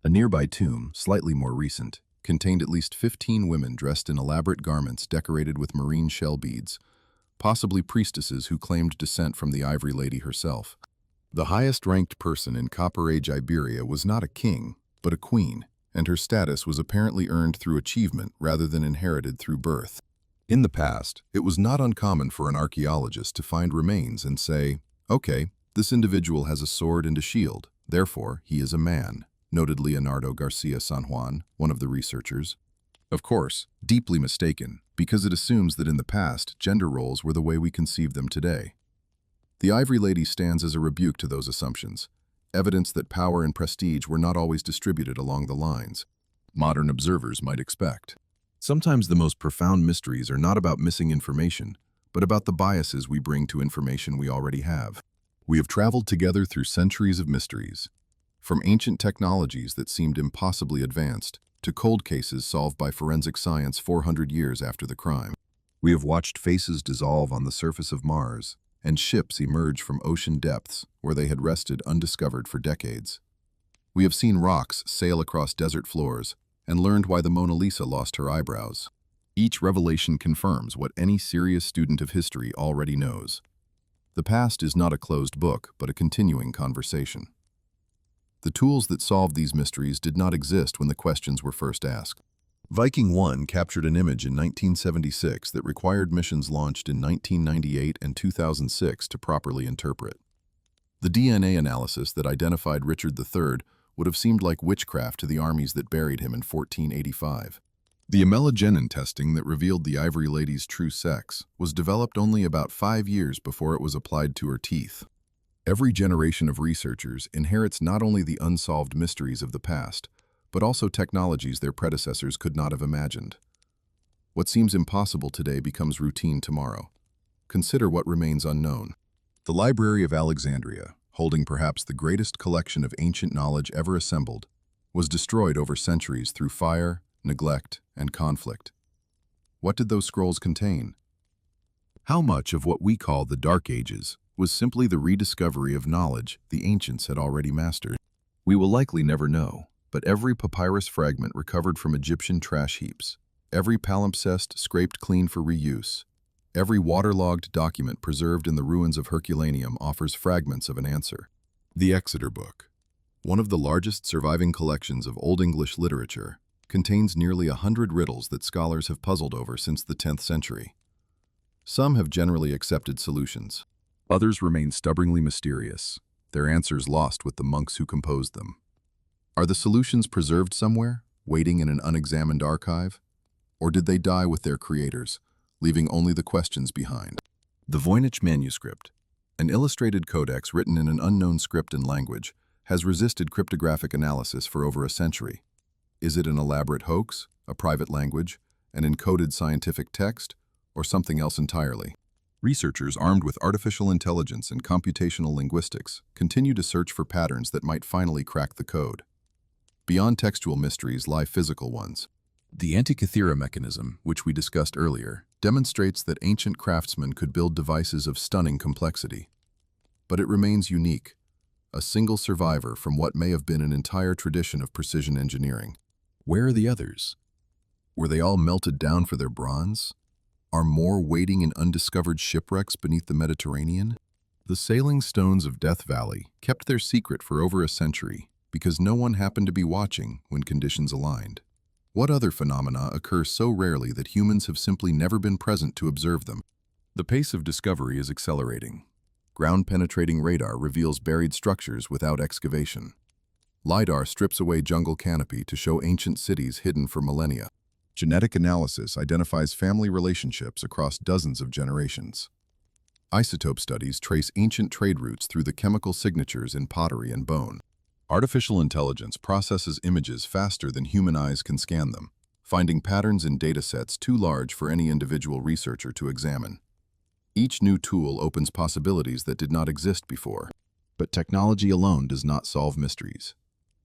A nearby tomb, slightly more recent, contained at least 15 women dressed in elaborate garments decorated with marine shell beads, possibly priestesses who claimed descent from the Ivory Lady herself. The highest-ranked person in Copper Age Iberia was not a king, but a queen, and her status was apparently earned through achievement rather than inherited through birth. In the past, it was not uncommon for an archaeologist to find remains and say, "Okay, this individual has a sword and a shield, therefore he is a man," noted Leonardo Garcia San Juan, one of the researchers. Of course, deeply mistaken, because it assumes that in the past, gender roles were the way we conceive them today. The Ivory Lady stands as a rebuke to those assumptions, evidence that power and prestige were not always distributed along the lines modern observers might expect. Sometimes the most profound mysteries are not about missing information, but about the biases we bring to information we already have. We have traveled together through centuries of mysteries, from ancient technologies that seemed impossibly advanced to cold cases solved by forensic science 400 years after the crime. We have watched faces dissolve on the surface of Mars and ships emerge from ocean depths where they had rested undiscovered for decades. We have seen rocks sail across desert floors and learned why the Mona Lisa lost her eyebrows. Each revelation confirms what any serious student of history already knows. The past is not a closed book, but a continuing conversation. The tools that solved these mysteries did not exist when the questions were first asked. Viking 1 captured an image in 1976 that required missions launched in 1998 and 2006 to properly interpret. The DNA analysis that identified Richard III would have seemed like witchcraft to the armies that buried him in 1485. The amelogenin testing that revealed the Ivory Lady's true sex was developed only about 5 years before it was applied to her teeth. Every generation of researchers inherits not only the unsolved mysteries of the past, but also technologies their predecessors could not have imagined. What seems impossible today becomes routine tomorrow. Consider what remains unknown. The Library of Alexandria, holding perhaps the greatest collection of ancient knowledge ever assembled, was destroyed over centuries through fire, neglect, and conflict. What did those scrolls contain? How much of what we call the Dark Ages was simply the rediscovery of knowledge the ancients had already mastered? We will likely never know, but every papyrus fragment recovered from Egyptian trash heaps, every palimpsest scraped clean for reuse, every waterlogged document preserved in the ruins of Herculaneum offers fragments of an answer. The Exeter Book, one of the largest surviving collections of Old English literature, contains nearly 100 riddles that scholars have puzzled over since the 10th century. Some have generally accepted solutions. Others remain stubbornly mysterious, their answers lost with the monks who composed them. Are the solutions preserved somewhere, waiting in an unexamined archive? Or did they die with their creators, leaving only the questions behind? The Voynich manuscript, an illustrated codex written in an unknown script and language, has resisted cryptographic analysis for over a century. Is it an elaborate hoax, a private language, an encoded scientific text, or something else entirely? Researchers armed with artificial intelligence and computational linguistics continue to search for patterns that might finally crack the code. Beyond textual mysteries lie physical ones. The Antikythera mechanism, which we discussed earlier, demonstrates that ancient craftsmen could build devices of stunning complexity. But it remains unique, a single survivor from what may have been an entire tradition of precision engineering. Where are the others? Were they all melted down for their bronze? Are more waiting in undiscovered shipwrecks beneath the Mediterranean? The sailing stones of Death Valley kept their secret for over a century because no one happened to be watching when conditions aligned. What other phenomena occur so rarely that humans have simply never been present to observe them? The pace of discovery is accelerating. Ground-penetrating radar reveals buried structures without excavation. LiDAR strips away jungle canopy to show ancient cities hidden for millennia. Genetic analysis identifies family relationships across dozens of generations. Isotope studies trace ancient trade routes through the chemical signatures in pottery and bone. Artificial intelligence processes images faster than human eyes can scan them, finding patterns in datasets too large for any individual researcher to examine. Each new tool opens possibilities that did not exist before. But technology alone does not solve mysteries.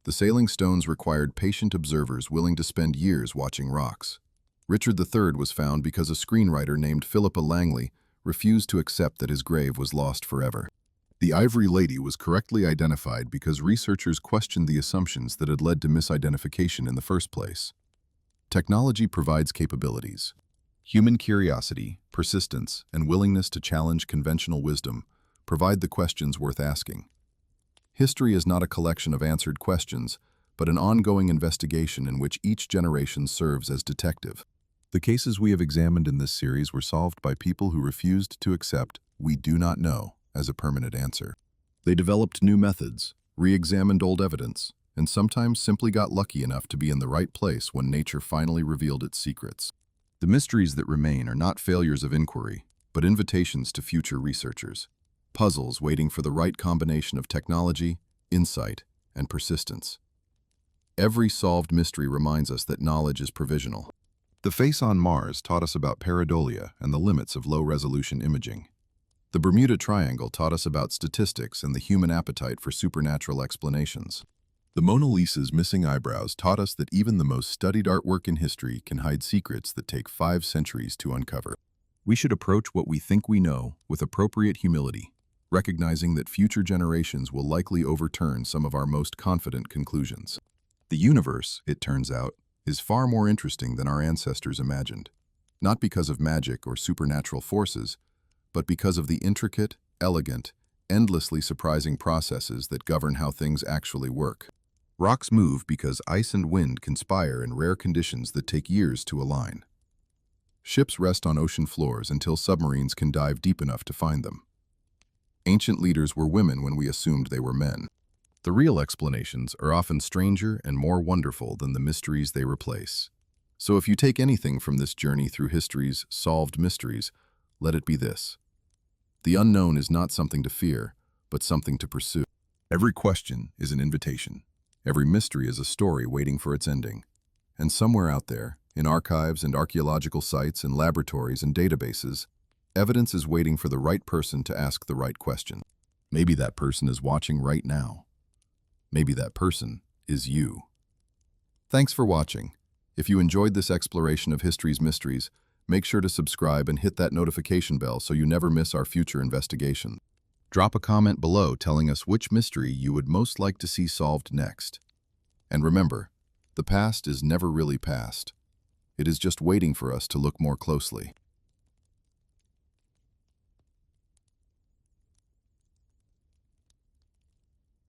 The sailing stones required patient observers willing to spend years watching rocks. Richard III was found because a screenwriter named Philippa Langley refused to accept that his grave was lost forever. The Ivory Lady was correctly identified because researchers questioned the assumptions that had led to misidentification in the first place. Technology provides capabilities. Human curiosity, persistence, and willingness to challenge conventional wisdom provide the questions worth asking. History is not a collection of answered questions, but an ongoing investigation in which each generation serves as detective. The cases we have examined in this series were solved by people who refused to accept "we do not know" as a permanent answer. They developed new methods, re-examined old evidence, and sometimes simply got lucky enough to be in the right place when nature finally revealed its secrets. The mysteries that remain are not failures of inquiry, but invitations to future researchers. Puzzles waiting for the right combination of technology, insight, and persistence. Every solved mystery reminds us that knowledge is provisional. The face on Mars taught us about pareidolia and the limits of low-resolution imaging. The Bermuda Triangle taught us about statistics and the human appetite for supernatural explanations. The Mona Lisa's missing eyebrows taught us that even the most studied artwork in history can hide secrets that take 5 centuries to uncover. We should approach what we think we know with appropriate humility, recognizing that future generations will likely overturn some of our most confident conclusions. The universe, it turns out, is far more interesting than our ancestors imagined, not because of magic or supernatural forces, but because of the intricate, elegant, endlessly surprising processes that govern how things actually work. Rocks move because ice and wind conspire in rare conditions that take years to align. Ships rest on ocean floors until submarines can dive deep enough to find them. Ancient leaders were women when we assumed they were men. The real explanations are often stranger and more wonderful than the mysteries they replace. So if you take anything from this journey through history's solved mysteries, let it be this. The unknown is not something to fear, but something to pursue. Every question is an invitation. Every mystery is a story waiting for its ending. And somewhere out there, in archives and archaeological sites and laboratories and databases, evidence is waiting for the right person to ask the right question. Maybe that person is watching right now. Maybe that person is you. Thanks for watching. If you enjoyed this exploration of history's mysteries, make sure to subscribe and hit that notification bell so you never miss our future investigation. Drop a comment below telling us which mystery you would most like to see solved next. And remember, the past is never really past. It is just waiting for us to look more closely.